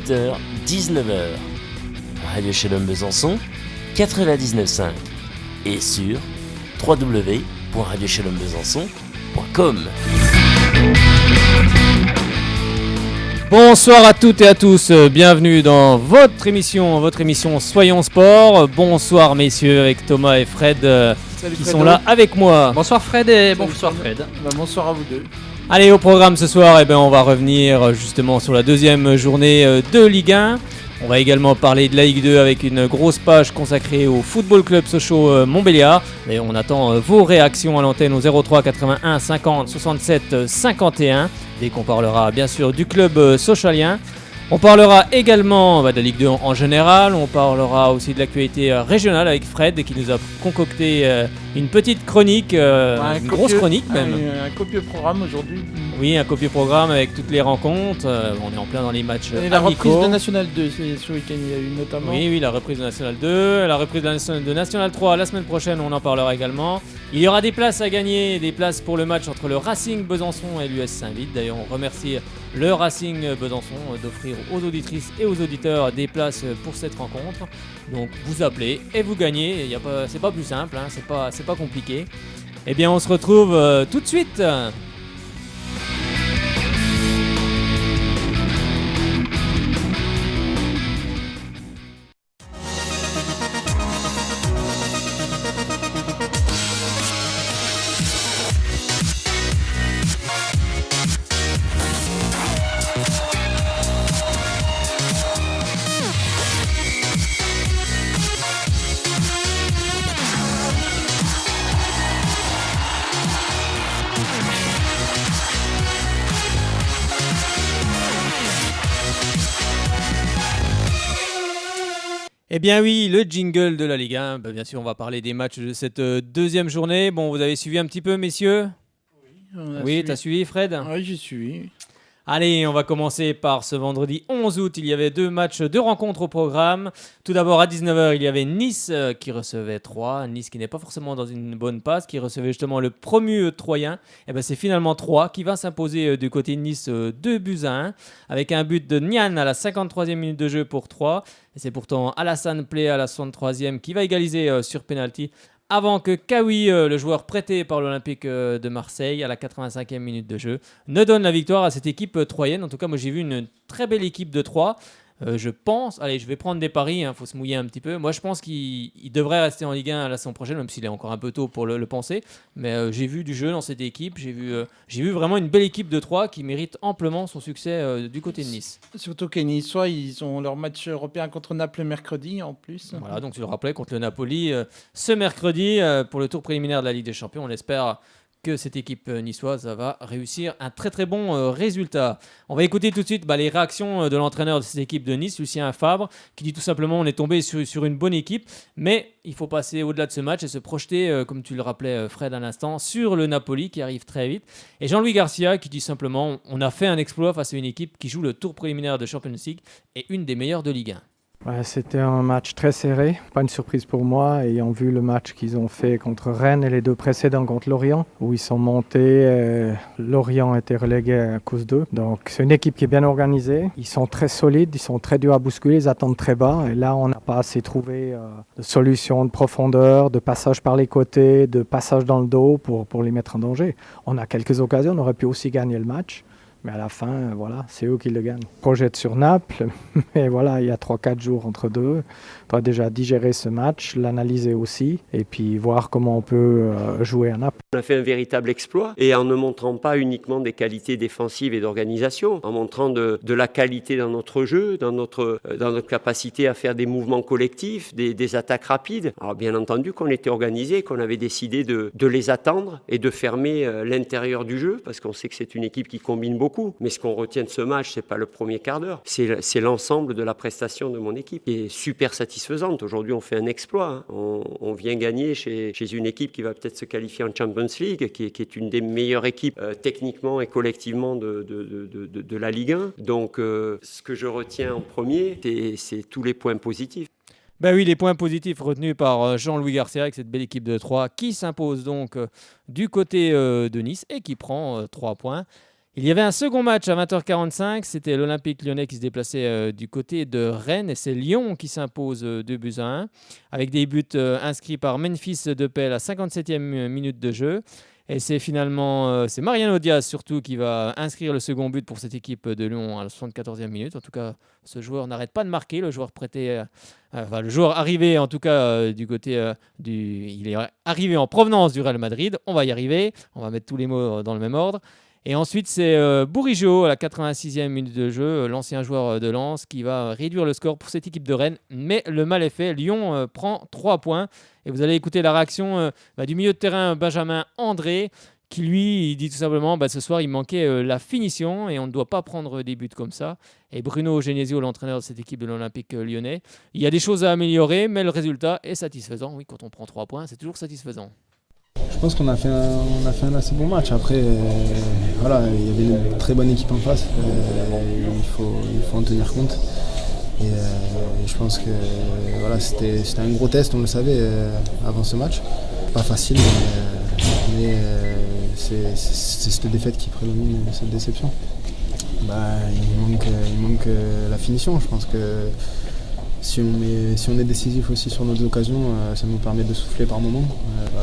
18h, 19h. Radio Shalom Besançon, 99.5 et sur www.radioshalombesançon.com. Bonsoir à toutes et à tous, bienvenue dans votre émission Soyons Sport. Bonsoir messieurs, avec Thomas et Fred qui sont là avec moi. Bonsoir Fred et bonsoir Fred. Bonsoir à vous deux. Allez, au programme ce soir, on va revenir justement sur la deuxième journée de Ligue 1. On va également parler de la Ligue 2 avec une grosse page consacrée au Football Club Sochaux Montbéliard. Et on attend vos réactions à l'antenne au 03 81 50 67 51. Dès qu'on parlera bien sûr du club sochalien. On parlera également de la Ligue 2 en général. On parlera aussi de l'actualité régionale avec Fred qui nous a concocté une petite chronique, une grosse chronique même. Un copieux programme aujourd'hui. Oui, un copieux programme avec toutes les rencontres. On est en plein dans les matchs et la amicaux. reprise de National 2 ce week-end, il y a eu notamment. Oui, la reprise de National 2, la reprise de National 3 la semaine prochaine, on en parlera également. Il y aura des places à gagner, des places pour le match entre le Racing Besançon et l'US Saint-Vith. D'ailleurs, on remercie le Racing Besançon d'offrir aux auditrices et aux auditeurs des places pour cette rencontre. Donc, vous appelez et vous gagnez. C'est pas plus simple, hein, c'est pas compliqué. Eh bien, on se retrouve tout de suite. Eh bien oui, le jingle de la Ligue 1. Bien sûr, on va parler des matchs de cette deuxième journée. Bon, vous avez suivi un petit peu, messieurs ? Oui, t'as suivi, Fred ? Oui, j'ai suivi. Allez, on va commencer par ce vendredi 11 août. Il y avait deux rencontres au programme. Tout d'abord, à 19h, il y avait Nice qui recevait Troyes. Nice qui n'est pas forcément dans une bonne passe, qui recevait justement le promu troyen. Et c'est finalement Troyes qui va s'imposer du côté de Nice 2-1, avec un but de Nian à la 53e minute de jeu pour Troyes. Et c'est pourtant Alassane Plé à la 63e qui va égaliser sur penalty, avant que Kawi, le joueur prêté par l'Olympique de Marseille à la 85e minute de jeu, ne donne la victoire à cette équipe troyenne. En tout cas, moi j'ai vu une très belle équipe de Troyes. Je pense, je vais prendre des paris, faut se mouiller un petit peu. Moi je pense qu'il devrait rester en Ligue 1 la saison prochaine, même s'il est encore un peu tôt pour le penser. Mais j'ai vu du jeu dans cette équipe, j'ai vu vraiment une belle équipe de Troyes qui mérite amplement son succès du côté de Nice. Surtout que les Niçois, ils ont leur match européen contre Naples mercredi en plus. Voilà, donc tu le rappelais, contre le Napoli ce mercredi pour le tour préliminaire de la Ligue des Champions. On espère que cette équipe niçoise va réussir un très très bon résultat. On va écouter tout de suite les réactions de l'entraîneur de cette équipe de Nice, Lucien Fabre, qui dit tout simplement on est tombé sur une bonne équipe, mais il faut passer au-delà de ce match et se projeter, comme tu le rappelais Fred à l'instant, sur le Napoli qui arrive très vite. Et Jean-Louis Garcia qui dit simplement on a fait un exploit face à une équipe qui joue le tour préliminaire de Champions League et une des meilleures de Ligue 1. Ouais, c'était un match très serré, pas une surprise pour moi, ayant vu le match qu'ils ont fait contre Rennes et les deux précédents contre Lorient, où ils sont montés, Lorient était relégué à cause d'eux. Donc c'est une équipe qui est bien organisée, ils sont très solides, ils sont très durs à bousculer, ils attendent très bas, et là on n'a pas assez trouvé de solutions de profondeur, de passage par les côtés, de passage dans le dos pour les mettre en danger. On a quelques occasions, on aurait pu aussi gagner le match. Mais à la fin, voilà, c'est eux qui le gagnent. Projette sur Naples, mais voilà, il y a 3-4 jours entre deux. On doit déjà digérer ce match, l'analyser aussi, et puis voir comment on peut jouer à Naples. On a fait un véritable exploit, et en ne montrant pas uniquement des qualités défensives et d'organisation, en montrant de la qualité dans notre jeu, dans notre capacité à faire des mouvements collectifs, des attaques rapides. Alors bien entendu qu'on était organisé, qu'on avait décidé de les attendre et de fermer l'intérieur du jeu, parce qu'on sait que c'est une équipe qui combine beaucoup. Mais ce qu'on retient de ce match, c'est pas le premier quart d'heure, c'est l'ensemble de la prestation de mon équipe qui est super satisfaisante. Aujourd'hui, on fait un exploit. On vient gagner chez une équipe qui va peut-être se qualifier en Champions League, qui est une des meilleures équipes techniquement et collectivement de la Ligue 1. Donc, ce que je retiens en premier, c'est tous les points positifs. Ben oui, les points positifs retenus par Jean-Louis Garcia avec cette belle équipe de Troyes qui s'impose donc du côté de Nice et qui prend 3 points. Il y avait un second match à 20h45, c'était l'Olympique lyonnais qui se déplaçait du côté de Rennes et c'est Lyon qui s'impose 2-1 avec des buts inscrits par Memphis Depay à la 57e minute de jeu. Et c'est finalement c'est Mariano Diaz surtout qui va inscrire le second but pour cette équipe de Lyon à la 74e minute. En tout cas, ce joueur n'arrête pas de marquer, le joueur le joueur arrivé en tout cas du côté il est arrivé en provenance du Real Madrid. On va y arriver, on va mettre tous les mots dans le même ordre. Et ensuite, c'est Bourigeaud à la 86e minute de jeu, l'ancien joueur de Lens, qui va réduire le score pour cette équipe de Rennes. Mais le mal est fait, Lyon prend 3 points. Et vous allez écouter la réaction du milieu de terrain Benjamin André, qui lui, il dit tout simplement, ce soir, il manquait la finition et on ne doit pas prendre des buts comme ça. Et Bruno Genesio, l'entraîneur de cette équipe de l'Olympique lyonnais, il y a des choses à améliorer, mais le résultat est satisfaisant. Oui, quand on prend 3 points, c'est toujours satisfaisant. Je pense qu'on a fait un assez bon match. Après, voilà, il y avait une très bonne équipe en face. Il faut en tenir compte. Et je pense que voilà, c'était un gros test, on le savait avant ce match. Pas facile, mais c'est cette défaite qui prédomine cette déception. Il manque la finition. Je pense que si on est décisif aussi sur nos occasions, ça nous permet de souffler par moment.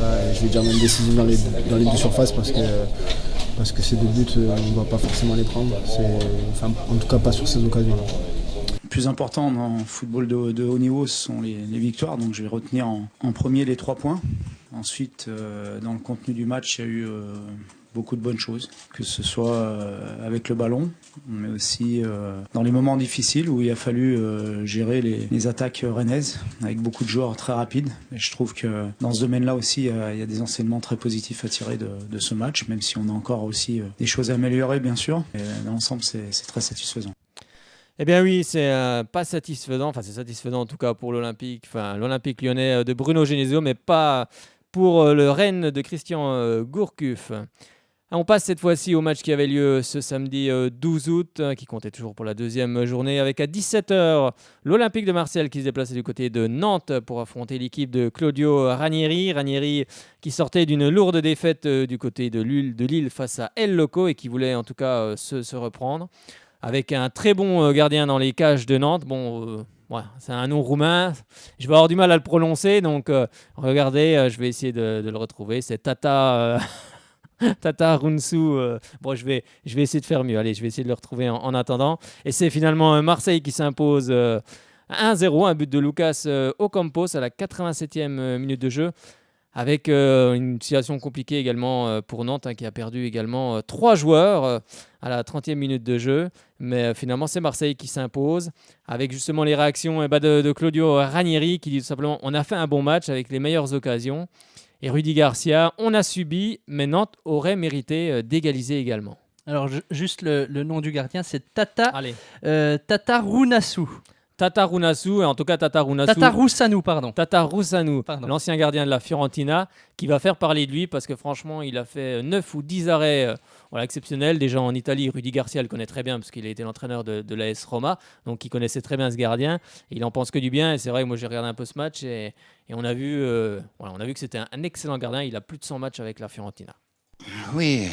Et je vais dire même décisif dans les buts surface parce que ces 2 buts, on ne doit pas forcément les prendre. En tout cas pas sur ces occasions-là. Le plus important dans le football de haut niveau, ce sont les victoires. Donc je vais retenir en premier les 3 points. Ensuite, dans le contenu du match, il y a eu beaucoup de bonnes choses, que ce soit avec le ballon, mais aussi dans les moments difficiles où il a fallu gérer les attaques rennaises avec beaucoup de joueurs très rapides. Et je trouve que dans ce domaine-là aussi, il y a des enseignements très positifs à tirer de ce match, même si on a encore aussi des choses à améliorer, bien sûr. Et dans l'ensemble, c'est très satisfaisant. Eh bien oui, c'est pas satisfaisant, enfin c'est satisfaisant en tout cas pour l'Olympique lyonnais de Bruno Genesio, mais pas pour le Rennes de Christian Gourcuff. On passe cette fois-ci au match qui avait lieu ce samedi 12 août, qui comptait toujours pour la deuxième journée, avec à 17h l'Olympique de Marseille qui se déplaçait du côté de Nantes pour affronter l'équipe de Claudio Ranieri. Ranieri qui sortait d'une lourde défaite du côté de Lille face à El Loco et qui voulait en tout cas se reprendre. Avec un très bon gardien dans les cages de Nantes. C'est un nom roumain. Je vais avoir du mal à le prononcer, donc regardez, je vais essayer de le retrouver. C'est Tata Runsu. Je vais essayer de faire mieux. Allez, je vais essayer de le retrouver en attendant. Et c'est finalement Marseille qui s'impose 1-0, un but de Lucas Ocampos à la 87e minute de jeu. Avec une situation compliquée également pour Nantes qui a perdu également 3 joueurs à la 30e minute de jeu. Mais finalement, c'est Marseille qui s'impose avec justement les réactions de Claudio Ranieri qui dit tout simplement « On a fait un bon match avec les meilleures occasions ». Et Rudy Garcia, on a subi, mais Nantes aurait mérité d'égaliser également. Alors, juste le nom du gardien, c'est Tata Rounassou. Tata Rounassou, en tout cas Tata Roussanou, l'ancien gardien de la Fiorentina, qui va faire parler de lui parce que franchement, il a fait 9 ou 10 arrêts exceptionnels. Déjà en Italie, Rudy Garcia le connaît très bien parce qu'il a été l'entraîneur de l'AS Roma, donc il connaissait très bien ce gardien. Il en pense que du bien et c'est vrai que moi j'ai regardé un peu ce match et on a vu que c'était un excellent gardien. Il a plus de 100 matchs avec la Fiorentina. Oui,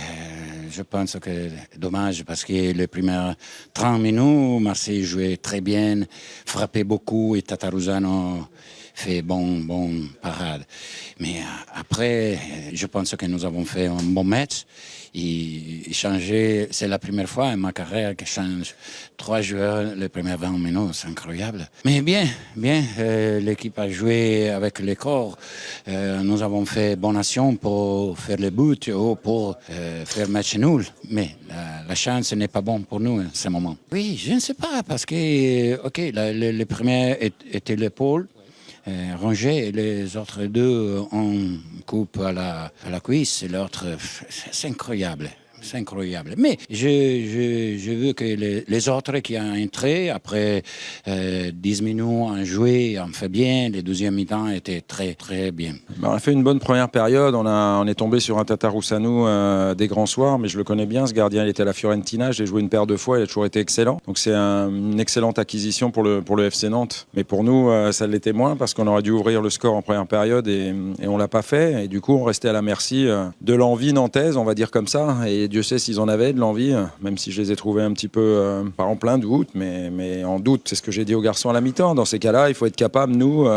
je pense que c'est dommage parce que les premières 30 minutes, Marseille jouait très bien, frappait beaucoup et Tataruzano fait bon parade. Mais après, je pense que nous avons fait un bon match. C'est la première fois en ma carrière que je change 3 joueurs les premières 20 minutes, c'est incroyable. Mais bien, l'équipe a joué avec le corps. Nous avons fait bonne action pour faire le but ou pour faire match nul. Mais la chance n'est pas bonne pour nous en ce moment. Oui, je ne sais pas parce que, le premier était l'épaule. Rangé et les autres 2 ont coupe à la cuisse et l'autre, c'est incroyable. C'est incroyable. Mais je veux que les autres qui ont entré, après 10 minutes, ont joué, ont fait bien. Les deuxièmes mi-temps étaient très, très bien. On a fait une bonne première période. On est tombé sur un Tata Roussanou des grands soirs, mais je le connais bien. Ce gardien, il était à la Fiorentina. Je l'ai joué une paire de fois. Il a toujours été excellent. Donc c'est une excellente acquisition pour le FC Nantes. Mais pour nous, ça l'était moins parce qu'on aurait dû ouvrir le score en première période et on l'a pas fait. Et du coup, on restait à la merci de l'envie nantaise, on va dire comme ça. Et et Dieu sait s'ils en avaient de l'envie, même si je les ai trouvés un petit peu, pas en plein doute, mais en doute. C'est ce que j'ai dit aux garçons à la mi-temps. Dans ces cas-là, il faut être capable, nous,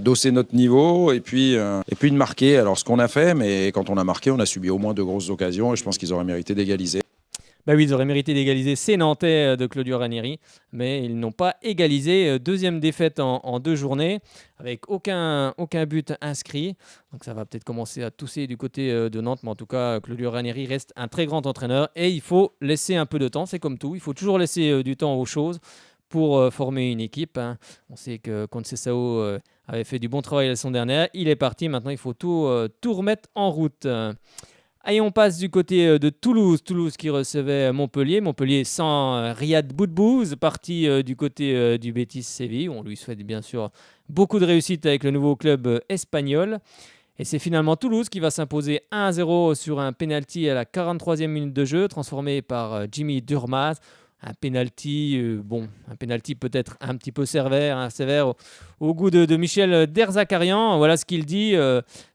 d'hausser notre niveau et puis de marquer. Alors ce qu'on a fait, mais quand on a marqué, on a subi au moins 2 grosses occasions et je pense qu'ils auraient mérité d'égaliser. Bah oui, ils auraient mérité d'égaliser ces Nantais de Claudio Ranieri, mais ils n'ont pas égalisé. Deuxième défaite en 2 journées, avec aucun but inscrit. Donc ça va peut-être commencer à tousser du côté de Nantes, mais en tout cas, Claudio Ranieri reste un très grand entraîneur et il faut laisser un peu de temps, c'est comme tout. Il faut toujours laisser du temps aux choses pour former une équipe. On sait que Conceição avait fait du bon travail la saison dernière. Il est parti, maintenant il faut tout remettre en route. Allez, on passe du côté de Toulouse. Toulouse qui recevait Montpellier. Montpellier sans Riyad Boudbouz, parti du côté du Betis Séville. On lui souhaite bien sûr beaucoup de réussite avec le nouveau club espagnol. Et c'est finalement Toulouse qui va s'imposer 1-0 sur un penalty à la 43e minute de jeu, transformé par Jimmy Durmaz. Un penalty peut-être un petit peu sévère au goût de Michel Derzakarian. Voilà ce qu'il dit.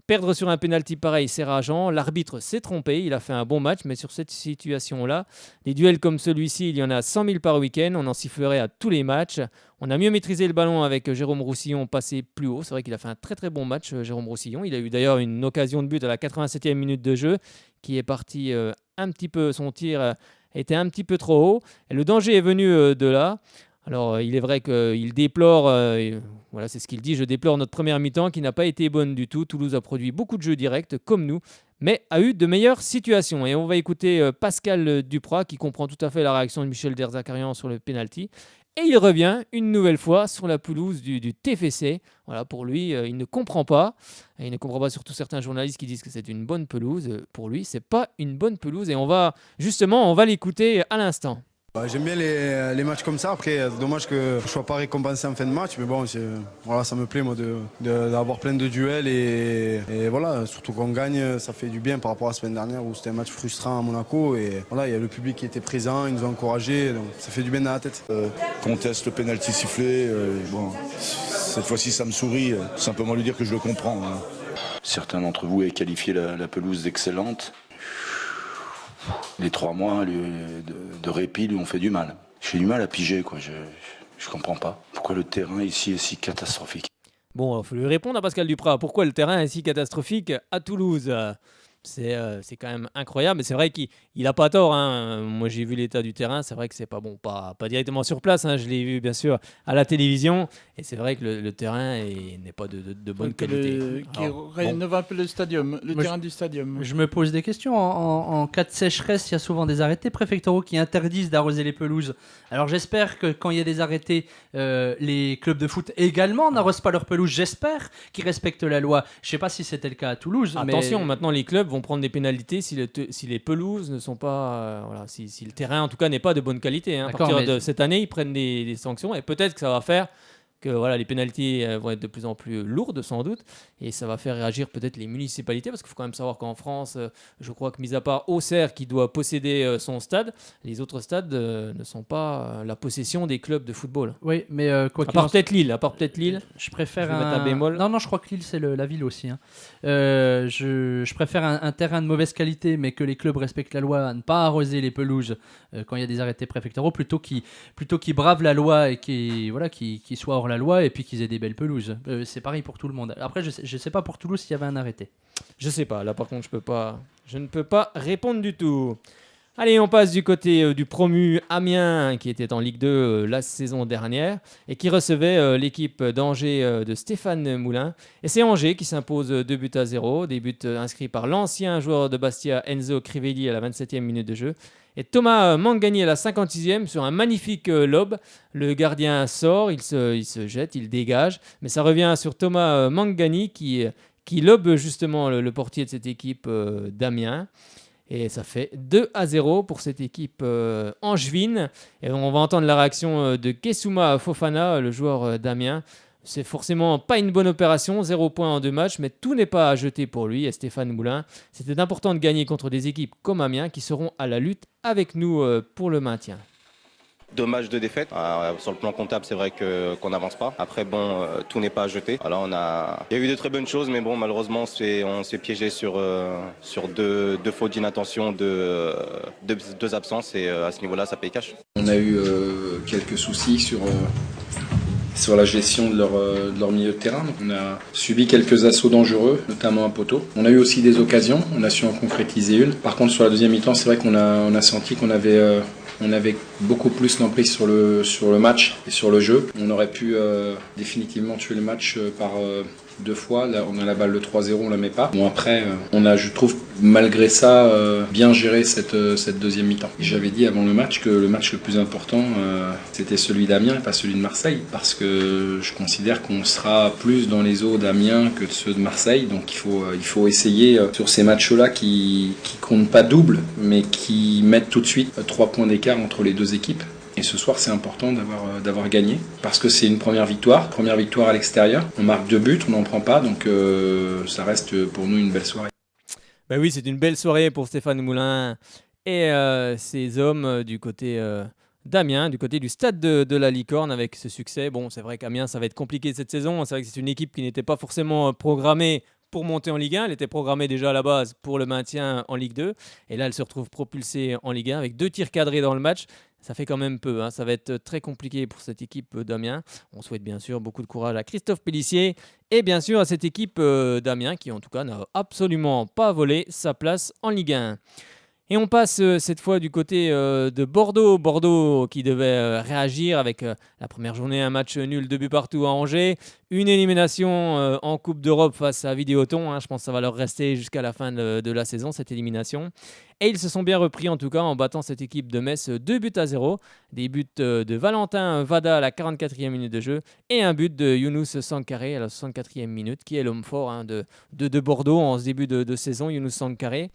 Perdre sur un penalty pareil, c'est rageant. L'arbitre s'est trompé. Il a fait un bon match, mais sur cette situation-là, les duels comme celui-ci, il y en a 100 000 par week-end. On en sifflerait à tous les matchs. On a mieux maîtrisé le ballon avec Jérôme Roussillon, passé plus haut. C'est vrai qu'il a fait un très très bon match, Jérôme Roussillon. Il a eu d'ailleurs une occasion de but à la 87e minute de jeu, qui est parti un petit peu, son tir était un petit peu trop haut. Et le danger est venu de là. Alors, il est vrai qu'il déplore, voilà, c'est ce qu'il dit, je déplore notre première mi-temps qui n'a pas été bonne du tout. Toulouse a produit beaucoup de jeux directs, comme nous, mais a eu de meilleures situations. Et on va écouter Pascal Duprat, qui comprend tout à fait la réaction de Michel Derzakarian sur le penalty. Et il revient une nouvelle fois sur la pelouse du TFC. Voilà, pour lui, il ne comprend pas. Et il ne comprend pas surtout certains journalistes qui disent que c'est une bonne pelouse. Pour lui, c'est pas une bonne pelouse. Et on va l'écouter à l'instant. J'aime bien les matchs comme ça. Après, c'est dommage que je ne sois pas récompensé en fin de match. Mais bon, ça me plaît moi d'avoir plein de duels. Et voilà, surtout qu'on gagne, ça fait du bien par rapport à la semaine dernière où c'était un match frustrant à Monaco. Et voilà, il y a le public qui était présent, ils nous ont encouragés. Donc ça fait du bien dans la tête. Conteste le pénalty sifflé. Cette fois-ci, ça me sourit. Simplement lui dire que je le comprends. Certains d'entre vous avaient qualifié la pelouse d'excellente. Les 3 mois de répit lui ont fait du mal. J'ai du mal à piger, quoi. Je comprends pas. Pourquoi le terrain ici est si catastrophique? Bon, il faut lui répondre à Pascal Duprat. Pourquoi le terrain est si catastrophique à Toulouse? C'est quand même incroyable, mais c'est vrai qu'il n'a pas tort. Moi, j'ai vu l'état du terrain. C'est vrai que c'est pas bon, pas directement sur place. Je l'ai vu, bien sûr, à la télévision. Et c'est vrai que le terrain n'est pas de bonne qualité. Qui rénove un peu le terrain du stadium. Je me pose des questions. En cas de sécheresse, il y a souvent des arrêtés préfectoraux qui interdisent d'arroser les pelouses. Alors, j'espère que quand il y a des arrêtés, les clubs de foot également n'arrosent pas leurs pelouses. J'espère qu'ils respectent la loi. Je ne sais pas si c'était le cas à Toulouse. Attention, maintenant, les clubs vont prendre des pénalités si les pelouses ne sont pas si le terrain en tout cas n'est pas de bonne qualité. À partir de cette année, ils prennent des sanctions et peut-être que ça va faire que les pénalités vont être de plus en plus lourdes sans doute et ça va faire réagir peut-être les municipalités parce qu'il faut quand même savoir qu'en France, je crois que mis à part Auxerre qui doit posséder son stade, les autres stades ne sont pas la possession des clubs de football. Oui, mais quoi à part peut-être Lille. Je préfère mettre un bémol. Non, je crois que Lille c'est la ville aussi. Je préfère un terrain de mauvaise qualité mais que les clubs respectent la loi, à ne pas arroser les pelouses quand il y a des arrêtés préfectoraux plutôt qu'ils bravent la loi et qu'ils soient hors la loi et puis qu'ils aient des belles pelouses. C'est pareil pour tout le monde. Après, je sais pas pour Toulouse s'il y avait un arrêté. Je sais pas. Là, par contre, je ne peux pas répondre du tout. Allez, on passe du côté du promu Amiens qui était en Ligue 2 la saison dernière et qui recevait l'équipe d'Angers de Stéphane Moulin. Et c'est Angers qui s'impose 2-0. Des buts inscrits par l'ancien joueur de Bastia Enzo Crivelli à la 27e minute de jeu. Et Thomas Mangani à la 56e sur un magnifique lob. Le gardien sort, il se jette, il dégage. Mais ça revient sur Thomas Mangani qui lobe justement le portier de cette équipe d'Amiens. Et ça fait 2-0 pour cette équipe angevine. Et on va entendre la réaction de Kessouma Fofana, le joueur d'Amiens. C'est forcément pas une bonne opération, 0 points en 2 matchs, mais tout n'est pas à jeter pour lui et Stéphane Moulin. C'était important de gagner contre des équipes comme Amiens qui seront à la lutte avec nous pour le maintien. 2 matchs de défaite. Sur le plan comptable, c'est vrai qu'on n'avance pas. Après, bon, tout n'est pas à jeter. Alors, il y a eu de très bonnes choses, mais bon, malheureusement, on s'est piégé sur deux fautes d'inattention, deux absences, et à ce niveau-là, ça paye cash. On a eu quelques soucis sur la gestion de leur milieu de terrain. Donc on a subi quelques assauts dangereux, notamment un poteau. On a eu aussi des occasions, on a su en concrétiser une. Par contre, sur la deuxième mi-temps, c'est vrai qu'on a senti qu'on avait beaucoup plus l'emprise sur le match et sur le jeu. On aurait pu définitivement tuer le match par 2 fois. Là, on a la balle de 3-0, on la met pas. Bon, après, on a, je trouve, malgré ça, bien géré cette deuxième mi-temps. Et j'avais dit avant le match que le match le plus important, c'était celui d'Amiens et pas celui de Marseille, parce que je considère qu'on sera plus dans les eaux d'Amiens que de ceux de Marseille. Donc il faut essayer sur ces matchs-là qui comptent pas double, mais qui mettent tout de suite 3 points d'écart entre les deux équipes. Et ce soir, c'est important d'avoir gagné, parce que c'est une première victoire à l'extérieur. On marque 2 buts, on n'en prend pas, donc ça reste pour nous une belle soirée. Ben oui, c'est une belle soirée pour Stéphane Moulin et ses hommes du côté d'Amiens, du côté du stade de la Licorne, avec ce succès. Bon, c'est vrai qu'Amiens, ça va être compliqué cette saison. C'est vrai que c'est une équipe qui n'était pas forcément programmée pour monter en Ligue 1. Elle était programmée déjà à la base pour le maintien en Ligue 2. Et là, elle se retrouve propulsée en Ligue 1 avec 2 tirs cadrés dans le match. Ça fait quand même peu, hein. Ça va être très compliqué pour cette équipe d'Amiens. On souhaite bien sûr beaucoup de courage à Christophe Pélissier et bien sûr à cette équipe d'Amiens qui en tout cas n'a absolument pas volé sa place en Ligue 1. Et on passe cette fois du côté de Bordeaux. Bordeaux qui devait réagir avec la première journée, un match nul, 2 buts partout à Angers. Une élimination en Coupe d'Europe face à Vidéoton. Hein. Je pense que ça va leur rester jusqu'à la fin de la saison, cette élimination. Et ils se sont bien repris en tout cas en battant cette équipe de Metz 2-0. Des buts de Valentin Vada à la 44e minute de jeu et un but de Younous Sankaré à la 64e minute, qui est l'homme fort de Bordeaux en ce début de saison, Younous Sankaré.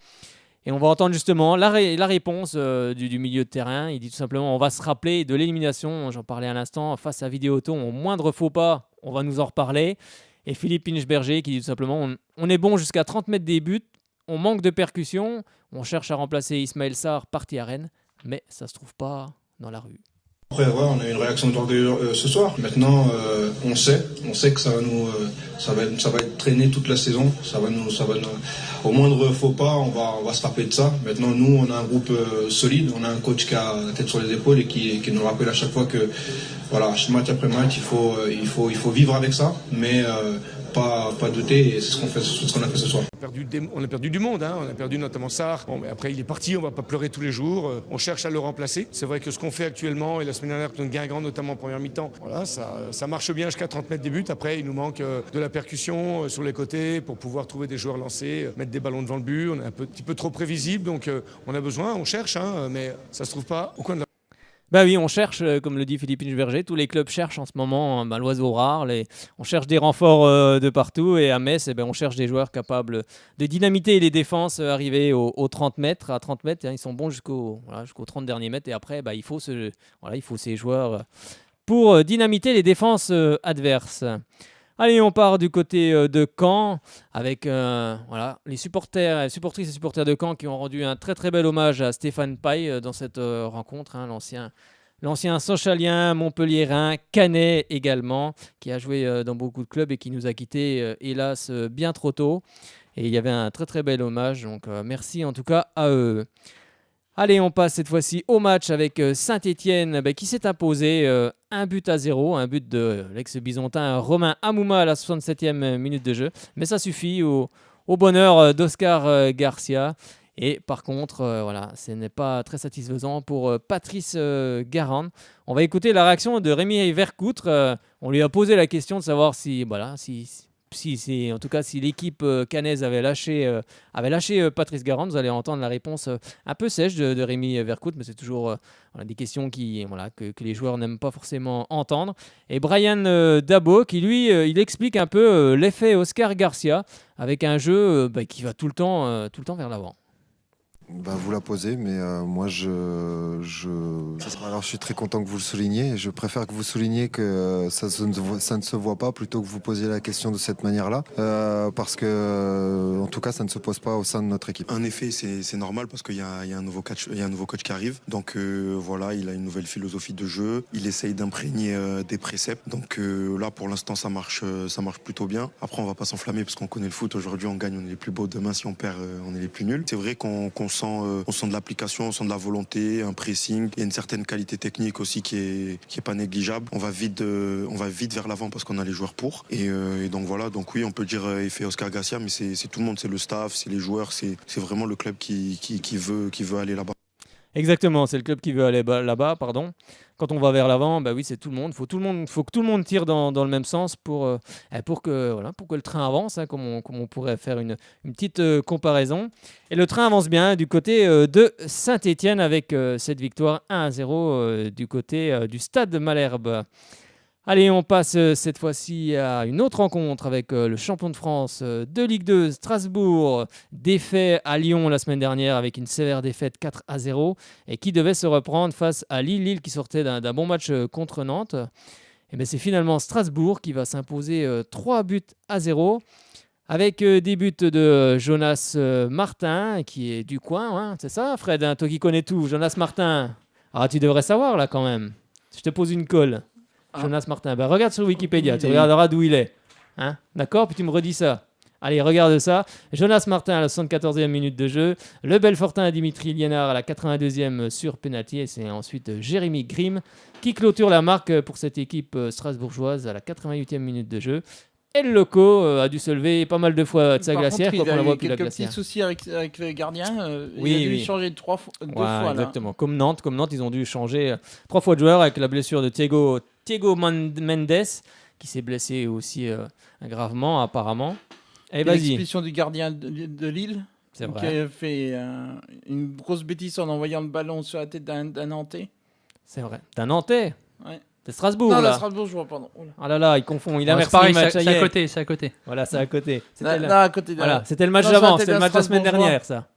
Et on va entendre justement la réponse du milieu de terrain. Il dit tout simplement, on va se rappeler de l'élimination, j'en parlais à l'instant, face à Vidéoton, au moindre faux pas, on va nous en reparler. Et Philippe Inchberger qui dit tout simplement, on est bon jusqu'à 30 mètres des buts, on manque de percussion, on cherche à remplacer Ismaël Sarr parti à Rennes, mais ça se trouve pas dans la rue. Après, ouais, on a une réaction d'orgueil ce soir. Maintenant, on sait que ça va être traîné toute la saison. Au moindre faux pas, on va se rappeler de ça. Maintenant, nous, on a un groupe solide. On a un coach qui a la tête sur les épaules et qui nous rappelle à chaque fois que, voilà, match après match, il faut vivre avec ça, mais pas douter. Et c'est ce qu'on a fait ce soir. On a perdu du monde, hein. On a perdu notamment Sarr. Bon, mais après, il est parti, on va pas pleurer tous les jours. On cherche à le remplacer. C'est vrai que ce qu'on fait actuellement, et la semaine dernière contre Guingamp, notamment en première mi-temps, voilà, ça marche bien jusqu'à 30 mètres des buts. Après, il nous manque de la percussion sur les côtés pour pouvoir trouver des joueurs lancés, mettre des ballons devant le but. On est un petit peu trop prévisible, donc on a besoin, on cherche, hein, mais ça se trouve pas au coin de la... Bah oui, on cherche, comme le dit Philippe Inchberger, tous les clubs cherchent en ce moment l'oiseau rare. On cherche des renforts de partout, et à Metz, on cherche des joueurs capables de dynamiter les défenses arrivées aux 30 mètres. À 30 mètres, hein, ils sont bons jusqu'aux 30 derniers mètres, et après, il faut ces joueurs pour dynamiter les défenses adverses. Allez, on part du côté de Caen avec les supportrices et supporters de Caen qui ont rendu un très très bel hommage à Stéphane Paille dans cette rencontre, hein, l'ancien Sonchalien, Montpelliérain, Canet également, qui a joué dans beaucoup de clubs et qui nous a quittés hélas bien trop tôt. Et il y avait un très très bel hommage, donc merci en tout cas à eux. Allez, on passe cette fois-ci au match avec Saint-Étienne qui s'est imposé 1-0, un but de l'ex-bisontin Romain Amouma à la 67e minute de jeu. Mais ça suffit au bonheur d'Oscar Garcia. Et par contre, ce n'est pas très satisfaisant pour Patrice Garand. On va écouter la réaction de Rémi Vercoutre. On lui a posé la question de savoir si l'équipe cannaise avait lâché Patrice Garand. Vous allez entendre la réponse un peu sèche de Rémi Vercoutre, mais c'est toujours des questions que les joueurs n'aiment pas forcément entendre. Et Brian Dabo, qui lui, il explique un peu l'effet Oscar Garcia avec un jeu qui va tout le temps vers l'avant. Vous la posez, mais moi, alors, je suis très content que vous le souligniez. Je préfère que vous souligniez que ça ne se voit pas plutôt que vous posiez la question de cette manière-là, parce que, en tout cas, ça ne se pose pas au sein de notre équipe. En effet, c'est normal parce qu'il y a un nouveau coach qui arrive. Donc voilà, il a une nouvelle philosophie de jeu. Il essaye d'imprégner des préceptes. Donc là, pour l'instant, ça marche plutôt bien. Après, on va pas s'enflammer parce qu'on connaît le foot. Aujourd'hui, on gagne, on est les plus beaux. Demain, si on perd, on est les plus nuls. C'est vrai qu'on sent de l'application, on sent de la volonté, un pressing. Il y a une certaine qualité technique aussi qui est pas négligeable. On va vite vers l'avant parce qu'on a les joueurs pour. Et donc voilà. Donc oui, on peut dire effet Oscar Garcia, mais c'est tout le monde, c'est le staff, c'est les joueurs, c'est vraiment le club qui veut aller là-bas. Exactement, c'est le club qui veut aller là-bas, pardon. Quand on va vers l'avant, oui, c'est tout le monde. Faut que tout le monde tire dans le même sens pour que le train avance, hein, comme on pourrait faire une petite comparaison. Et le train avance bien du côté de Saint-Étienne avec cette victoire 1-0 du côté du Stade Malherbe. Allez, on passe cette fois-ci à une autre rencontre avec le champion de France de Ligue 2, Strasbourg, défait à Lyon la semaine dernière avec une sévère défaite 4-0 et qui devait se reprendre face à Lille qui sortait d'un bon match contre Nantes. Et bien, c'est finalement Strasbourg qui va s'imposer 3-0 avec des buts de Jonas Martin qui est du coin, hein, c'est ça Fred, hein, toi qui connais tout, Jonas Martin. Ah, tu devrais savoir là quand même. Je te pose une colle. Jonas Martin, regarde sur Wikipédia, tu regarderas d'où il est. Hein, d'accord? Puis tu me redis ça. Allez, regarde ça. Jonas Martin à la 74e minute de jeu. Le Belfortin Dimitri Liénard à la 82e sur penalty. Et c'est ensuite Jérémy Grimm qui clôture la marque pour cette équipe strasbourgeoise à la 88e minute de jeu. Et le Loco a dû se lever pas mal de fois de sa glacière. Il a eu quelques petits soucis avec le gardien. Il a dû changer deux fois. Exactement. Comme Nantes, ils ont dû changer 3 fois de joueur avec la blessure de Thiago Mendes qui s'est blessé aussi gravement apparemment. Et vas-y. L'expulsion du gardien de Lille. C'est vrai. Qui a fait une grosse bêtise en envoyant le ballon sur la tête d'un Nantais. C'est vrai. D'un Nantais. Ouais. C'est Strasbourg, non, là. Strasbourg, je vois, pardon. Ah là là, il confond. Il a c'est pareil, c'est à côté. Voilà, c'est à côté. C'était le match d'avant, c'était le match de la semaine dernière, ça.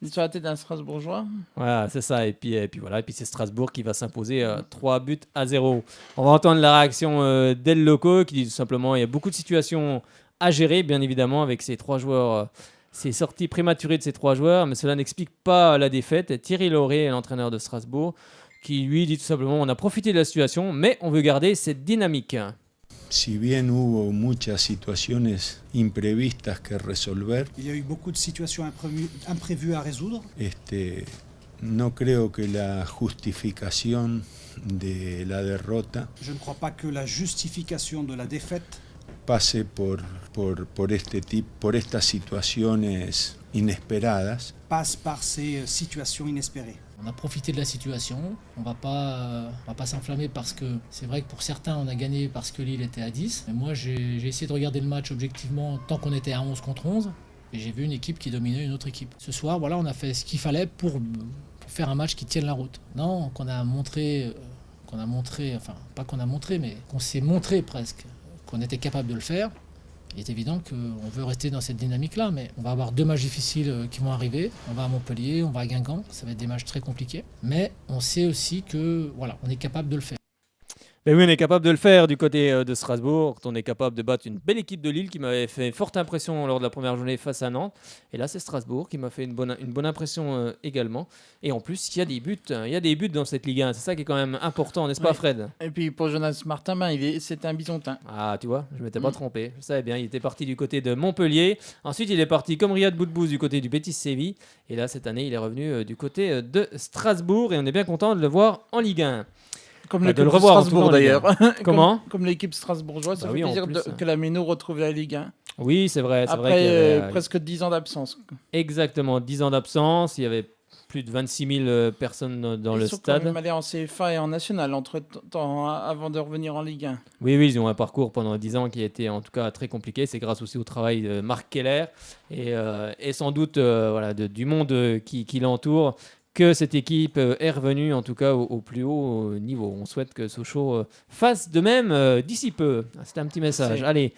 Sur la tête d'un Strasbourgeois. Voilà, c'est ça. Et puis voilà. Et puis c'est Strasbourg qui va s'imposer 3-0. On va entendre la réaction d'El Loco qui dit tout simplement il y a beaucoup de situations à gérer, bien évidemment, avec ces 3 joueurs. Ces sorties prématurées de ces 3 joueurs, mais cela n'explique pas la défaite. Thierry Lauré, l'entraîneur de Strasbourg, qui lui dit tout simplement on a profité de la situation, mais on veut garder cette dynamique. Si bien hubo muchas situaciones imprevistas que resolver, il y a eu beaucoup de situations imprévues à résoudre. No creo que la justificación de la derrota Je ne crois pas que la justification de la défaite pase por estas situaciones inesperadas. Passe par ces situations inespérées. On a profité de la situation, on va pas s'enflammer parce que c'est vrai que pour certains on a gagné parce que Lille était à 10. Mais moi j'ai essayé de regarder le match objectivement tant qu'on était à 11 contre 11 et j'ai vu une équipe qui dominait une autre équipe. Ce soir, voilà, on a fait ce qu'il fallait pour faire un match qui tienne la route. Non, qu'on s'est montré presque qu'on était capable de le faire. Il est évident qu'on veut rester dans cette dynamique-là, mais on va avoir 2 matchs difficiles qui vont arriver. On va à Montpellier, on va à Guingamp, ça va être des matchs très compliqués. Mais on sait aussi que voilà, on est capable de le faire. Ben oui, on est capable de le faire du côté de Strasbourg. On est capable de battre une belle équipe de Lille qui m'avait fait forte impression lors de la première journée face à Nantes. Et là, c'est Strasbourg qui m'a fait une bonne impression également. Et en plus, il y a des buts. Il y a des buts dans cette Ligue 1. C'est ça qui est quand même important, n'est-ce pas, Fred? Et puis pour Jonas Martin, c'était un bisontin. Ah, tu vois, je ne m'étais pas trompé. Je savais bien, il était parti du côté de Montpellier. Ensuite, il est parti comme Riyad Boudbouz du côté du Betis Séville. Et là, cette année, il est revenu du côté de Strasbourg. Et on est bien content de le voir en Ligue 1. Comme l'équipe de Strasbourg d'ailleurs. Comment comme l'équipe strasbourgeoise, ça fait plaisir que la Méno retrouve la Ligue 1. Oui, c'est vrai. Après presque 10 ans d'absence. Exactement, 10 ans d'absence. Il y avait plus de 26 000 personnes dans le stade. Ils sont allés en CFA et en National entre-temps, avant de revenir en Ligue 1. Oui, ils ont un parcours pendant 10 ans qui a été en tout cas très compliqué. C'est grâce aussi au travail de Marc Keller et sans doute du monde qui l'entoure que cette équipe est revenue en tout cas au plus haut niveau. On souhaite que Sochaux fasse de même d'ici peu. C'était un petit message. Allez,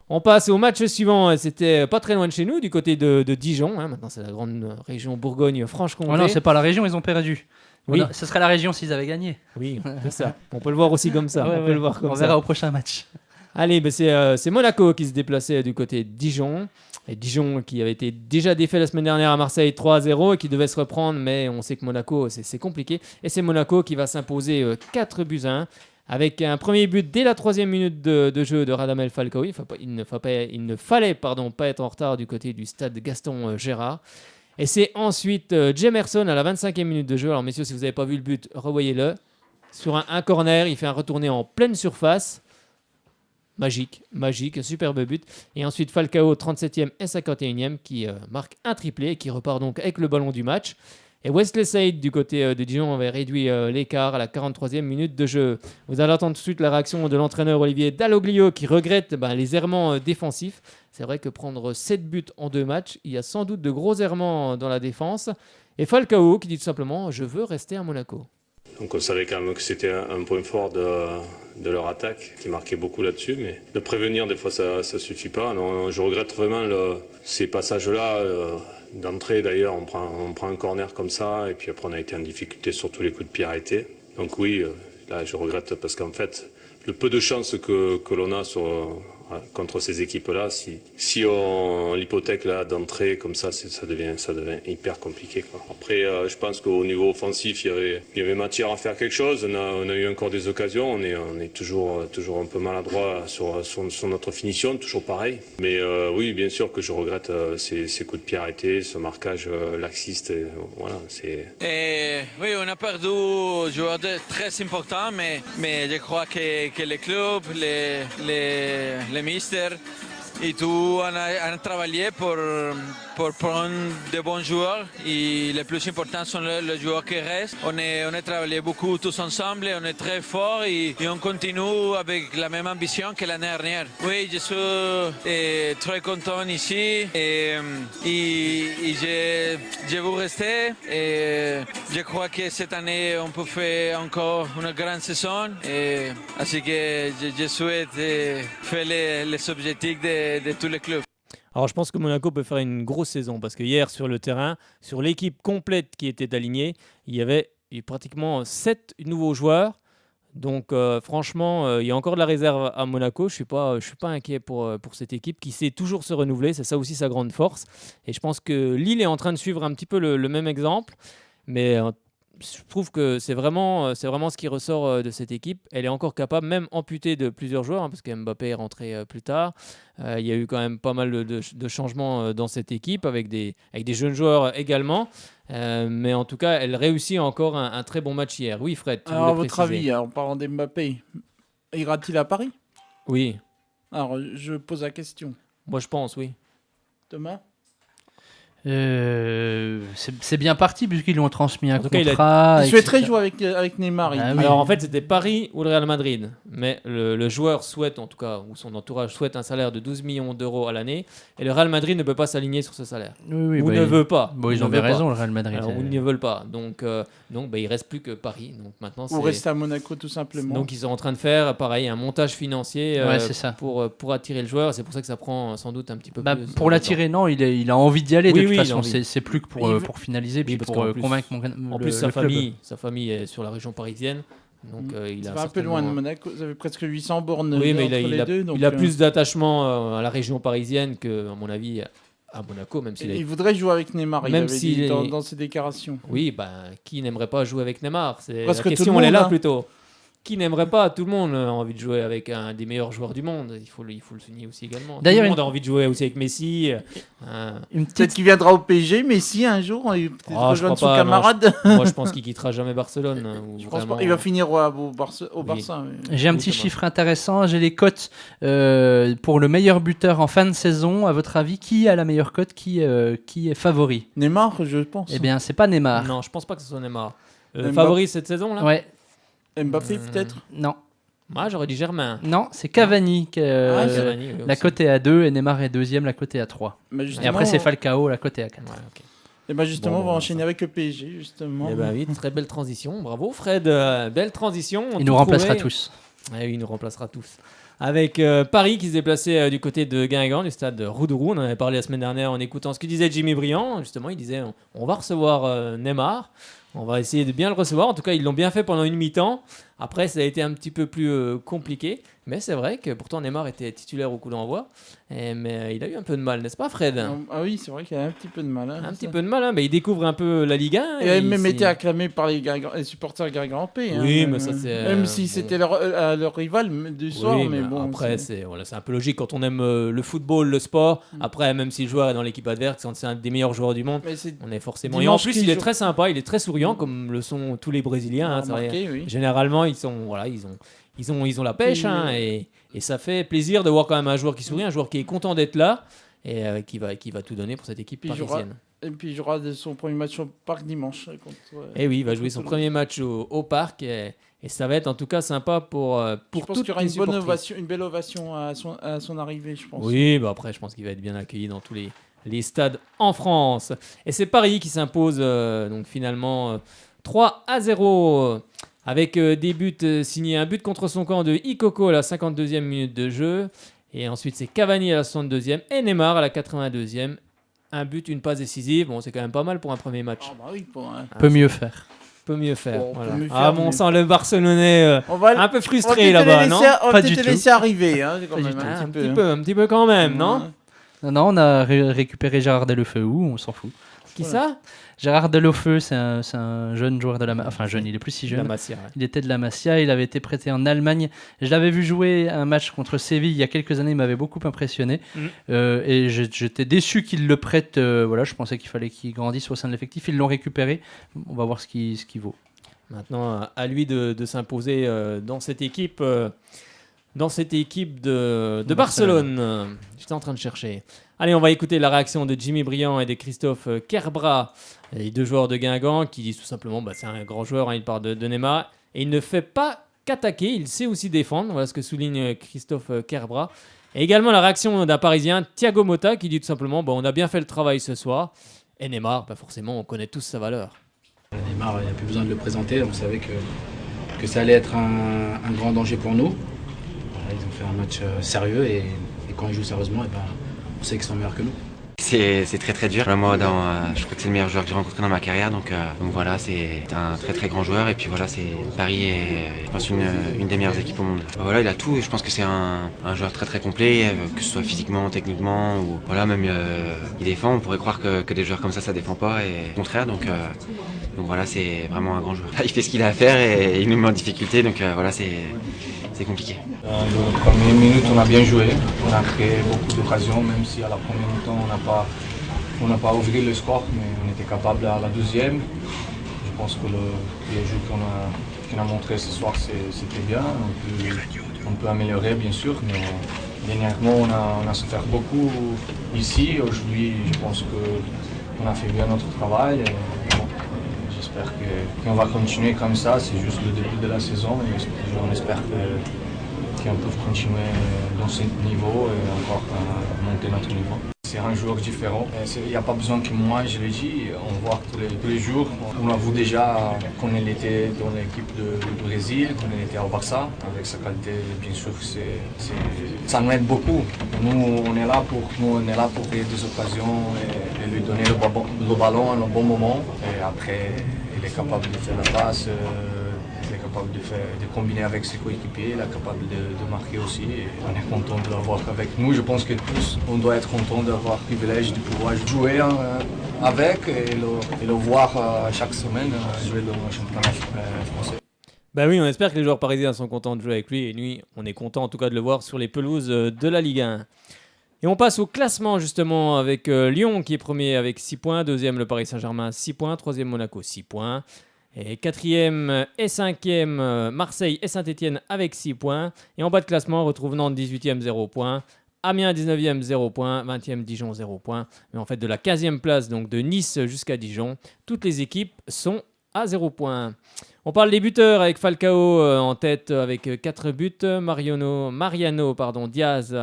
On passe au match suivant. C'était pas très loin de chez nous, du côté de Dijon. Hein. Maintenant, c'est la grande région Bourgogne-Franche-Comté. Oh non, c'est pas la région, ils ont perdu. Oui. Ce serait la région s'ils avaient gagné. Oui, c'est ça. On peut le voir aussi comme ça. Ouais, on peut le voir comme on ça. verra au prochain match. Allez, c'est Monaco qui se déplaçait du côté de Dijon. Et Dijon qui avait été déjà défait la semaine dernière à Marseille 3-0 et qui devait se reprendre, mais on sait que Monaco, c'est compliqué. Et c'est Monaco qui va s'imposer 4-1 avec un premier but dès la 3e minute de jeu de Radamel Falcao. Il ne fallait pas être en retard du côté du stade Gaston Gérard. Et c'est ensuite Jemerson à la 25e minute de jeu. Alors messieurs, si vous n'avez pas vu le but, revoyez-le. Sur un corner, il fait un retourné en pleine surface. Magique, un superbe but. Et ensuite Falcao, 37e et 51e, qui marque un triplé et qui repart donc avec le ballon du match. Et Wesley Saïd, du côté de Dijon, avait réduit l'écart à la 43e minute de jeu. Vous allez entendre tout de suite la réaction de l'entraîneur Olivier Dalloglio qui regrette les errements défensifs. C'est vrai que prendre 7 buts en 2 matchs, il y a sans doute de gros errements dans la défense. Et Falcao qui dit tout simplement « Je veux rester à Monaco ». Donc on savait quand même que c'était un point fort de leur attaque, qui marquait beaucoup là-dessus, mais de prévenir des fois ça suffit pas. Non, je regrette vraiment ces passages-là. D'entrée d'ailleurs, on prend un corner comme ça, et puis après on a été en difficulté sur tous les coups de pied arrêtés. Donc oui, là je regrette parce qu'en fait, le peu de chance que l'on a contre ces équipes-là, si on l'hypothèque là d'entrée comme ça, ça devient hyper compliqué, quoi. Après, je pense qu'au niveau offensif, il y avait matière à faire quelque chose. On a eu encore des occasions. On est toujours un peu maladroit sur notre finition, toujours pareil. Mais oui, bien sûr que je regrette ces coups de pied arrêtés, ce marquage laxiste. Voilà, c'est. Oui, on a perdu un joueur très important, mais je crois que le club, les misters et tout, on a travaillé pour prendre de bons joueurs et le plus important sont les joueurs qui restent. On a travaillé beaucoup tous ensemble, on est très forts et on continue avec la même ambition que l'année dernière. Oui, je suis très content ici et je veux rester. Et je crois que cette année on peut faire encore une grande saison. Ainsi que je souhaite faire les objectifs de tous les clubs. Alors je pense que Monaco peut faire une grosse saison parce que hier sur le terrain, sur l'équipe complète qui était alignée, il y avait pratiquement 7 nouveaux joueurs. Donc franchement, il y a encore de la réserve à Monaco. Je suis pas inquiet pour cette équipe qui sait toujours se renouveler. C'est ça aussi sa grande force. Et je pense que Lille est en train de suivre un petit peu le même exemple. Mais je trouve que c'est vraiment ce qui ressort de cette équipe. Elle est encore capable, même amputée de plusieurs joueurs, parce que Mbappé est rentré plus tard. Il y a eu quand même pas mal de changements dans cette équipe, avec des jeunes joueurs également. Mais en tout cas, elle réussit encore un très bon match hier. Oui, Fred, tu Alors, à voulais votre préciser. avis, en parlant d'Mbappé, ira-t-il à Paris? Oui. Alors, je pose la question. Moi, je pense, oui. Thomas? C'est bien parti puisqu'ils lui ont transmis un contrat. Il souhaiterait jouer avec Neymar. Ah, dit. oui. Alors en fait c'était Paris ou le Real Madrid, mais le joueur souhaite en tout cas, ou son entourage souhaite un salaire de 12 millions d'euros à l'année, et le Real Madrid ne peut pas s'aligner sur ce salaire. Oui, ou ne veut pas. Bon, ils ont bien raison, le Real Madrid. Alors, ou ils ne veulent pas. Donc il reste plus que Paris. Donc maintenant Ou rester à Monaco tout simplement. Donc ils sont en train de faire pareil un montage financier c'est ça. pour attirer le joueur. C'est pour ça que ça prend sans doute un petit peu plus. Pour l'attirer, non, il a envie d'y aller. Oui, de toute oui, façon, c'est plus que pour finaliser, puis pour convaincre en plus sa famille est sur la région parisienne. Donc, il va un peu loin de Monaco, vous avez presque 800 bornes oui, mais entre les deux. Donc, il a plus d'attachement à la région parisienne que, à mon avis, à Monaco. Même s'il il voudrait jouer avec Neymar, même il avait dit dans ses déclarations. Oui, qui n'aimerait pas jouer avec Neymar? La tout question, le monde, elle est là hein. Plutôt. Qui n'aimerait pas? Tout le monde a envie de jouer avec un des meilleurs joueurs du monde. Il faut le souligner aussi également. D'ailleurs, tout le monde a envie de jouer aussi avec Messi. Peut-être qu'il viendra au PSG, Messi un jour, il peut rejoindre son camarade. Moi, je pense qu'il quittera jamais Barcelone. Je pense pas. Il va finir au Barça. Oui. J'ai un petit chiffre intéressant. J'ai les cotes pour le meilleur buteur en fin de saison. À votre avis, qui a la meilleure cote? Qui est favori? Neymar, je pense. Eh bien, c'est pas Neymar. Non, je pense pas que ce soit Neymar. Favori cette saison là? Ouais. Mbappé peut-être? Non. Moi j'aurais dit Germain. Non, c'est Cavani. Cavani, oui, la cote est à 2 et Neymar est deuxième, la cote est à 3. Et après c'est Falcao, la cote est à 4. Ouais, okay. Et bien justement, on va enchaîner avec le PSG justement. Eh ben oui, très belle transition. Bravo Fred, belle transition. Il nous remplacera tous. Oui, il nous remplacera tous. avec Paris qui se déplaçait du côté de Guingamp, du stade Roudourou. On en avait parlé la semaine dernière en écoutant ce que disait Jimmy Briand. Justement, il disait on va recevoir Neymar. On va essayer de bien le recevoir. En tout cas, ils l'ont bien fait pendant une mi-temps. Après, ça a été un petit peu plus compliqué. Mais c'est vrai que pourtant Neymar était titulaire au coup d'envoi. Mais il a eu un peu de mal, n'est-ce pas, Fred ? Ah oui, c'est vrai qu'il a un petit peu de mal. Un petit peu de mal, hein. Mais il découvre un peu la Ligue 1. Et même été acclamé par les supporters gargampés. Oui, hein, mais ça c'est... Même si c'était leur rival du soir. Oui, mais bon, après, c'est un peu logique quand on aime le football, le sport. Après, même si le joueur est dans l'équipe adverse, quand c'est un des meilleurs joueurs du monde, on est forcément... Et en plus, il est très sympa, il est très souriant, comme le sont tous les Brésiliens. Hein, remarqué, oui. Généralement, ils ont la pêche, hein, et ça fait plaisir de voir quand même un joueur qui sourit, un joueur qui est content d'être là et qui va tout donner pour cette équipe parisienne. Et puis il jouera son premier match au Parc dimanche. Et oui, il va jouer son premier match au Parc et ça va être en tout cas sympa pour je pense qu'il y aura une belle ovation à son arrivée, je pense. Oui, bah après je pense qu'il va être bien accueilli dans tous les stades en France. Et c'est Paris qui s'impose donc finalement 3-0 avec des buts signés, un but contre son camp de Ikoko à la 52e minute de jeu. Et ensuite, c'est Cavani à la 62e et Neymar à la 82e. Un but, une passe décisive. Bon, c'est quand même pas mal pour un premier match. Peut mieux faire. Peut mieux faire. Bon, voilà. peut mieux faire, Ah, bon sang, le Barcelonais un peu frustré là-bas, non ? On va peut-être te laisser arriver. Hein, quand même, un petit peu quand même, non ? Non, on a récupéré Gérard Delefeu, on s'en fout. Qui ça ? Gérard Delefeu, c'est un jeune joueur de la Masia. Enfin, jeune, il est plus si jeune. La Masia, ouais. Il était de la Masia, il avait été prêté en Allemagne. Je l'avais vu jouer un match contre Séville il y a quelques années, il m'avait beaucoup impressionné. Et j'étais déçu qu'il le prête. Voilà, je pensais qu'il fallait qu'il grandisse au sein de l'effectif. Ils l'ont récupéré. On va voir ce qu'il vaut. Maintenant, à lui de s'imposer dans cette équipe. Dans cette équipe de Barcelone. J'étais en train de chercher. Allez, on va écouter la réaction de Jimmy Briand et de Christophe Kerbra, les deux joueurs de Guingamp, qui disent tout simplement c'est un grand joueur, hein, il parle de Neymar, et il ne fait pas qu'attaquer, il sait aussi défendre. Voilà ce que souligne Christophe Kerbra. Et également la réaction d'un Parisien, Thiago Motta, qui dit tout simplement on a bien fait le travail ce soir. Et Neymar, forcément, on connaît tous sa valeur. Neymar, il n'y a plus besoin de le présenter, on savait que ça allait être un grand danger pour nous. Ils ont fait un match sérieux et quand ils jouent sérieusement, on sait qu'ils sont meilleurs que nous. C'est très très dur. Moi, je crois que c'est le meilleur joueur que j'ai rencontré dans ma carrière, donc voilà, c'est un très très grand joueur et puis voilà, Paris est, je pense, une des meilleures équipes au monde. Voilà, il a tout. Je pense que c'est un joueur très très complet, que ce soit physiquement, techniquement ou voilà, même il défend. On pourrait croire que des joueurs comme ça défend pas et au contraire. Donc voilà, c'est vraiment un grand joueur. Il fait ce qu'il a à faire et il nous met en difficulté, donc voilà, c'est compliqué. Dans les premières minutes, on a bien joué. On a créé beaucoup d'occasions, même si à la première mi-temps, on n'a pas ouvert le score, mais on était capable à la deuxième. Je pense que le jeu qu'on a montré ce soir, c'était bien. On peut améliorer, bien sûr, mais dernièrement, on a souffert beaucoup ici. Aujourd'hui, je pense qu'on a fait bien notre travail. J'espère qu'on va continuer comme ça. C'est juste le début de la saison et on espère qu'on peut continuer dans ce niveau et encore monter notre niveau. C'est un joueur différent. Il n'y a pas besoin que moi je le dise. On voit tous les jours. On a vu déjà quand il était dans l'équipe du Brésil, quand il était au Barça. Avec sa qualité, bien sûr, ça nous aide beaucoup. Nous, on est là pour créer des occasions et lui donner le ballon à un bon moment. Et après, il est capable de faire la passe. Il est capable de combiner avec ses coéquipiers, il est capable de marquer aussi. Et on est content de l'avoir avec nous. Je pense que tous, on doit être content d'avoir le privilège de pouvoir jouer avec et le voir chaque semaine jouer dans le championnat français. Oui, on espère que les joueurs parisiens sont contents de jouer avec lui. Et lui, on est content en tout cas de le voir sur les pelouses de la Ligue 1. Et on passe au classement justement avec Lyon qui est premier avec 6 points. Deuxième, le Paris Saint-Germain, 6 points. Troisième, Monaco, 6 points. Et 4e et 5e, Marseille et Saint-Etienne avec 6 points. Et en bas de classement, on retrouve Nantes 18e, 0 points. Amiens 19e, 0 points. 20e, Dijon, 0 points. Mais en fait, de la 15e place, donc de Nice jusqu'à Dijon, toutes les équipes sont à 0 points. On parle des buteurs avec Falcao en tête avec 4 buts. Mariano Diaz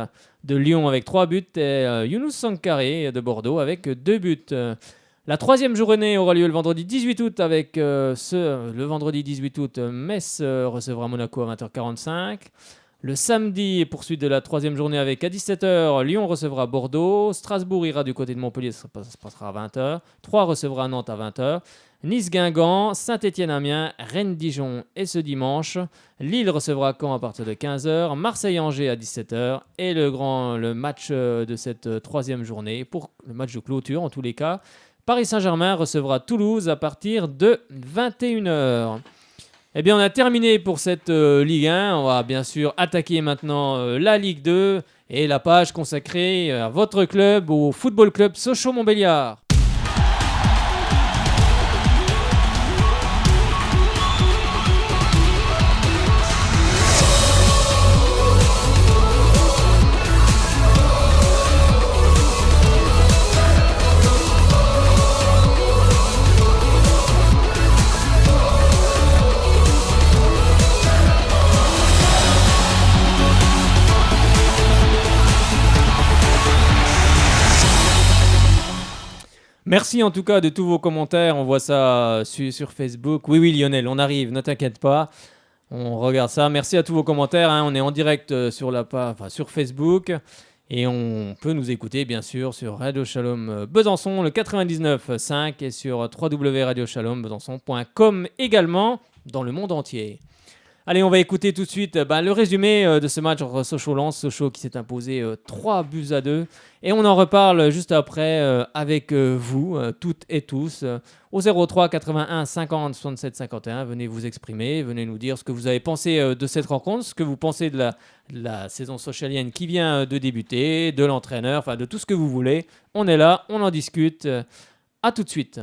de Lyon avec 3 buts. Et Younous Sankaré de Bordeaux avec 2 buts. La troisième journée aura lieu le vendredi 18 août avec le vendredi 18 août, Metz recevra Monaco à 20h45. Le samedi, poursuite de la 3e journée avec à 17h, Lyon recevra Bordeaux. Strasbourg ira du côté de Montpellier, ça se passera à 20h. Troyes recevra Nantes à 20h. Nice-Guingamp, Saint-Étienne-Amiens, Rennes-Dijon et ce dimanche. Lille recevra Caen à partir de 15h. Marseille-Angers à 17h. Et le match de cette 3e journée, pour le match de clôture en tous les cas, Paris Saint-Germain recevra Toulouse à partir de 21h. Eh bien, on a terminé pour cette Ligue 1. On va bien sûr attaquer maintenant la Ligue 2 et la page consacrée à votre club, au Football Club Sochaux-Montbéliard. Merci en tout cas de tous vos commentaires, on voit ça sur Facebook. Oui Lionel, on arrive, ne t'inquiète pas, on regarde ça. Merci à tous vos commentaires, on est en direct sur Facebook et on peut nous écouter bien sûr sur Radio Shalom Besançon, le 99.5 et sur www.radioshalombesançon.com également dans le monde entier. Allez, on va écouter tout de suite le résumé de ce match entre Sochaux-Lens. Sochaux qui s'est imposé 3-2. Et on en reparle juste après avec vous, toutes et tous, au 03 81 50 67 51. Venez vous exprimer, venez nous dire ce que vous avez pensé de cette rencontre, ce que vous pensez de la saison sochalienne qui vient de débuter, de l'entraîneur, enfin de tout ce que vous voulez. On est là, on en discute. À tout de suite.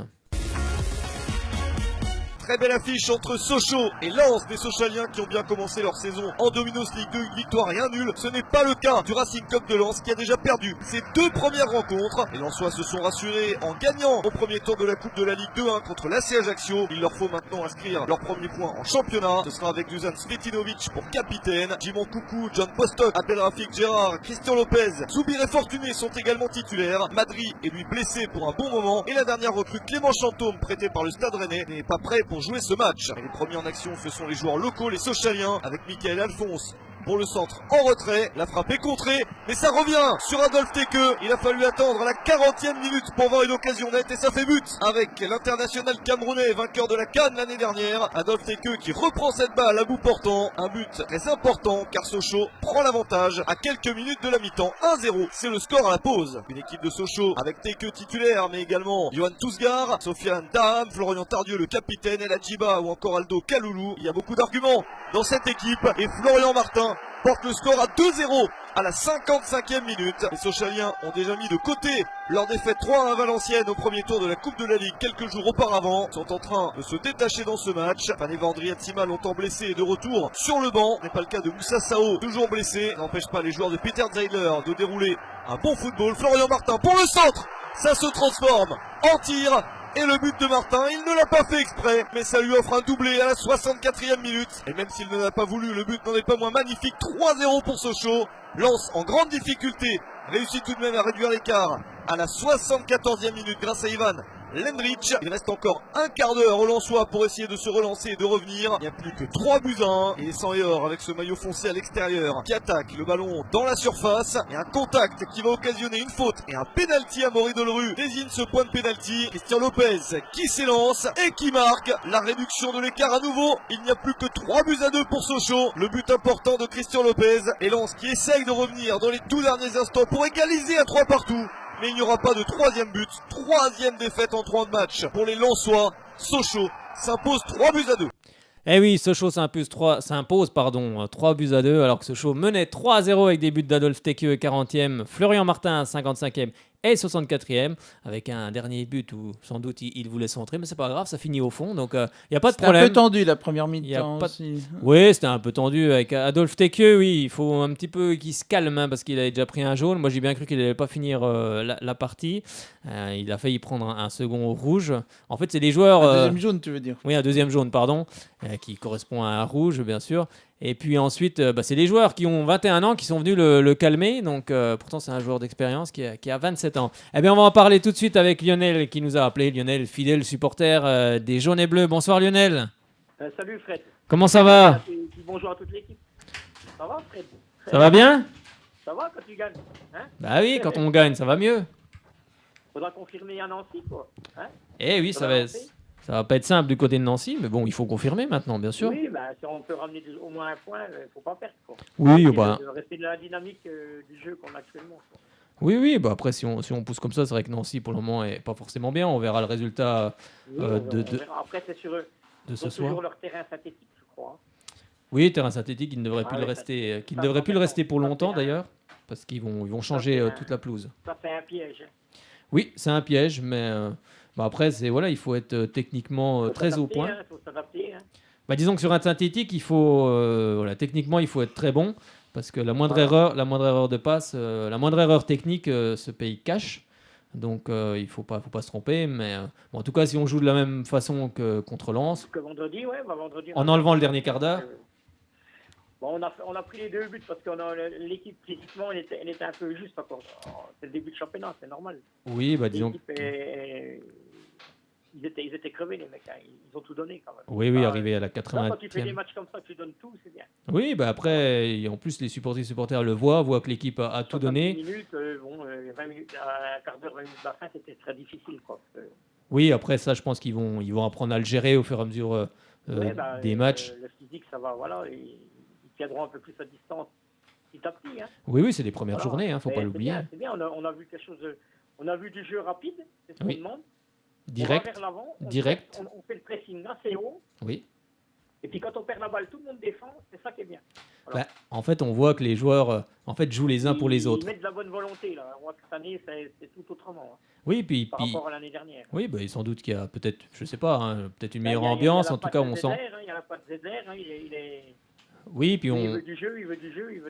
Très belle affiche entre Sochaux et Lens, des Sochaliens qui ont bien commencé leur saison en Dominos Ligue 2, une victoire et un nul. Ce n'est pas le cas du Racing Club de Lens qui a déjà perdu ses 2 premières rencontres. Les Lensois se sont rassurés en gagnant au premier tour de la Coupe de la Ligue 2 contre l'AC Ajaccio. Il leur faut maintenant inscrire leur premier point en championnat. Ce sera avec Dusan Svetinovic pour capitaine. Jimon Koukou, John Bostock, Abdelrafik Gérard, Christian Lopez, Zoubir et Fortuné sont également titulaires. Madri est lui blessé pour un bon moment. Et la dernière recrue, Clément Chantôme, prêté par le Stade Rennais, n'est pas prêt pour jouer ce match. Et les premiers en action, ce sont les joueurs locaux, les Sochaliens, avec Michael Alphonse pour le centre en retrait. La frappe est contrée, mais ça revient sur Adolphe Tekeu. Il a fallu attendre la 40e minute pour voir une occasion nette et ça fait but avec l'international camerounais, vainqueur de la CAN l'année dernière. Adolphe Tekeu qui reprend cette balle à bout portant. Un but très important car Sochaux prend l'avantage à quelques minutes de la mi-temps. 1-0, c'est le score à la pause. Une équipe de Sochaux avec Tekeu titulaire, mais également Johan Tousgar, Sofiane Daham, Florian Tardieu le capitaine, El Adjiba ou encore Aldo Kaloulou. Il y a beaucoup d'arguments dans cette équipe et Florian Martin porte le score à 2-0 à la 55e minute. Les Sochaliens ont déjà mis de côté leur défaite 3-1 à Valenciennes au premier tour de la Coupe de la Ligue quelques jours auparavant. Ils sont en train de se détacher dans ce match. Fanny Atsima, longtemps blessé, est de retour sur le banc. Ce n'est pas le cas de Moussa Sao, toujours blessé. N'empêche pas les joueurs de Peter Zeidler de dérouler un bon football. Florian Martin pour le centre, ça se transforme en tir. Et le but de Martin, il ne l'a pas fait exprès, mais ça lui offre un doublé à la 64e minute. Et même s'il ne l'a pas voulu, le but n'en est pas moins magnifique. 3-0 pour Sochaux. Lens en grande difficulté, réussit tout de même à réduire l'écart à la 74e minute grâce à Ivan Lendrich. Il reste encore un quart d'heure aux Lensois pour essayer de se relancer et de revenir. Il n'y a plus que 3-1. Et les 100 et or avec ce maillot foncé à l'extérieur qui attaque le ballon dans la surface. Et un contact qui va occasionner une faute et un pénalty à Maury Dolleru désigne ce point de pénalty. Christian Lopez qui s'élance et qui marque la réduction de l'écart à nouveau. Il n'y a plus que 3-2 pour Sochaux. Le but important de Christian Lopez. Et Lens qui essaye de revenir dans les tout derniers instants pour égaliser à 3 partout. Mais il n'y aura pas de 3e but, 3e défaite en 3 matchs pour les Lensois. Sochaux s'impose 3-2. Eh oui, Sochaux s'impose 3-2 alors que Sochaux menait 3-0 avec des buts d'Adolphe Tekeu 40e, Florian Martin 55e et 64e avec un dernier but où sans doute il voulait centrer, mais c'est pas grave, ça finit au fond, donc il n'y a pas de problème. C'était un peu tendu la première mi-temps aussi. Oui, c'était un peu tendu avec Adolphe Tekeu, oui, il faut un petit peu qu'il se calme parce qu'il avait déjà pris un jaune. Moi j'ai bien cru qu'il n'allait pas finir la partie. Il a failli prendre un second rouge. En fait c'est des joueurs... Un deuxième jaune tu veux dire. Oui, un deuxième jaune, pardon, qui correspond à un rouge bien sûr. Et puis ensuite, c'est les joueurs qui ont 21 ans qui sont venus le calmer. Donc, pourtant, c'est un joueur d'expérience qui a 27 ans. Eh bien, on va en parler tout de suite avec Lionel qui nous a appelé. Lionel, fidèle supporter des Jaunes et Bleus. Bonsoir Lionel. Salut Fred. Comment ça va ? Bonjour à toute l'équipe. Ça va, Fred? Ça va bien? Ça va quand tu gagnes, hein? Bah oui, quand on gagne, ça va mieux. Faudra confirmer à Nancy, quoi. Hein? Eh oui, ça va pas être simple du côté de Nancy, mais bon, il faut confirmer maintenant, bien sûr. Oui, bah, si on peut ramener au moins un point, il ne faut pas perdre, quoi. Oui, Et bah. rester de la dynamique du jeu qu'on a actuellement, quoi. Oui, bah après, si on pousse comme ça, c'est vrai que Nancy, pour le moment, est pas forcément bien. On verra le résultat Oui, on verra. Après, c'est sur eux. de ce Ils ont toujours soir. leur terrain synthétique, je crois. Oui, terrain synthétique, il ne devrait Ah plus ouais, le rester, ça devrait plus le rester pour ça longtemps fait un- d'ailleurs, parce qu'ils vont changer fait un- toute la pelouse. Ça fait un piège. Oui, c'est un piège, mais bah après, voilà, il faut être techniquement très au point. Il faut s'adapter. Hein. Bah, disons que sur un synthétique, il faut, voilà, techniquement, il faut être très bon, parce que la moindre erreur de passe, la moindre erreur technique se paye cash. Donc il faut pas se tromper, mais bon, en tout cas, si on joue de la même façon que contre Lens, Que vendredi, ouais, bah, vendredi. en enlevant le dernier quart d'heure. Bon, on a pris les 2 buts parce que l'équipe, physiquement, elle était un peu juste encore. C'est le début de championnat, c'est normal. Oui, bah disons. L'équipe ils étaient crevés, les mecs. Hein. Ils ont tout donné quand même. Oui, arrivé à la Là, 80e. quand tu fais des matchs comme ça, tu donnes tout, c'est bien. Oui, bah après, et en plus, les supporters le voient que l'équipe a tout donné. 10 minutes, 20 minutes, un quart d'heure, 20 minutes de la fin, c'était très difficile. Quoi. Oui, après ça, je pense qu'ils vont apprendre à le gérer au fur et à mesure des matchs. Le physique, ça va, voilà. Ils tiendront un peu plus à distance petit à petit. Hein. Oui, c'est les premières journées, il ne faut pas l'oublier. C'est bien, on a vu quelque chose. On a vu du jeu rapide, c'est ce qu'on demande. Direct. On va vers l'avant, Direct. on fait le pressing assez haut. Oui. Et puis quand on perd la balle, tout le monde défend, c'est ça qui est bien. Voilà. Bah, en fait, on voit que les joueurs jouent les uns pour les autres. Ils mettent de la bonne volonté. Là. On voit que cette année, c'est tout autrement. Hein, oui, puis par rapport à l'année dernière. Oui, bah, sans doute qu'il y a peut-être, je sais pas, hein, peut-être une meilleure Il y a ambiance. la En tout patte cas, de on Zedler, sent. Il n'y a pas de Zedler, hein, il est... Oui, puis il veut du jeu, il veut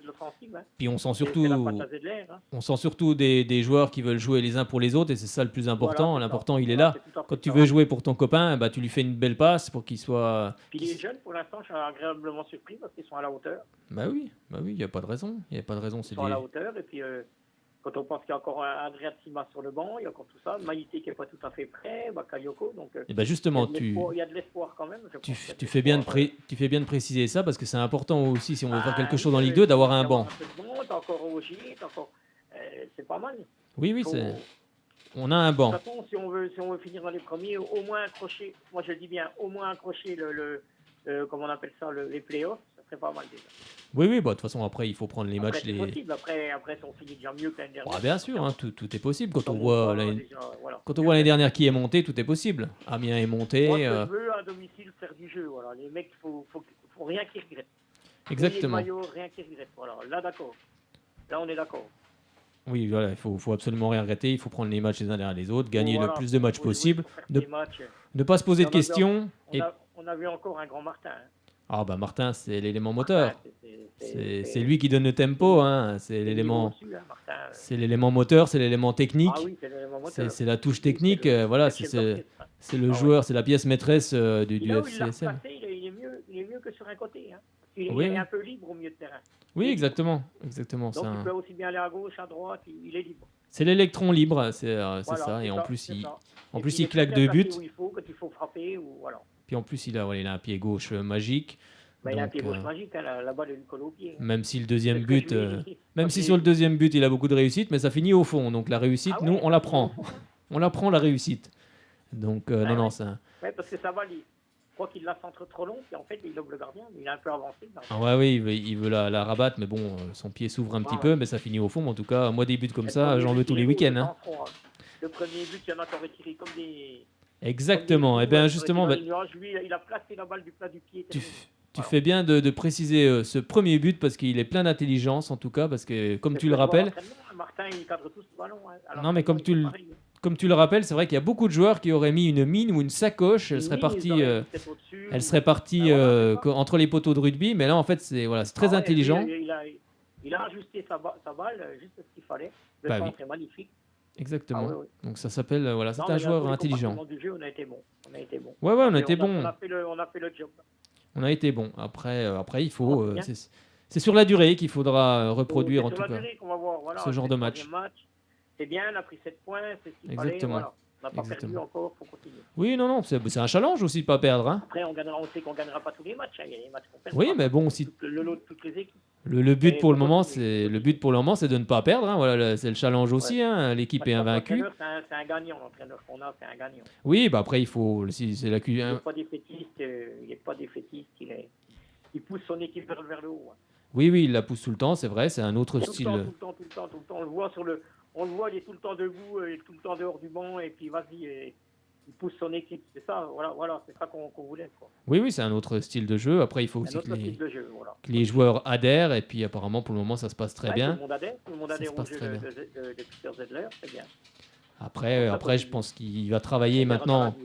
de l'offensive. Hein. Puis on sent C'est surtout, la patte à Zedler, hein. on sent surtout des joueurs qui veulent jouer les uns pour les autres et c'est ça le plus important. Voilà, L'important, il est là. Quand tu veux jouer pour ton copain, bah, tu lui fais une belle passe pour qu'il soit. Puis les jeunes, pour l'instant, je suis agréablement surpris parce qu'ils sont à la hauteur. Bah oui, il n'y a pas de raison. Ils sont à la hauteur et puis quand on pense qu'il y a encore un Andrea Sima sur le banc, il y a encore tout ça, Maïté qui n'est pas tout à fait prêt, Bakayoko, donc et bah justement, il y a de l'espoir quand même. Tu fais bien de préciser ça parce que c'est important aussi si on veut faire quelque chose en Ligue 2 d'avoir un banc. T'as encore Ogier, c'est pas mal. Oui, on a un banc. De toute façon, si on veut finir dans les premiers, au moins accrocher, moi je le dis bien, au moins accrocher comment on appelle ça, les playoffs, ça serait pas mal déjà. Oui, bah, de toute façon, après, il faut prendre les matchs. C'est possible, après, si on finit déjà mieux que l'année dernière. Ah, bien sûr, hein, tout est possible. Quand on voit l'année dernière qui est montée, tout est possible. Amiens est monté. Moi, je veux à domicile faire du jeu. Voilà. Les mecs, il faut rien qu'ils regrettent. Exactement. Maillot, rien qu'ils regrettent. Voilà. Là, d'accord. Là, on est d'accord. Oui, voilà, il faut absolument rien regretter. Il faut prendre les matchs les uns derrière les autres, gagner le plus de matchs possible, ne pas se poser de questions. On a vu encore un grand Martin. Hein. Ah bah Martin, c'est l'élément moteur. C'est lui qui donne le tempo. Hein. C'est l'élément. C'est l'élément moteur, c'est l'élément technique. Ah oui, c'est l'élément moteur. C'est la touche technique. Voilà, c'est le joueur, c'est la pièce maîtresse du FCSM. Il est mieux que sur un côté. Hein. Il est un peu libre au milieu de terrain. Oui, exactement. Donc il peut aussi bien aller à gauche, à droite. Il est libre. C'est l'électron libre, c'est ça. Et en plus, il claque 2 buts. Quand il faut frapper, ou voilà. Puis en plus, il a un pied gauche magique. Il a un pied gauche magique, hein, la balle lui colle au pied. Hein. Même si le deuxième but, sur le deuxième but, il a beaucoup de réussite, mais ça finit au fond. Donc la réussite, nous, on la prend. On la prend, la réussite. Donc, non, ça. Oui, parce que ça va, je crois qu'il la centre trop long, puis en fait, il lobe le gardien, il est un peu avancé. Oui, il veut la rabattre, mais bon, son pied s'ouvre un petit peu, mais ça finit au fond. En tout cas, moi, des buts comme ça, j'en veux tous les week-ends. Hein. Le premier but, il y en a qui auraient tiré comme des... Exactement. Et bien justement, lui, il a placé la balle du plat du pied. Tu fais bien de préciser ce premier but parce qu'il est plein d'intelligence en tout cas parce que comme tu le rappelles. Martin, il cadre tout ce ballon. Hein. Non mais comme tu le rappelles, c'est vrai qu'il y a beaucoup de joueurs qui auraient mis une mine ou une sacoche. Elle serait partie entre les poteaux de rugby, mais là en fait c'est très intelligent. Il a ajusté sa balle juste ce qu'il fallait. Le centre est magnifique. Exactement. Donc ça s'appelle c'est un joueur intelligent. Du jeu, on a été bon. Ouais, on a été bon. On a fait le job. On a été bon. Après il faut c'est sur la durée qu'il faudra reproduire en tout cas ce genre de match. C'est bien, on a pris 7 points, c'est ce qu'il fallait. Voilà. On n'a pas perdu encore, il faut continuer. Oui, non, c'est un challenge aussi de ne pas perdre. Hein. Après, on sait qu'on ne gagnera pas tous les matchs. Il y a des matchs qu'on perd. Oui, mais bon, si... Le lot de toutes les équipes. Le but pour le moment, c'est de ne pas perdre. Hein. Voilà, c'est le challenge aussi. Hein. L'équipe est invaincue. L'entraîneur, c'est un gagnant. L'entraîneur qu'on a, c'est un gagnant. Oui, bah après il faut. Si c'est la Il n'est pas défaitiste. Il pousse son équipe vers le haut. Hein. Oui, il la pousse tout le temps. C'est vrai. C'est un autre style. Tout le temps. On le voit on le voit, il est tout le temps debout, il est tout le temps dehors du banc et puis vas-y. Il pousse son équipe, c'est ça, voilà, c'est ça qu'on voulait. Quoi. Oui, c'est un autre style de jeu. Après, il faut aussi que les joueurs adhèrent. Et puis, apparemment, pour le moment, ça se passe très bien. Tout le monde adhère au jeu de Peter Zedler, c'est bien. Après, je pense qu'il va travailler maintenant.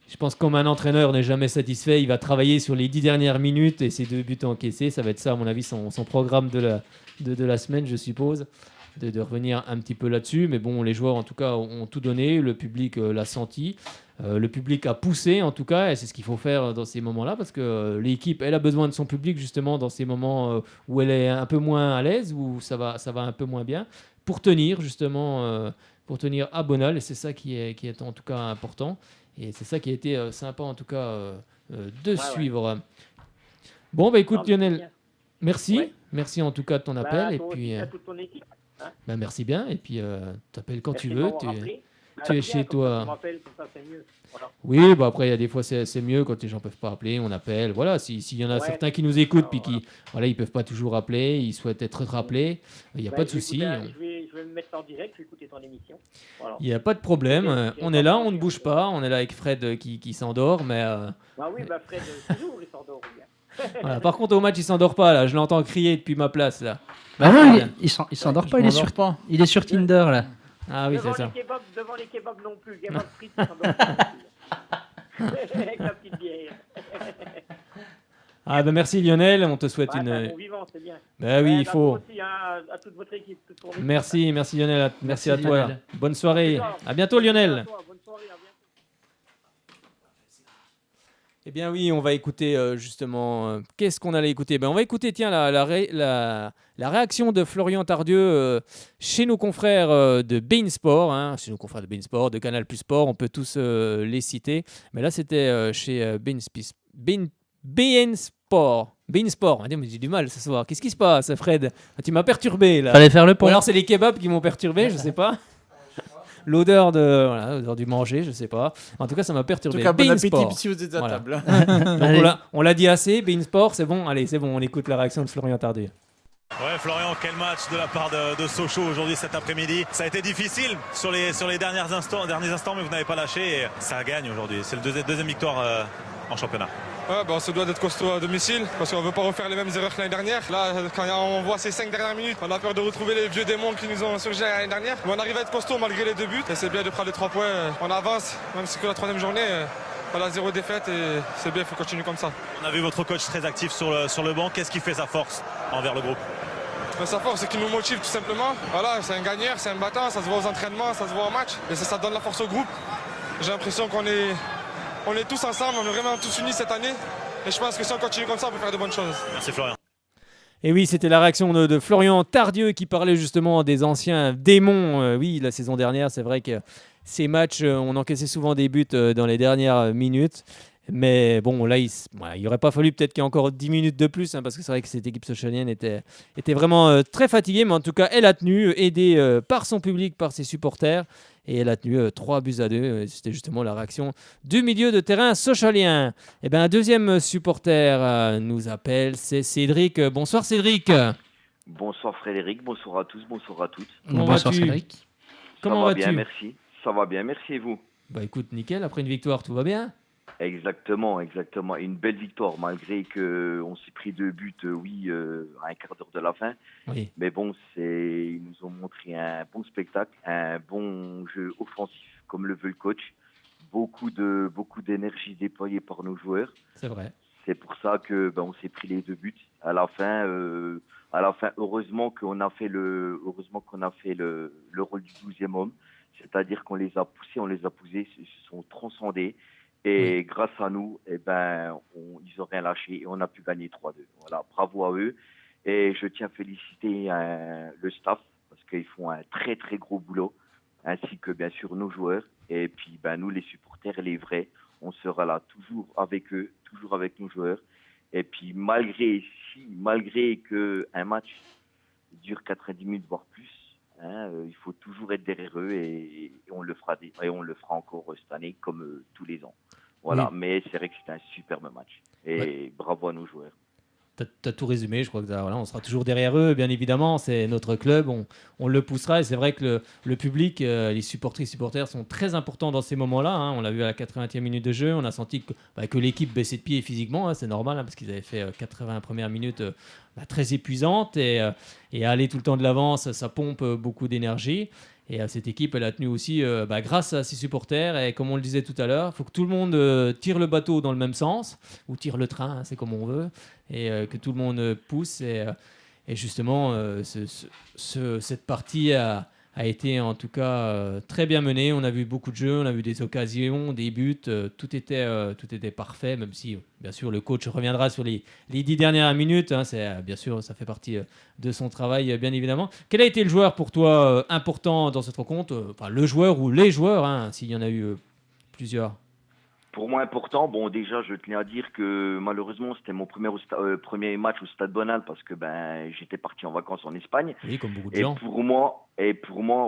Je pense que comme un entraîneur n'est jamais satisfait, il va travailler sur les 10 dernières minutes et ses 2 buts encaissés. Ça va être ça, à mon avis, son programme de la semaine, je suppose. De revenir un petit peu là-dessus, mais bon, les joueurs en tout cas ont tout donné, le public l'a senti, le public a poussé en tout cas, et c'est ce qu'il faut faire dans ces moments-là, parce que l'équipe, elle a besoin de son public justement dans ces moments où elle est un peu moins à l'aise, où ça va un peu moins bien, pour tenir justement, pour tenir à Bonal, et c'est ça qui est en tout cas important, et c'est ça qui a été sympa en tout cas de suivre. Ouais. Bon, bah écoute Lionel, merci en tout cas de ton appel, et puis... toute ton équipe. Hein merci bien, et puis t'appelles quand tu veux, tu es chez toi. Voilà. Oui, après il y a des fois c'est mieux quand les gens peuvent pas appeler, on appelle. Voilà, s'il y en a certains qui nous écoutent puis qui ils peuvent pas toujours appeler, ils souhaitent être rappelés, il n'y a pas de souci. Je vais me mettre en direct, je vais écouter ton émission. Voilà. Il n'y a pas de problème, on est là, on ne bouge pas, on est là avec Fred qui s'endort, mais Fred toujours il s'endort bien. Voilà. Par contre au match il s'endort pas là, je l'entends crier depuis ma place là. Bah non, il s'endort pas, il est sur Tinder là. Ah oui, c'est ça. Devant les kebabs non plus, kebab frites, il s'endort pas. Avec la petite bière. Ah ben merci Lionel, on te souhaite une... Un bon vivant, c'est bien. Ben oui, il faut... Aussi, hein, à toute votre équipe. Merci Lionel, merci à toi. Lionel. Bonne soirée, à bientôt Lionel. Bonne soirée, à bientôt. Eh bien oui, on va écouter justement... qu'est-ce qu'on allait écouter? On va écouter, tiens, la réaction de Florian Tardieu chez nos confrères de beIN Sport, hein, chez nos confrères de beIN Sport, de Canal Plus Sport, on peut tous les citer. Mais là, c'était chez beIN Sport. beIN Sport. J'ai du mal ce soir. Qu'est-ce qui se passe, Fred? Tu m'as perturbé là. Fallait faire le pont. Ou alors c'est les kebabs qui m'ont perturbé, je sais pas. L'odeur l'odeur du manger, je sais pas. En tout cas, ça m'a perturbé. En tout cas, bon appétit Sport. si vous êtes à table. Donc, on l'a dit assez, beIN Sport, c'est bon. Allez, c'est bon, on écoute la réaction de Florian Tardieu. Ouais, Florian, quel match de la part de Sochaux aujourd'hui cet après-midi. Ça a été difficile sur les derniers instants, mais vous n'avez pas lâché et ça gagne aujourd'hui. C'est le deuxième victoire en championnat. Ouais, on se doit d'être costaud à domicile parce qu'on ne veut pas refaire les mêmes erreurs que l'année dernière. Là, quand on voit ces 5 dernières minutes, on a peur de retrouver les vieux démons qui nous ont surgi l'année dernière. Mais on arrive à être costaud malgré les 2 buts et c'est bien de prendre les 3 points. On avance, même si c'est que la 3e journée. On a 0 défaite et c'est bien, il faut continuer comme ça. On a vu votre coach très actif sur le banc. Qu'est-ce qui fait sa force envers le groupe? Sa force, c'est qu'il nous motive tout simplement. Voilà, c'est un gagneur, c'est un battant, ça se voit aux entraînements, ça se voit au match. Et ça donne la force au groupe. J'ai l'impression qu'on est tous ensemble, on est vraiment tous unis cette année. Et je pense que si on continue comme ça, on peut faire de bonnes choses. Merci Florian. Et oui, c'était la réaction de Florian Tardieu qui parlait justement des anciens démons. Oui, la saison dernière, c'est vrai que ces matchs, on encaissait souvent des buts dans les dernières minutes. Mais bon, là, il n'aurait pas fallu peut-être qu'il y ait encore 10 minutes de plus, hein, parce que c'est vrai que cette équipe sochalienne était vraiment très fatiguée. Mais en tout cas, elle a tenu, aidée par son public, par ses supporters. Et elle a tenu 3-2. C'était justement la réaction du milieu de terrain sochalien. Et bien, un deuxième supporter nous appelle, c'est Cédric. Bonsoir Cédric. Bonsoir Frédéric, bonsoir à tous, bonsoir à toutes. Bonsoir Cédric. Comment vas-tu? Ça va bien, merci. Ça va bien, merci et vous? Bah écoute, nickel, après une victoire, tout va bien? Exactement. Une belle victoire, malgré qu'on s'est pris 2 buts, à un quart d'heure de la fin. Oui. Mais bon, ils nous ont montré un bon spectacle, un bon jeu offensif, comme le veut le coach. Beaucoup d'énergie déployée par nos joueurs. C'est vrai. C'est pour ça que on s'est pris les 2 buts. À la fin, heureusement qu'on a fait le rôle du 12e homme. C'est-à-dire qu'on les a poussés, ils se sont transcendés. Et grâce à nous, ils n'ont rien lâché et on a pu gagner 3-2. Voilà, bravo à eux. Et je tiens à féliciter le staff parce qu'ils font un très très gros boulot, ainsi que bien sûr nos joueurs. Et puis nous, les supporters, les vrais, on sera là toujours avec eux, toujours avec nos joueurs. Et puis malgré qu'un match dure 90 minutes, voire plus, il faut toujours être derrière eux et on le fera encore cette année comme tous les ans. Voilà, Oui. mais c'est vrai que c'était un superbe match. Et bravo à nos joueurs. T'as tout résumé, je crois que voilà, on sera toujours derrière eux, bien évidemment, c'est notre club, on le poussera et c'est vrai que le public, les supporters sont très importants dans ces moments-là, hein. On l'a vu à la 80e minute de jeu, on a senti que l'équipe baissait de pied physiquement, hein, c'est normal, hein, parce qu'ils avaient fait 80 premières minutes très épuisantes et aller tout le temps de l'avant, ça pompe beaucoup d'énergie. Et cette équipe, elle a tenu aussi grâce à ses supporters. Et comme on le disait tout à l'heure, il faut que tout le monde tire le bateau dans le même sens, ou tire le train, hein, c'est comme on veut, et que tout le monde pousse. Et justement, cette partie a été en tout cas très bien menée. On a vu beaucoup de jeux, on a vu des occasions, des buts. Tout était parfait, même si, bien sûr, le coach reviendra sur les 10 dernières minutes. Hein, bien sûr, ça fait partie de son travail, bien évidemment. Quel a été le joueur pour toi important dans cette rencontre, enfin, le joueur ou les joueurs, hein, s'il y en a eu plusieurs? Pour moi important, bon déjà je tenais à dire que malheureusement c'était mon premier match au Stade Bonal parce que j'étais parti en vacances en Espagne. Oui, comme beaucoup de Et gens. pour moi,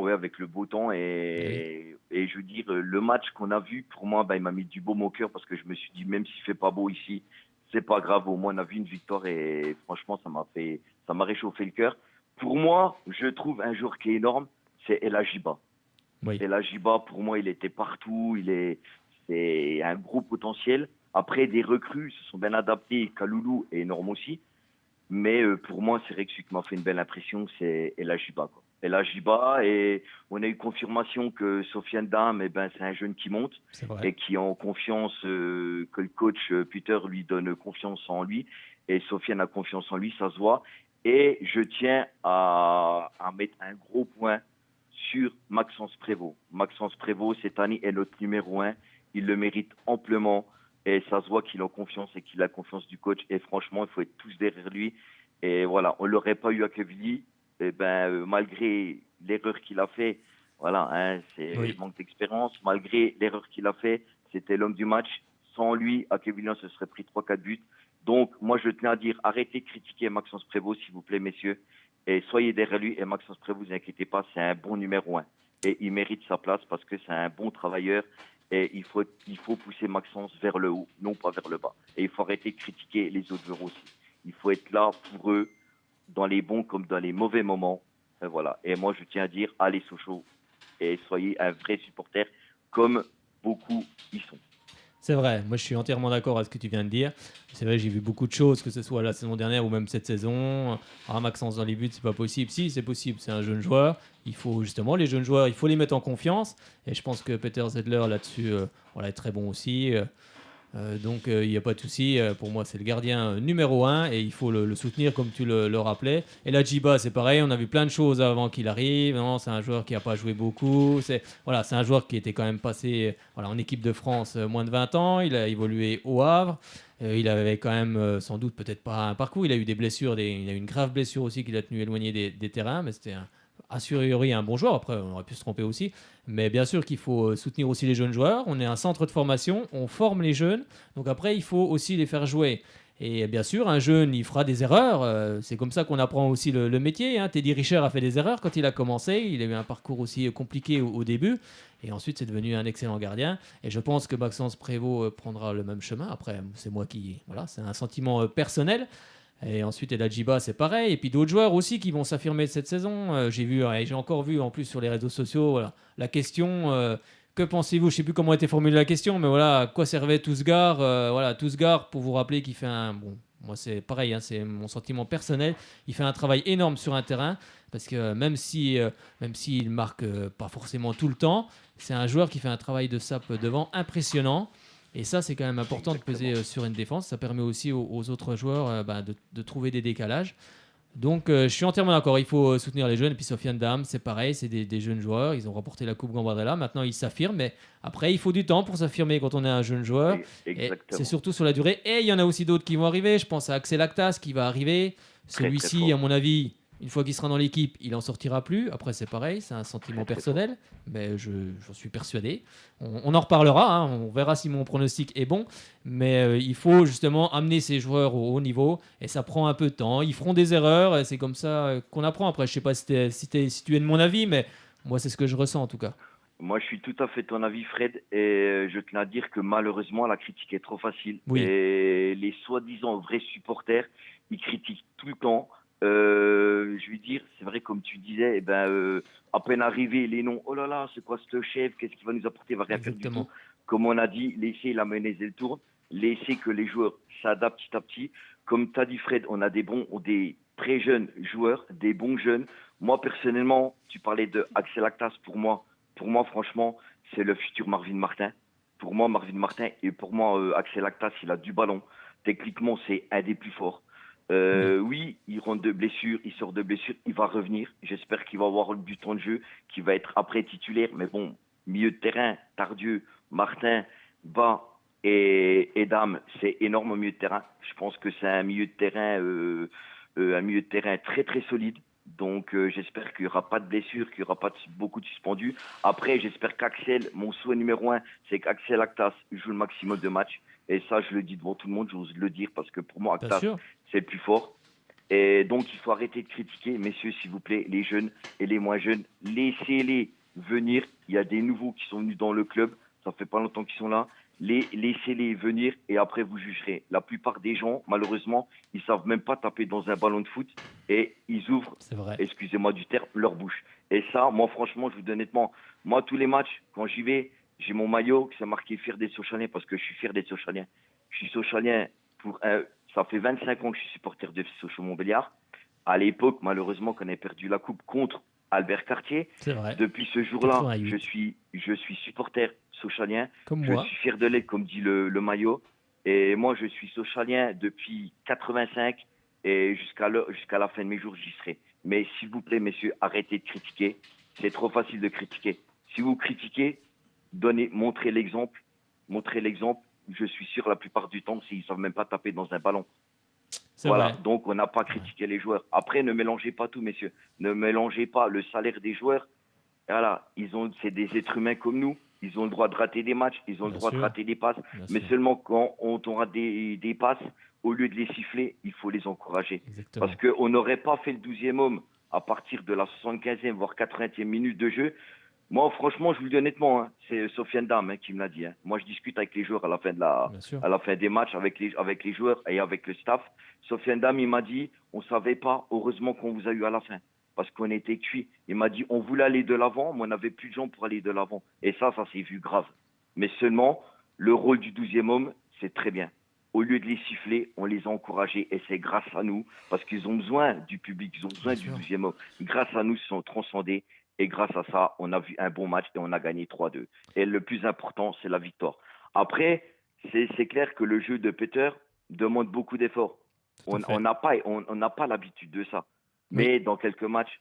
ouais, avec le beau temps et je veux dire le match qu'on a vu, pour moi, il m'a mis du baume au cœur parce que je me suis dit même s'il fait pas beau ici, c'est pas grave, au moins on a vu une victoire et franchement ça m'a réchauffé le cœur. Pour moi, je trouve un joueur qui est énorme, c'est El Hadjiba. Oui. El Hadjiba, pour moi, il était partout, c'est un gros potentiel. Après, des recrues se sont bien adaptés. Kaloulou est énorme aussi. Mais pour moi, c'est vrai que celui qui m'a fait une belle impression, c'est El Hadjiba. El Hadjiba, et on a eu confirmation que Sofiane Dam, c'est un jeune qui monte et qui a confiance, que le coach Peter lui donne confiance en lui. Et Sofiane a confiance en lui, ça se voit. Et je tiens à mettre un gros point sur Maxence Prévost. Maxence Prévost, cette année, est notre numéro 1. Il le mérite amplement et ça se voit qu'il a confiance et qu'il a confiance du coach. Et franchement, il faut être tous derrière lui. Et voilà, on ne l'aurait pas eu à Quevilly. Malgré l'erreur qu'il a fait, voilà, c'est le manque d'expérience. Malgré l'erreur qu'il a fait, c'était l'homme du match. Sans lui, à Quevilly, on se serait pris 3-4 buts. Donc, moi, je tenais à dire, arrêtez de critiquer Maxence Prévost, s'il vous plaît, messieurs. Et soyez derrière lui. Et Maxence Prévost, ne vous inquiétez pas, c'est un bon numéro 1. Et il mérite sa place parce que c'est un bon travailleur. Et il faut pousser Maxence vers le haut, non pas vers le bas. Et il faut arrêter de critiquer les autres joueurs aussi. Il faut être là pour eux, dans les bons comme dans les mauvais moments. Et voilà. Et moi, je tiens à dire, allez Sochaux et soyez un vrai supporter comme beaucoup y sont. C'est vrai, moi je suis entièrement d'accord avec ce que tu viens de dire. C'est vrai, j'ai vu beaucoup de choses, que ce soit la saison dernière ou même cette saison. Maxence dans les buts, c'est pas possible. Si, c'est possible, c'est un jeune joueur. Il faut justement, les jeunes joueurs, il faut les mettre en confiance. Et je pense que Peter Zedler là-dessus est très bon aussi. Donc il n'y a pas de souci. Pour moi, c'est le gardien numéro 1 et il faut le soutenir comme tu le rappelais. Et là, Djiba, c'est pareil. On a vu plein de choses avant qu'il arrive. Non, c'est un joueur qui n'a pas joué beaucoup. C'est un joueur qui était quand même passé en équipe de France moins de 20 ans. Il a évolué au Havre. Il avait quand même sans doute peut-être pas un parcours. Il a eu des blessures. Il a eu une grave blessure aussi qui l'a tenu éloigné des terrains. Mais c'était a priori un bon joueur. Après, on aurait pu se tromper aussi. Mais bien sûr qu'il faut soutenir aussi les jeunes joueurs. On est un centre de formation, on forme les jeunes. Donc après, il faut aussi les faire jouer. Et bien sûr, un jeune, il fera des erreurs. C'est comme ça qu'on apprend aussi le métier. Hein. Teddy Richer a fait des erreurs quand il a commencé. Il a eu un parcours aussi compliqué au début. Et ensuite, c'est devenu un excellent gardien. Et je pense que Maxence Prévost prendra le même chemin. Après, c'est moi qui... Voilà, c'est un sentiment personnel. Et ensuite, El Hadjiba, c'est pareil. Et puis d'autres joueurs aussi qui vont s'affirmer cette saison. J'ai encore vu en plus sur les réseaux sociaux la question que pensez-vous? Je ne sais plus comment était formulée la question, mais voilà, à quoi servait Tousgar? Tousgar, pour vous rappeler qu'il fait un... Bon, moi, c'est pareil, hein, c'est mon sentiment personnel. Il fait un travail énorme sur un terrain parce que même s'il marque pas forcément tout le temps, c'est un joueur qui fait un travail de sape devant impressionnant. Et ça, c'est quand même important de peser sur une défense. Ça permet aussi aux autres joueurs de trouver des décalages. Donc, je suis entièrement d'accord. Il faut soutenir les jeunes. Et puis, Sofiane Dam, c'est pareil. C'est des jeunes joueurs. Ils ont remporté la Coupe Gambardella. Maintenant, ils s'affirment. Mais après, il faut du temps pour s'affirmer quand on est un jeune joueur. Et c'est surtout sur la durée. Et il y en a aussi d'autres qui vont arriver. Je pense à Axel Lactas qui va arriver. Celui-ci, à mon avis, Une fois qu'il sera dans l'équipe, il en sortira plus. Après, c'est pareil, c'est un sentiment personnel, mais j'en suis persuadé. On en reparlera, hein, on verra si mon pronostic est bon, mais il faut justement amener ces joueurs au haut niveau, et ça prend un peu de temps. Ils feront des erreurs, et c'est comme ça qu'on apprend. Après, je sais pas si tu es de mon avis, mais moi, c'est ce que je ressens en tout cas. Moi, je suis tout à fait de ton avis, Fred, et je tiens à dire que malheureusement, la critique est trop facile. Oui. Et les soi-disant vrais supporters, ils critiquent tout le temps. Je veux dire, c'est vrai, comme tu disais, à peine arrivé, les noms, oh là là, c'est quoi ce chef, qu'est-ce qu'il va nous apporter, il va rien faire du tout. Comme on a dit, laissez la menace et le tour, laissez que les joueurs s'adaptent petit à petit. Comme tu as dit, Fred, on a des très jeunes joueurs, des bons jeunes. Moi, personnellement, tu parlais de Axel Lactas, pour moi, franchement, c'est le futur Marvin Martin. Pour moi, Marvin Martin, et pour moi, Axel Lactas, il a du ballon. Techniquement, c'est un des plus forts. Oui, il rentre de blessure, il sort de blessure, il va revenir. J'espère qu'il va avoir du temps de jeu, qu'il va être après titulaire. Mais bon, milieu de terrain, Tardieu, Martin, Bas et Dame, c'est énorme au milieu de terrain. Je pense que c'est un milieu de terrain très très solide. Donc j'espère qu'il n'y aura pas de blessure, qu'il n'y aura pas beaucoup de suspendus. Après, j'espère qu'Axel, mon souhait numéro 1, c'est qu'Axel Lactas joue le maximum de matchs. Et ça, je le dis devant tout le monde, j'ose le dire, parce que pour moi, Lactas, c'est le plus fort. Et donc, il faut arrêter de critiquer, messieurs, s'il vous plaît, les jeunes et les moins jeunes. Laissez-les venir. Il y a des nouveaux qui sont venus dans le club. Ça fait pas longtemps qu'ils sont là. Laissez-les venir et après, vous jugerez. La plupart des gens, malheureusement, ils savent même pas taper dans un ballon de foot et ils ouvrent, excusez-moi du terme, leur bouche. Et ça, moi, franchement, je vous dis honnêtement, moi, tous les matchs, quand j'y vais, j'ai mon maillot qui s'est marqué fier d'être Sochalien parce que je suis fier d'être Sochalien. Je suis Sochalien ça fait 25 ans que je suis supporter de Sochaux-Montbéliard. À l'époque, malheureusement, qu'on avait perdu la coupe contre Albert Cartier. C'est vrai. Depuis ce jour-là, 88. je suis supporter sochalien. Comme je moi. suis fier de l'être, comme dit le maillot. Et moi, je suis sochalien depuis 85 et jusqu'à la fin de mes jours, j'y serai. Mais s'il vous plaît, messieurs, arrêtez de critiquer. C'est trop facile de critiquer. Si vous critiquez, montrez l'exemple. Montrez l'exemple. Je suis sûr, la plupart du temps, s'ils ne savent même pas taper dans un ballon. Voilà, vrai. donc on n'a pas critiqué les joueurs. Après, ne mélangez pas tout, messieurs. Ne mélangez pas le salaire des joueurs. Voilà, c'est des êtres humains comme nous. Ils ont le droit de rater des matchs, ils ont le droit de rater des passes. Mais seulement quand on rate des passes, au lieu de les siffler, il faut les encourager. Exactement. Parce qu'on n'aurait pas fait le 12e homme à partir de la 75e, voire 80e minute de jeu. Moi, franchement, je vous le dis honnêtement, hein, c'est Sofiane Dam qui me l'a dit. Hein. Moi, je discute avec les joueurs à la fin des matchs, avec les joueurs et avec le staff. Sofiane Dam, il m'a dit, on savait pas, heureusement qu'on vous a eu à la fin, parce qu'on était cuits. Il m'a dit, on voulait aller de l'avant, mais on n'avait plus de gens pour aller de l'avant. Et ça s'est vu grave. Mais seulement, le rôle du 12e homme, c'est très bien. Au lieu de les siffler, on les a encouragés et c'est grâce à nous, parce qu'ils ont besoin du public, ils ont besoin du 12e homme. Grâce à nous, ils sont transcendés. Et grâce à ça, on a vu un bon match et on a gagné 3-2. Et le plus important, c'est la victoire. Après, c'est clair que le jeu de Peter demande beaucoup d'efforts. On n'a pas l'habitude de ça. Mais dans quelques matchs,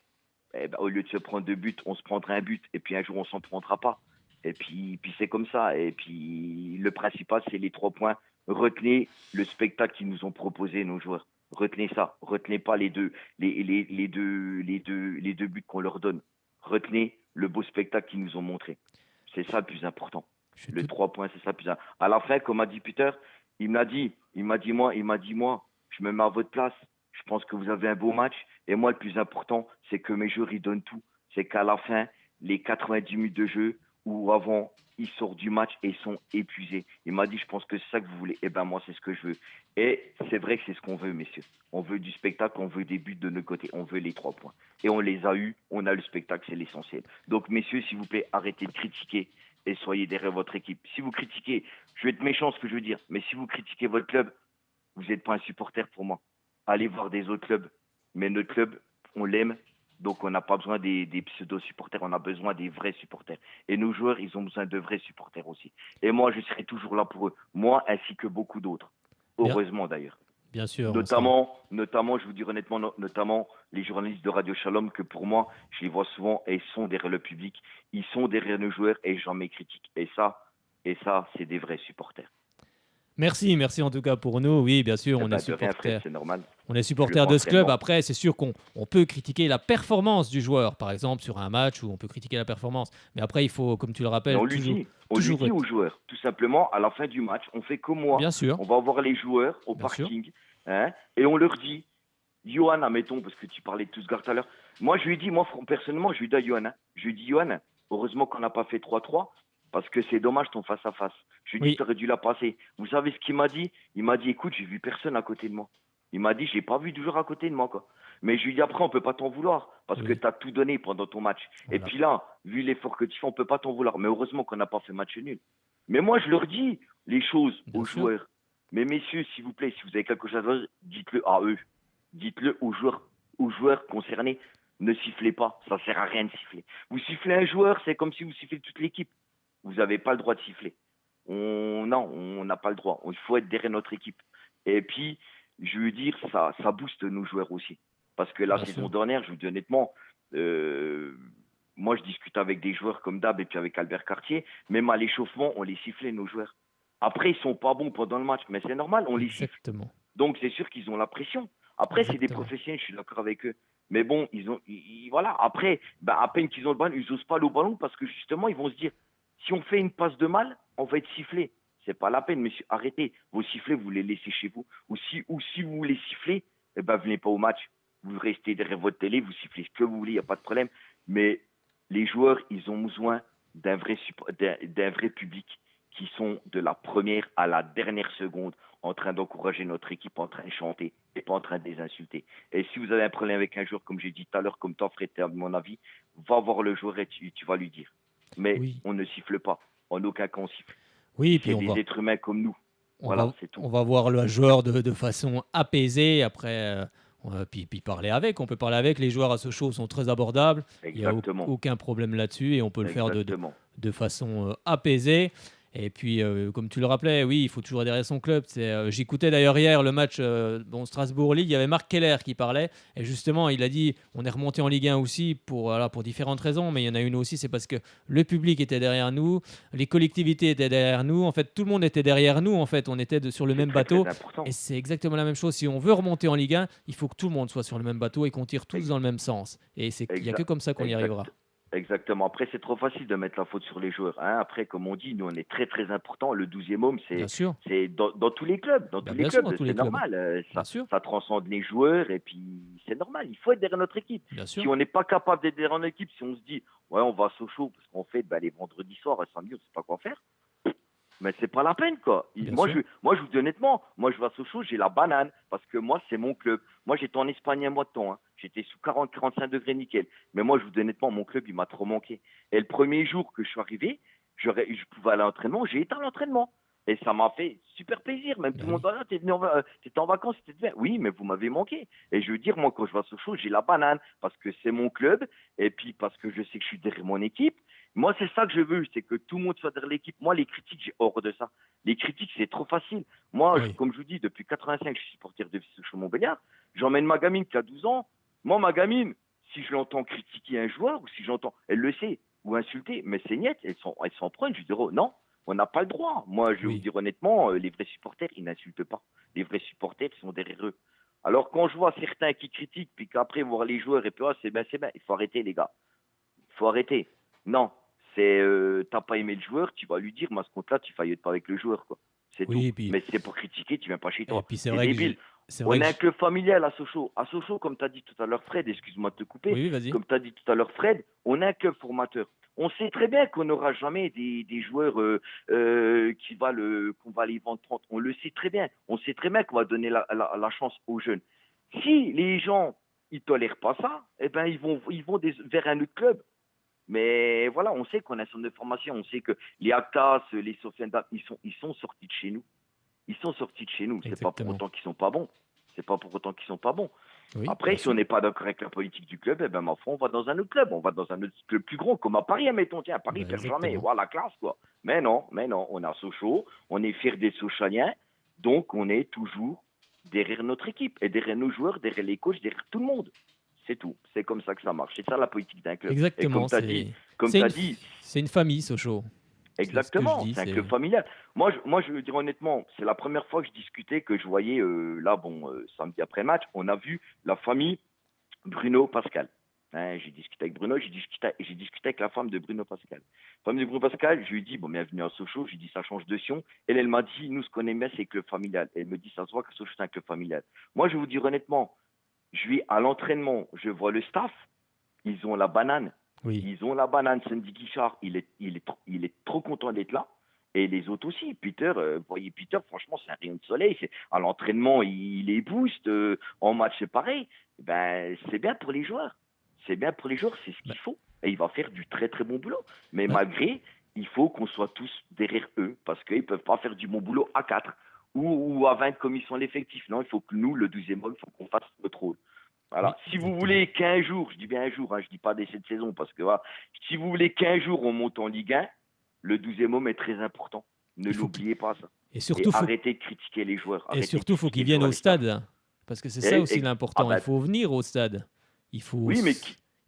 au lieu de se prendre 2 buts, on se prendra un but. Et puis un jour, on s'en prendra pas. Et puis c'est comme ça. Et puis le principal, c'est les 3 points. Retenez le spectacle qu'ils nous ont proposé, nos joueurs. Retenez ça. Retenez pas les deux buts qu'on leur donne. Retenez le beau spectacle qu'ils nous ont montré. C'est ça le plus important. Le 3 points, c'est ça le plus important. À la fin, comme a dit Peter, il m'a dit moi, je me mets à votre place. Je pense que vous avez un beau match. Et moi, le plus important, c'est que mes joueurs, ils donnent tout. C'est qu'à la fin, les 90 minutes de jeu, ou avant, ils sortent du match et ils sont épuisés. Il m'a dit, je pense que c'est ça que vous voulez. Eh ben moi, c'est ce que je veux. Et c'est vrai que c'est ce qu'on veut, messieurs. On veut du spectacle, on veut des buts de nos côtés, on veut les 3 points. Et on les a eus, on a le spectacle, c'est l'essentiel. Donc, messieurs, s'il vous plaît, arrêtez de critiquer et soyez derrière votre équipe. Si vous critiquez, je vais être méchant ce que je veux dire, mais si vous critiquez votre club, vous n'êtes pas un supporter pour moi. Allez voir des autres clubs. Mais notre club, on l'aime. Donc, on n'a pas besoin des pseudo-supporters, on a besoin des vrais supporters. Et nos joueurs, ils ont besoin de vrais supporters aussi. Et moi, je serai toujours là pour eux. Moi, ainsi que beaucoup d'autres. Heureusement, d'ailleurs. Bien sûr. Notamment, je vous dis honnêtement, notamment les journalistes de Radio Shalom, que pour moi, je les vois souvent et ils sont derrière le public. Ils sont derrière nos joueurs et jamais critiques. Et ça, c'est des vrais supporters. Merci en tout cas pour nous. Oui, bien sûr, on est De rien, supporters. Fred, c'est normal. On est Je supporter le de ce club. prends Après, c'est sûr qu'on peut critiquer la performance du joueur, par exemple, sur un match où on peut critiquer la performance. Mais après, il faut, comme tu le Mais rappelles, on lui toujours, dit, on toujours lui dit aux joueurs, tout simplement, à la fin du match, on fait comme moi. Bien sûr. On va voir les joueurs au Bien sûr. parking, hein, et on leur dit, Johan, admettons, parce que tu parlais de Tousgar tout à l'heure. Moi, je lui dis, personnellement, je lui dis à Johan, je lui dis, Johan, heureusement qu'on n'a pas fait 3-3, parce que c'est dommage ton face-à-face. Je lui dis, tu aurais dû la passer. Vous savez ce qu'il m'a dit? Il m'a dit, écoute, j'ai vu personne à côté de moi. Il m'a dit, j'ai pas vu de joueur à côté de moi, quoi. Mais je lui dis, après, on peut pas t'en vouloir, parce que tu as tout donné pendant ton match. Et puis là, vu l'effort que tu fais, on peut pas t'en vouloir. Mais heureusement qu'on n'a pas fait match nul. Mais moi, je leur dis les choses aux joueurs. Mais messieurs, s'il vous plaît, si vous avez quelque chose à dire, dites-le à eux. Dites-le aux joueurs concernés. Ne sifflez pas, ça sert à rien de siffler. Vous sifflez un joueur, c'est comme si vous sifflez toute l'équipe. Vous n'avez pas le droit de siffler. Non, on n'a pas le droit. Il faut être derrière notre équipe. Et puis, je veux dire, ça booste nos joueurs aussi. Parce que la saison dernière, je vous dis honnêtement, moi je discute avec des joueurs comme Dab et puis avec Albert Cartier, même à l'échauffement, on les sifflait, nos joueurs. Après, ils sont pas bons pendant le match, mais c'est normal, on les siffle. Donc c'est sûr qu'ils ont la pression. Après, c'est des professionnels, je suis d'accord avec eux. Mais bon, voilà. Après, à peine qu'ils ont le ballon, ils n'osent pas aller au ballon parce que justement, ils vont se dire, si on fait une passe de mal, on va être sifflé. C'est pas la peine, messieurs. Arrêtez. Vos sifflets, vous les laissez chez vous. Ou si vous les sifflez, venez pas au match. Vous restez derrière votre télé, vous sifflez ce que vous voulez, il n'y a pas de problème. Mais les joueurs, ils ont besoin d'un vrai public qui sont de la première à la dernière seconde en train d'encourager notre équipe, en train de chanter et pas en train de les insulter. Et si vous avez un problème avec un joueur, comme j'ai dit tout à l'heure, comme toi, Fred, à mon avis, va voir le joueur et tu vas lui dire. Mais on ne siffle pas. En aucun cas, on siffle. Oui, c'est des êtres humains comme nous. Voilà, c'est tout. On va voir le joueur de façon apaisée. Après, puis parler avec. On peut parler avec. Les joueurs à Sochaux sont très abordables. Exactement. Il n'y a aucun problème là-dessus et on peut le faire de façon apaisée. Et puis, comme tu le rappelais, oui, il faut toujours être derrière son club. J'écoutais d'ailleurs hier le match Strasbourg-Lille. Il y avait Marc Keller qui parlait. Et justement, il a dit on est remonté en Ligue 1 aussi pour différentes raisons. Mais il y en a une aussi, c'est parce que le public était derrière nous, les collectivités étaient derrière nous. En fait, tout le monde était derrière nous. En fait, on était sur le même bateau. Et c'est exactement la même chose. Si on veut remonter en Ligue 1, il faut que tout le monde soit sur le même bateau et qu'on tire tous dans le même sens. Et il n'y a que comme ça qu'on y arrivera. Exactement. Après, c'est trop facile de mettre la faute sur les joueurs. Hein. Après, comme on dit, nous, on est très, très important. Le 12e homme, c'est dans tous les clubs. Dans tous les clubs, c'est normal. Ça transcende les joueurs et puis c'est normal. Il faut être derrière notre équipe. Si on n'est pas capable d'être derrière notre équipe, si on se dit, ouais, on va à Sochaux parce qu'on fait les vendredis soirs à samedi, on ne sait pas quoi faire. Mais c'est pas la peine, quoi. Moi, je vous dis honnêtement, moi, je vais à Sochaux, j'ai la banane, parce que moi, c'est mon club. Moi, j'étais en Espagne un mois de temps, hein. J'étais sous 40-45 degrés nickel. Mais moi, je vous dis honnêtement, mon club, il m'a trop manqué. Et le premier jour que je suis arrivé, je pouvais aller à l'entraînement, j'ai été à l'entraînement. Et ça m'a fait super plaisir. Même tout le monde va là, t'étais en vacances, t'étais bien. Oui, mais vous m'avez manqué. Et je veux dire, moi, quand je vais à Sochaux, j'ai la banane, parce que c'est mon club, et puis parce que je sais que je suis derrière mon équipe. Moi, c'est ça que je veux, c'est que tout le monde soit derrière l'équipe. Moi, les critiques, j'ai hors de ça. Les critiques, c'est trop facile. Moi, comme je vous dis, depuis 85, je suis supporter de Sochaux-Montbéliard. J'emmène ma gamine qui a 12 ans. Moi, ma gamine, si je l'entends critiquer un joueur, ou si j'entends, elle le sait, ou insulter, mais c'est net, elle s'en prend, je lui dis, oh, non, on n'a pas le droit. Moi, je vais vous dire honnêtement, les vrais supporters, ils n'insultent pas. Les vrais supporters, ils sont derrière eux. Alors, quand je vois certains qui critiquent, puis qu'après, voir les joueurs, et puis, c'est bien. Il faut arrêter, les gars. Il faut arrêter. Non. T'as pas aimé le joueur, tu vas lui dire, mais à ce compte-là, tu faillotes pas avec le joueur, quoi. C'est tout. Mais c'est pour critiquer, tu viens pas chez toi. C'est débile. On est un club familial à Sochaux. À Sochaux, comme tu as dit tout à l'heure, Fred, excuse-moi de te couper. Comme tu as dit tout à l'heure, Fred, on est un club formateur. On sait très bien qu'on n'aura jamais des joueurs qu'on va les vendre 30. On le sait très bien. On sait très bien qu'on va donner la chance aux jeunes. Si les gens ils tolèrent pas ça, eh ben ils vont vers un autre club. Mais voilà, on sait qu'on a un centre de formation, on sait que les Actas, les Sofiane, ils sont sortis de chez nous. Ils sont sortis de chez nous. C'est pas pour autant qu'ils sont pas bons. C'est pas pour autant qu'ils sont pas bons. Oui, après, si on n'est pas d'accord avec la politique du club, eh ben, ma foi, on va dans un autre club. On va dans un autre club plus gros, comme à Paris, admettons. Tiens, à Paris, perd jamais. Voilà la classe, quoi. Mais non. On a Sochaux. On est fiers des Sochaliens. Donc, on est toujours derrière notre équipe. Et derrière nos joueurs, derrière les coachs, derrière tout le monde. C'est tout. C'est comme ça que ça marche. C'est ça la politique d'un club. Exactement. Et comme tu as dit, c'est une famille, Sochaux. Exactement, dis, c'est un c'est- club familial. Moi, je veux dire honnêtement, c'est la première fois que je discutais, que je voyais, samedi après le match, on a vu la famille Bruno Pascal. Hein, j'ai discuté avec Bruno, j'ai discuté avec la femme de Bruno Pascal. La femme de Bruno Pascal, je lui ai dit, bon, bienvenue à Sochaux, je lui ai dit, ça change de sion. Elle m'a dit, nous, ce qu'on aime bien, c'est le club familial. Elle me dit, ça se voit que Sochaux, c'est un club familial. Moi, je vais vous dire honnêtement, je vais à l'entraînement, je vois le staff, ils ont la banane. Oui. Ils ont la banane. Sandy Guichard, il est trop content d'être là. Et les autres aussi. Peter, vous voyez, Peter, franchement, c'est un rayon de soleil. À l'entraînement, il les booste. En match, c'est pareil. Ben, c'est bien pour les joueurs. C'est bien pour les joueurs, c'est ce qu'il faut. Et il va faire du très, très bon boulot. Mais malgré, il faut qu'on soit tous derrière eux. Parce qu'ils ne peuvent pas faire du bon boulot à 4 ou à 20 comme ils sont l'effectif. Non, il faut que nous, le 12e homme, il faut qu'on fasse notre rôle. Voilà. Si vous voulez qu'un jour, je dis bien un jour, hein, je dis pas dès cette saison, parce que voilà, si vous voulez qu'un jour on monte en Ligue 1, le 12e homme est très important. Ne l'oubliez pas ça. Et surtout, arrêtez de critiquer les joueurs. Et Arrêtez surtout, il faut de qu'ils critiquer viennent les au joueurs. stade. Parce que c'est ça aussi l'important. Il faut venir au stade. Il faut, Oui, mais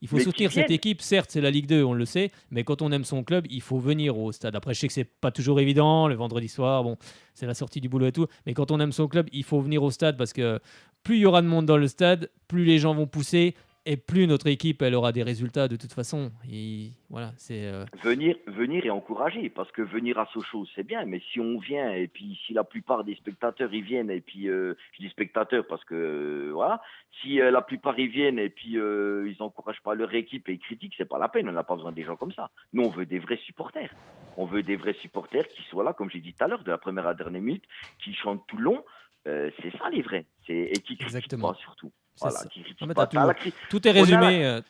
il faut mais soutenir qu'ils cette viennent. équipe. Certes, c'est la Ligue 2, on le sait. Mais quand on aime son club, il faut venir au stade. Après, je sais que c'est pas toujours évident. Le vendredi soir, bon, c'est la sortie du boulot et tout. Mais quand on aime son club, il faut venir au stade parce que plus il y aura de monde dans le stade, plus les gens vont pousser. Et plus notre équipe, elle aura des résultats de toute façon. Et voilà, c'est. Venir et encourager, parce que venir à Sochaux, c'est bien, mais si on vient, et puis si la plupart des spectateurs ils viennent, et puis je dis spectateurs parce que voilà, si la plupart ils viennent et puis ils encouragent pas leur équipe et ils critiquent, c'est pas la peine, on n'a pas besoin des gens comme ça. Nous, on veut des vrais supporters. On veut des vrais supporters qui soient là, comme j'ai dit tout à l'heure, de la première à la dernière minute, qui chantent tout le long. C'est ça les vrais. Et qui critiquent pas surtout. Voilà, ça. qui critiquent Non, mais pas. t'as tout est résumé.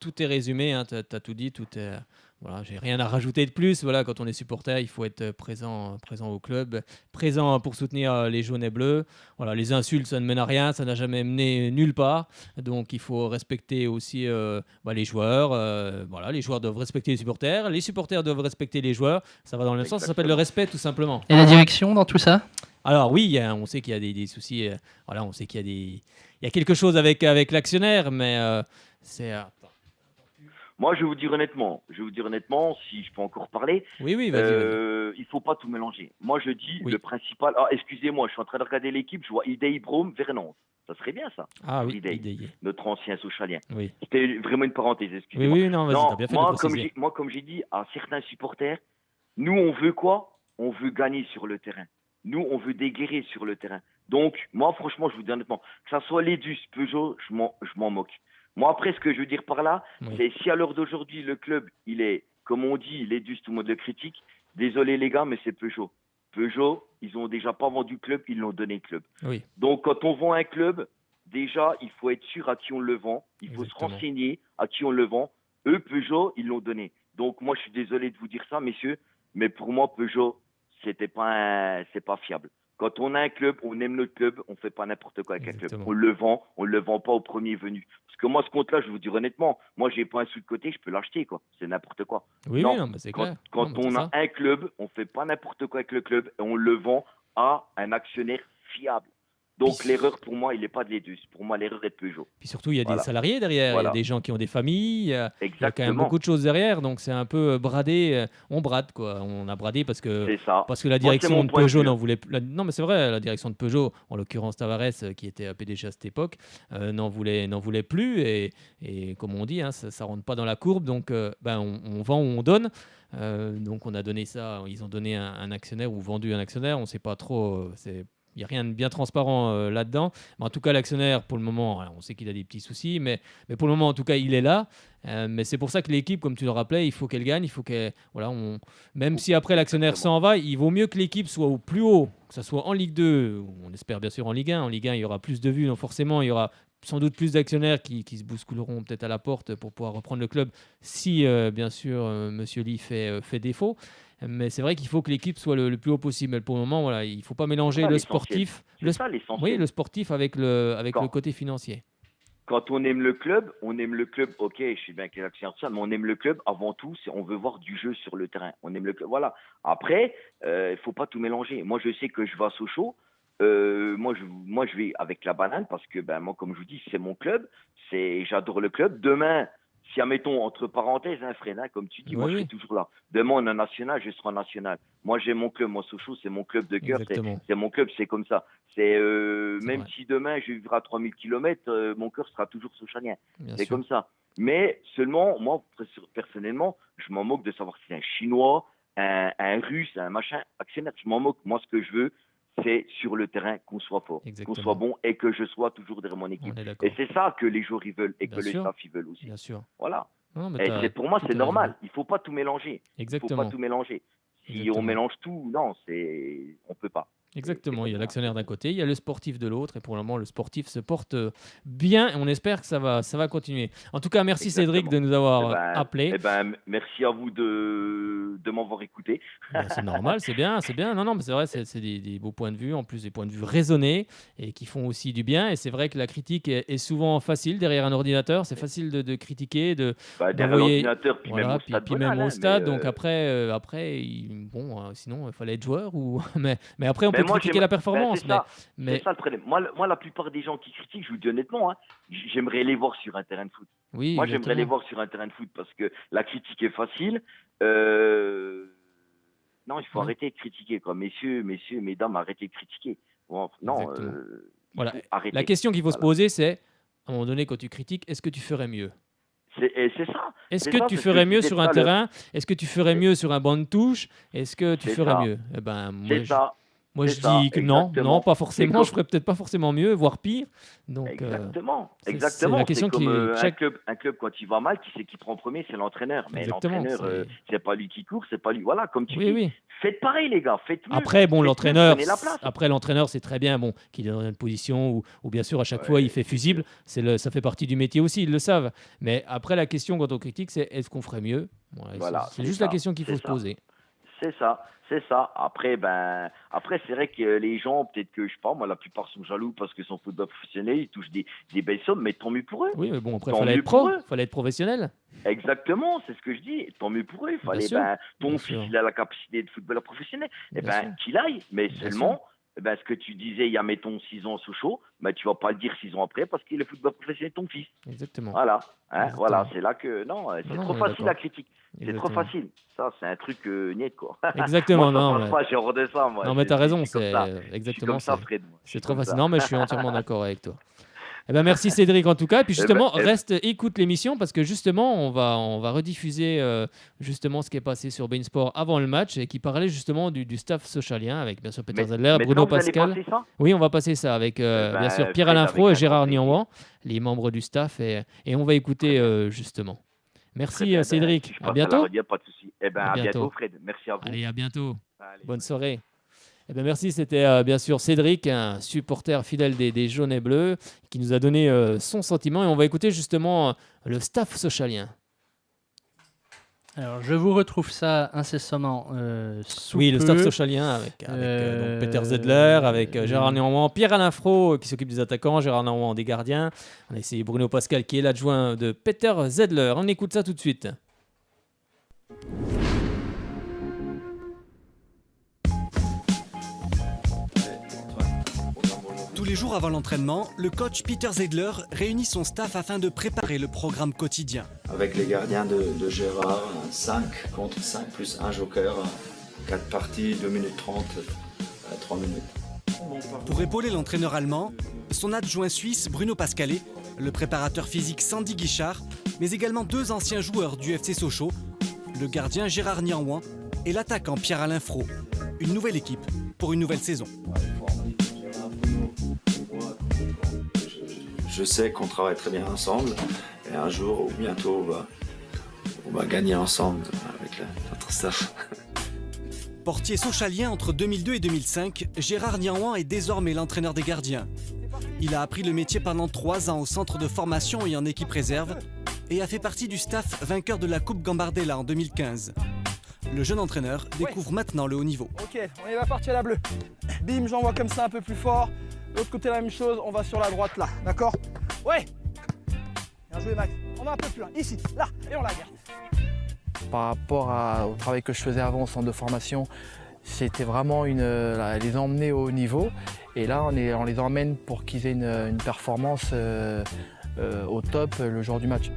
Tout est résumé. Hein, t'as tout dit. Tout est. Voilà, j'ai rien à rajouter de plus. Voilà, quand on est supporter, il faut être présent au club, présent pour soutenir les jaunes et bleus. Voilà, les insultes, ça ne mène à rien, ça n'a jamais mené nulle part. Donc, il faut respecter aussi les joueurs. Voilà, les joueurs doivent respecter les supporters doivent respecter les joueurs. Ça va dans le même sens. Ça s'appelle le respect, tout simplement. Et la direction dans tout ça? Alors oui, on sait qu'il y a des soucis. Voilà, on sait qu'il y a quelque chose avec l'actionnaire, mais c'est. Moi, je vais vous dire honnêtement, si je peux encore parler. Oui, vas-y. Il faut pas tout mélanger. Moi, je dis le principal. Ah, excusez-moi, je suis en train de regarder l'équipe. Je vois Idei Brom Vernon. Ça serait bien ça. Ah oui, Idei, notre ancien Sochalien. Oui. C'était vraiment une parenthèse. Excusez-moi. Oui, non, vas-y, t'as bien fait de préciser. Moi, comme j'ai dit à certains supporters, nous, on veut quoi? On veut gagner sur le terrain. Nous, on veut des guerriers sur le terrain. Donc, moi, franchement, je vous dis honnêtement, que ça soit Ledus, Peugeot, je m'en moque. Moi, après, ce que je veux dire par là, c'est si à l'heure d'aujourd'hui, le club, il est, comme on dit, Ledus, tout le monde le critique. Désolé, les gars, mais c'est Peugeot. Peugeot, ils ont déjà pas vendu le club, ils l'ont donné le club. Oui. Donc, quand on vend un club, déjà, il faut être sûr à qui on le vend. Il faut se renseigner à qui on le vend. Eux, Peugeot, ils l'ont donné. Donc, moi, je suis désolé de vous dire ça, messieurs, mais pour moi, Peugeot, c'est pas fiable. Quand on a un club, on aime notre club, on fait pas n'importe quoi avec un club. On le vend pas au premier venu. Parce que moi, ce compte-là, je vais vous dire honnêtement, moi, j'ai pas un sou de côté, je peux l'acheter, quoi. C'est n'importe quoi. Oui, non, mais c'est clair. Quand on a un club, on fait pas n'importe quoi avec le club et on le vend à un actionnaire fiable. Donc l'erreur pour moi, il n'est pas de Ledus. Pour moi, l'erreur est de Peugeot. Puis surtout, il y a des salariés derrière, il y a des gens qui ont des familles, il y a quand même beaucoup de choses derrière, donc c'est un peu bradé. On brade quoi, on a bradé parce que la direction de Peugeot n'en voulait plus. Non, mais c'est vrai, la direction de Peugeot, en l'occurrence Tavares, qui était PDG à cette époque, n'en voulait plus et comme on dit, hein, ça rentre pas dans la courbe, donc on vend ou on donne. Donc on a donné ça, ils ont donné un actionnaire ou vendu un actionnaire, on ne sait pas trop. Il n'y a rien de bien transparent là-dedans. Mais en tout cas, l'actionnaire, pour le moment, on sait qu'il a des petits soucis, mais pour le moment, en tout cas, il est là. Mais c'est pour ça que l'équipe, comme tu le rappelais, il faut qu'elle gagne. Il faut qu'elle, même si après l'actionnaire s'en va, il vaut mieux que l'équipe soit au plus haut, que ce soit en Ligue 2, on espère bien sûr en Ligue 1. En Ligue 1, il y aura plus de vues, donc forcément, il y aura sans doute plus d'actionnaires qui se bousculeront peut-être à la porte pour pouvoir reprendre le club si, bien sûr, Monsieur Lee fait défaut. Mais c'est vrai qu'il faut que l'équipe soit le plus haut possible. Mais pour le moment, voilà, il ne faut pas mélanger le sportif, le sportif avec le côté financier. Quand on aime le club, ok, je suis bien qu'il y a l'action de ça, mais on aime le club avant tout, on veut voir du jeu sur le terrain. On aime le club, voilà. Après, il faut pas tout mélanger. Moi, je sais que je vais à Sochaux, moi, je vais avec la banane parce que, moi, comme je vous dis, c'est mon club, j'adore le club. Demain, si, admettons, entre parenthèses, Fred, comme tu dis, moi je suis toujours là. Demain, on est en national, je serai en national. Moi, j'ai mon club, moi, Sochaux, c'est mon club de cœur, c'est mon club, c'est comme ça. Même si demain, je vivrai à 3000 km, mon cœur sera toujours sochalien. C'est comme ça. Mais seulement, moi, personnellement, je m'en moque de savoir si c'est un Chinois, un Russe, un machin, actionnaire. Je m'en moque. Moi, ce que je veux, c'est sur le terrain qu'on soit fort, qu'on soit bon et que je sois toujours derrière mon équipe. Et c'est ça que les joueurs ils veulent et que le staff ils veulent aussi. Bien sûr. Voilà. Et pour moi, c'est normal. Il ne faut pas tout mélanger. Exactement. Il ne faut pas tout mélanger. Si on mélange tout, non, on ne peut pas. Exactement, il y a l'actionnaire d'un côté, il y a le sportif de l'autre, et pour le moment, le sportif se porte bien, et on espère que ça va continuer. En tout cas, merci Cédric de nous avoir appelés. Merci à vous de m'avoir écouté. C'est normal, c'est bien. Non, mais c'est vrai, c'est des beaux points de vue, en plus des points de vue raisonnés, et qui font aussi du bien, et c'est vrai que la critique est souvent facile derrière un ordinateur, c'est facile de critiquer, derrière l'ordinateur, puis même au stade. Donc après, sinon, il fallait être joueur, mais après, on peut critiquer la performance. C'est ça le problème. Moi, la plupart des gens qui critiquent, je vous dis honnêtement, j'aimerais les voir sur un terrain de foot. Oui, moi, j'aimerais les voir sur un terrain de foot parce que la critique est facile. Non, il faut arrêter de critiquer. Messieurs, mesdames, arrêtez de critiquer. Voilà. La question qu'il faut se poser, c'est, à un moment donné, quand tu critiques, est-ce que tu ferais mieux ? C'est ça. Est-ce que tu ferais mieux sur un terrain ? Est-ce que tu ferais mieux sur un banc de touche ? Est-ce que tu ferais mieux ? Moi, je dis que non, pas forcément. Je ferais peut-être pas forcément mieux, voire pire. Donc, exactement. C'est la question c'est comme un club, quand il va mal, qui c'est qui prend en premier, c'est l'entraîneur. Mais l'entraîneur, c'est pas lui qui court, c'est pas lui. Voilà, comme tu dis. Faites pareil, les gars. Faites mieux. Après, l'entraîneur, c'est très bien qu'il est dans une position où bien sûr, à chaque fois, il fait fusible. Ça fait partie du métier aussi, ils le savent. Mais après, la question, quand on critique, c'est est-ce qu'on ferait mieux ? C'est juste la question qu'il faut se poser. C'est ça. Après, c'est vrai que les gens, peut-être que, je sais pas, moi, la plupart sont jaloux parce que son football professionnel, ils touchent des belles sommes, mais tant mieux pour eux. Oui, mais bon, après, il fallait être pro, il fallait être professionnel. Exactement, c'est ce que je dis. Tant mieux pour eux. Il fallait, ton fils, il a la capacité de footballeur professionnel. Qu'il aille, mais seulement. Ce que tu disais il y a, mettons, 6 ans à Sochaux, tu vas pas le dire 6 ans après parce qu'il est football professionnel ton fils. Exactement. Voilà. Voilà, c'est là que... Non, c'est trop facile la critique. C'est trop facile. Ça, c'est un truc niet, quoi. Exactement. Moi, j'ai horreur de ça, moi. Non, mais t'as raison. C'est exactement ça, Fred. C'est trop facile. Non, mais je suis entièrement d'accord avec toi. Merci Cédric en tout cas. Et puis justement, écoute l'émission parce que justement, on va rediffuser justement ce qui est passé sur BeIN Sport avant le match et qui parlait justement du staff sochalien avec bien sûr Peter Zedler, Bruno Pascal. Oui, on va passer ça avec bien sûr Pierre-Alain Fro et Gérard Nianouan, les membres du staff et on va écouter justement. Merci Cédric. À bientôt. Pas de souci. À bientôt Fred. Merci à vous. Allez, à bientôt. Bonne soirée. Merci, c'était bien sûr Cédric, un supporter fidèle des Jaunes et Bleus, qui nous a donné son sentiment. Et on va écouter justement le staff sochalien. Alors, je vous retrouve ça incessamment sous le peu. staff sochalien avec donc Peter Zedler, avec Gérard Nianouan, Pierre-Alain Fro qui s'occupe des attaquants, Gérard Nianouan des gardiens. On a essayé Bruno Pascal qui est l'adjoint de Peter Zedler. On écoute ça tout de suite. Tous les jours avant l'entraînement, le coach Peter Zedler réunit son staff afin de préparer le programme quotidien. Avec les gardiens de Gérard, 5 contre 5 plus un joker, 4 parties, 2 minutes 30, 3 minutes. Pour épauler l'entraîneur allemand, son adjoint suisse Bruno Pascalet, le préparateur physique Sandy Guichard, mais également 2 anciens joueurs du FC Sochaux, le gardien Gérard Nianouan et l'attaquant Pierre-Alain Fro. Une nouvelle équipe pour une nouvelle saison. Je sais qu'on travaille très bien ensemble et un jour ou bientôt on va gagner ensemble avec notre staff. Portier sochalien entre 2002 et 2005, Gérard Nianouan est désormais l'entraîneur des gardiens. Il a appris le métier pendant 3 ans au centre de formation et en équipe réserve et a fait partie du staff vainqueur de la Coupe Gambardella en 2015. Le jeune entraîneur découvre maintenant le haut niveau. Ok, on est parti à la bleue. Bim, j'envoie comme ça un peu plus fort. L'autre côté la même chose, on va sur la droite là, d'accord? Ouais. Bien joué Max. On va un peu plus loin, ici, là, et on la garde. Par rapport au travail que je faisais avant au centre de formation, c'était vraiment les emmener au haut niveau. Et là, on les emmène pour qu'ils aient une performance au top le jour du match.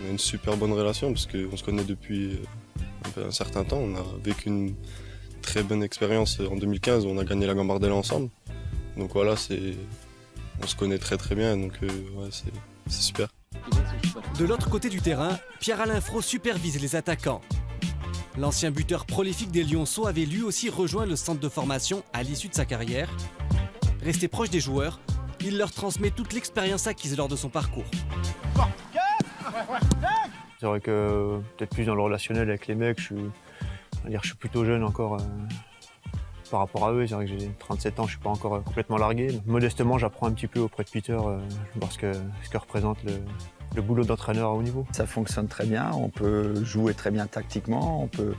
On a une super bonne relation parce qu'on se connaît depuis un certain temps. On a vécu une très bonne expérience en 2015 où on a gagné la Gambardella ensemble. Donc voilà, on se connaît très très bien, donc ouais, c'est super. De l'autre côté du terrain, Pierre-Alain Fro supervise les attaquants. L'ancien buteur prolifique des Lyonceaux avait lui aussi rejoint le centre de formation à l'issue de sa carrière. Resté proche des joueurs, il leur transmet toute l'expérience acquise lors de son parcours. C'est vrai que peut-être plus dans le relationnel avec les mecs, je suis plutôt jeune encore par rapport à eux. C'est vrai que j'ai 37 ans, je ne suis pas encore complètement largué. Donc, modestement, j'apprends un petit peu auprès de Peter, voir ce que représente le boulot d'entraîneur à haut niveau. Ça fonctionne très bien, on peut jouer très bien tactiquement, on peut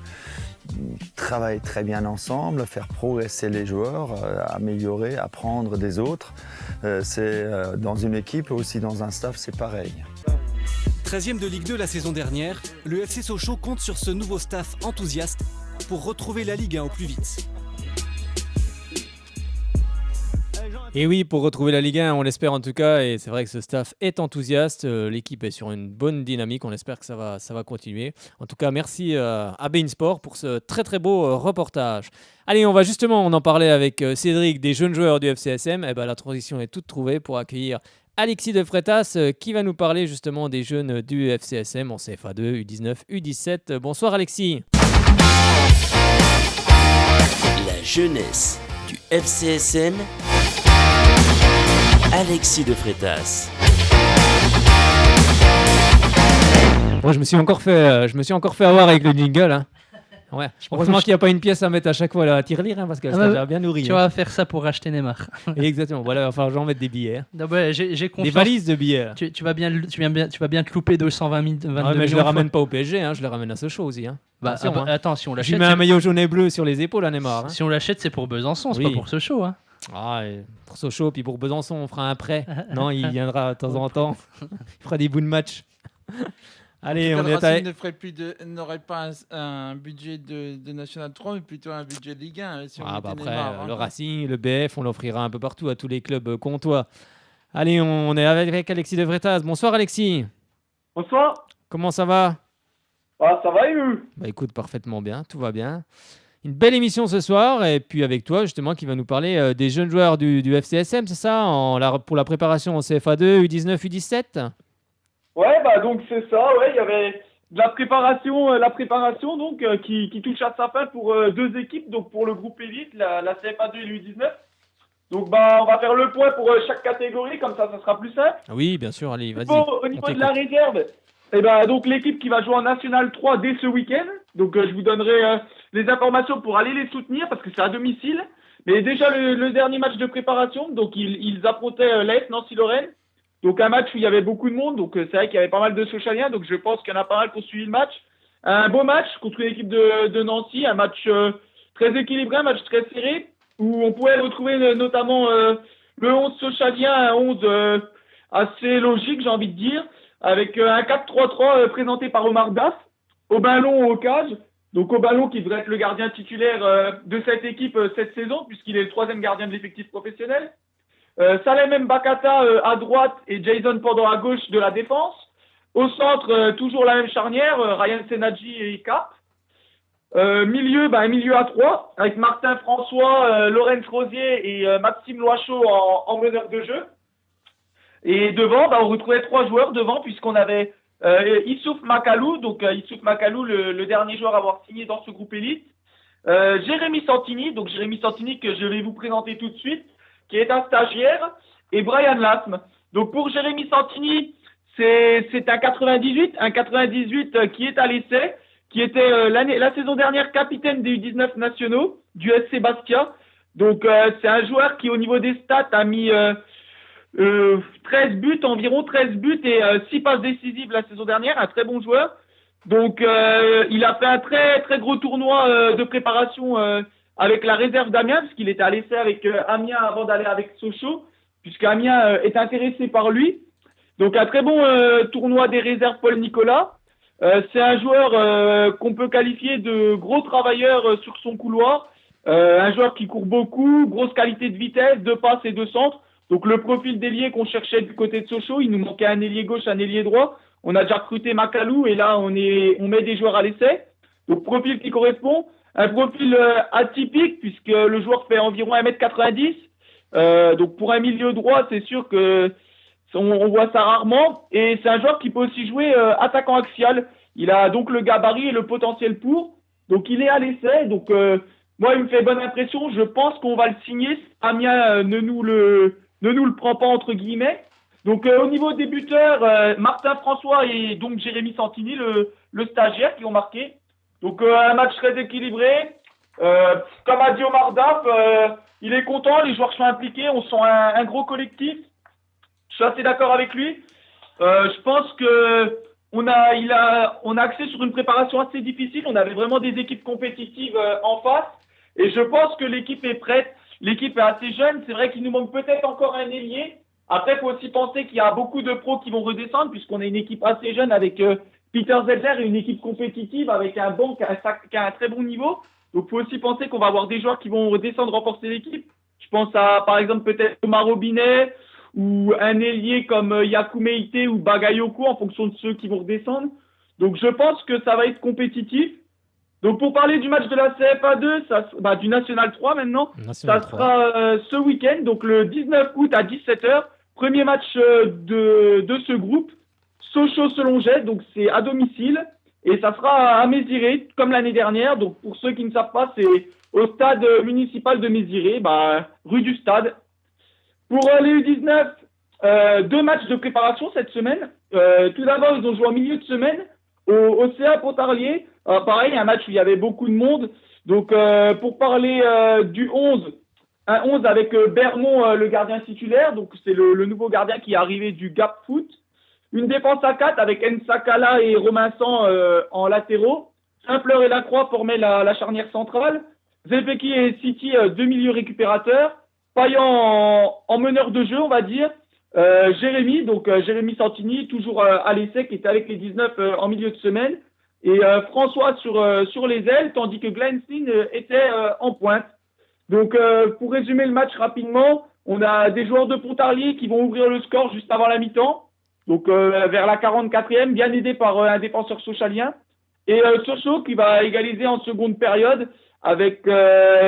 travailler très bien ensemble, faire progresser les joueurs, améliorer, apprendre des autres. Dans une équipe, aussi dans un staff, c'est pareil. 13e de Ligue 2 la saison dernière, le FC Sochaux compte sur ce nouveau staff enthousiaste pour retrouver la Ligue 1 au plus vite. Et oui, pour retrouver la Ligue 1, on l'espère en tout cas, et c'est vrai que ce staff est enthousiaste, l'équipe est sur une bonne dynamique, on espère que ça va continuer. En tout cas, merci à beIN Sport pour ce très très beau reportage. Allez, on en parlait avec Cédric des jeunes joueurs du FCSM, et la transition est toute trouvée pour accueillir Alexis De Freitas qui va nous parler justement des jeunes du FCSM en CFA2, U19, U17. Bonsoir Alexis. La jeunesse du FCSM. Alexis De Freitas. Moi, je me suis encore fait avoir avec le jingle. Hein. Ouais. Heureusement qu'il n'y a pas une pièce à mettre à chaque fois là, à tirelire, parce qu'elle sera bien nourrie. Tu vas faire ça pour acheter Neymar. Exactement. Voilà, enfin, j'en mettre des billets. Hein. Non, ouais, j'ai confiance. Des valises de billets. Tu vas bien te louper 220 000. Mais je ne les ramène pas au PSG, hein, je les ramène à Sochaux aussi. Hein. Attention, attends, si on l'achète. Je mets un maillot jaune et bleu sur les épaules à Neymar. Hein. Si on l'achète, c'est pour Besançon, c'est pas pour Sochaux. Hein. Pour Sochaux, puis pour Besançon, on fera un prêt. Non, il viendra de temps en temps. Il fera des bouts de match. Allez, on est Racing n'aurait pas un budget de National 3, mais plutôt un budget de Ligue 1. Si on après, Neymar, le Racing, le BF, on l'offrira un peu partout à tous les clubs comtois. Allez, on est avec Alexis De Freitas. Bonsoir Alexis. Bonsoir. Comment ça va? Ça va et vous? Écoute, parfaitement bien, tout va bien. Une belle émission ce soir, et puis avec toi justement qui va nous parler des jeunes joueurs du FCSM, c'est ça, pour la préparation en CFA2, U19, U17. Ouais, donc c'est ça, ouais, il y avait de la préparation donc qui touche à sa fin pour deux équipes, donc pour le groupe élite, la CFA2 et l'U19. Donc on va faire le point pour chaque catégorie, comme ça sera plus simple. Oui, bien sûr, allez, vas-y. Au niveau de la réserve, donc l'équipe qui va jouer en National 3 dès ce week-end, donc je vous donnerai les informations pour aller les soutenir parce que c'est à domicile. Mais déjà le dernier match de préparation, donc ils affrontaient l'AS Nancy-Lorraine. Donc un match où il y avait beaucoup de monde, donc c'est vrai qu'il y avait pas mal de Sochaliens, donc je pense qu'il y en a pas mal qui ont suivi le match. Un beau match contre une équipe de Nancy, un match très équilibré, un match très serré, où on pouvait retrouver notamment le 11 Sochalien, un 11 assez logique, j'ai envie de dire, avec un 4-3-3 présenté par Omar Daf, au ballon au cage. Donc au ballon qui devrait être le gardien titulaire de cette équipe cette saison, puisqu'il est le troisième gardien de l'effectif professionnel. Salem Mbakata à droite et Jason Pendant à gauche de la défense. Au centre, toujours la même charnière, Ryan Senadji et Cap. Milieu, un milieu à 3, avec Martin François, Laurence Rosier et Maxime Loichot en meneur de jeu. Et devant, on retrouvait 3 joueurs devant, puisqu'on avait Issouf Makalou, donc Issouf Makalou, le dernier joueur à avoir signé dans ce groupe élite. Jérémy Santini que je vais vous présenter tout de suite, qui est un stagiaire, et Brian Lasme. Donc pour Jérémy Santini, c'est un 98 qui est à l'essai, qui était la saison dernière capitaine des U19 nationaux du SC Bastia. Donc c'est un joueur qui au niveau des stats a mis environ 13 buts et 6 passes décisives la saison dernière, un très bon joueur. Donc il a fait un très très gros tournoi de préparation avec la réserve d'Amiens, parce qu'il était à l'essai avec Amiens avant d'aller avec Sochaux, puisque Amiens est intéressé par lui. Donc un très bon tournoi des réserves Paul Nicolas. C'est un joueur qu'on peut qualifier de gros travailleur sur son couloir. Un joueur qui court beaucoup, grosse qualité de vitesse, de passe et de centre. Donc le profil d'ailier qu'on cherchait du côté de Sochaux, il nous manquait un ailier gauche, un ailier droit. on a déjà recruté Macalou et là, on met des joueurs à l'essai. Donc, profil qui correspond. Un profil atypique puisque le joueur fait environ 1m90. Donc, pour un milieu droit, c'est sûr que on voit ça rarement. Et c'est un joueur qui peut aussi jouer attaquant axial. Il a donc le gabarit et le potentiel pour. Donc, il est à l'essai. Donc, moi, il me fait bonne impression. Je pense qu'on va le signer. Amiens ne nous le prend pas, entre guillemets. Donc, au niveau des buteurs, Martin François et donc Jérémy Santini, le stagiaire, qui ont marqué. Donc, un match très équilibré. Comme a dit Omar Daf, il est content. Les joueurs sont impliqués. On sent un gros collectif. Je suis assez d'accord avec lui. Je pense que on a axé sur une préparation assez difficile. On avait vraiment des équipes compétitives en face. Et je pense que l'équipe est prête. L'équipe est assez jeune. C'est vrai qu'il nous manque peut-être encore un ailier. Après, il faut aussi penser qu'il y a beaucoup de pros qui vont redescendre puisqu'on est une équipe assez jeune avec Peter Zeller et une équipe compétitive avec un banc qui a un très bon niveau. Donc, il faut aussi penser qu'on va avoir des joueurs qui vont redescendre, renforcer l'équipe. Je pense à, par exemple, peut-être Omar Robinet ou un ailier comme Yakou Meite ou Bagayoko en fonction de ceux qui vont redescendre. Donc, je pense que ça va être compétitif. Donc, pour parler du match de la CFA2, du National 3 maintenant, ça sera ce week-end, donc le 19 août à 17h. Premier match de ce groupe, Sochaux-Selonget, donc c'est à domicile. Et ça sera à Méziré, comme l'année dernière. Donc, pour ceux qui ne savent pas, c'est au stade municipal de Méziré, rue du Stade. Pour les U19, 2 matchs de préparation cette semaine. Tout d'abord, ils ont joué en milieu de semaine au CA Pontarlier. Pareil, un match où il y avait beaucoup de monde. Donc, pour parler du 11, un 11 avec Bermond, le gardien titulaire. Donc, c'est le nouveau gardien qui est arrivé du Gap Foot. Une défense à 4 avec Nsakala et Romainsan en latéraux. Simpleur et Lacroix formaient la charnière centrale. Zepeki et City, 2 milieux récupérateurs. Payan en meneur de jeu, on va dire. Jérémy Santini, toujours à l'essai, qui était avec les 19 en milieu de semaine. Et François sur les ailes, tandis que Glenn Steen était en pointe. Donc, pour résumer le match rapidement, on a des joueurs de Pontarlier qui vont ouvrir le score juste avant la mi-temps. Donc, vers la 44e, bien aidé par un défenseur sochalien. Et Sochaux qui va égaliser en seconde période avec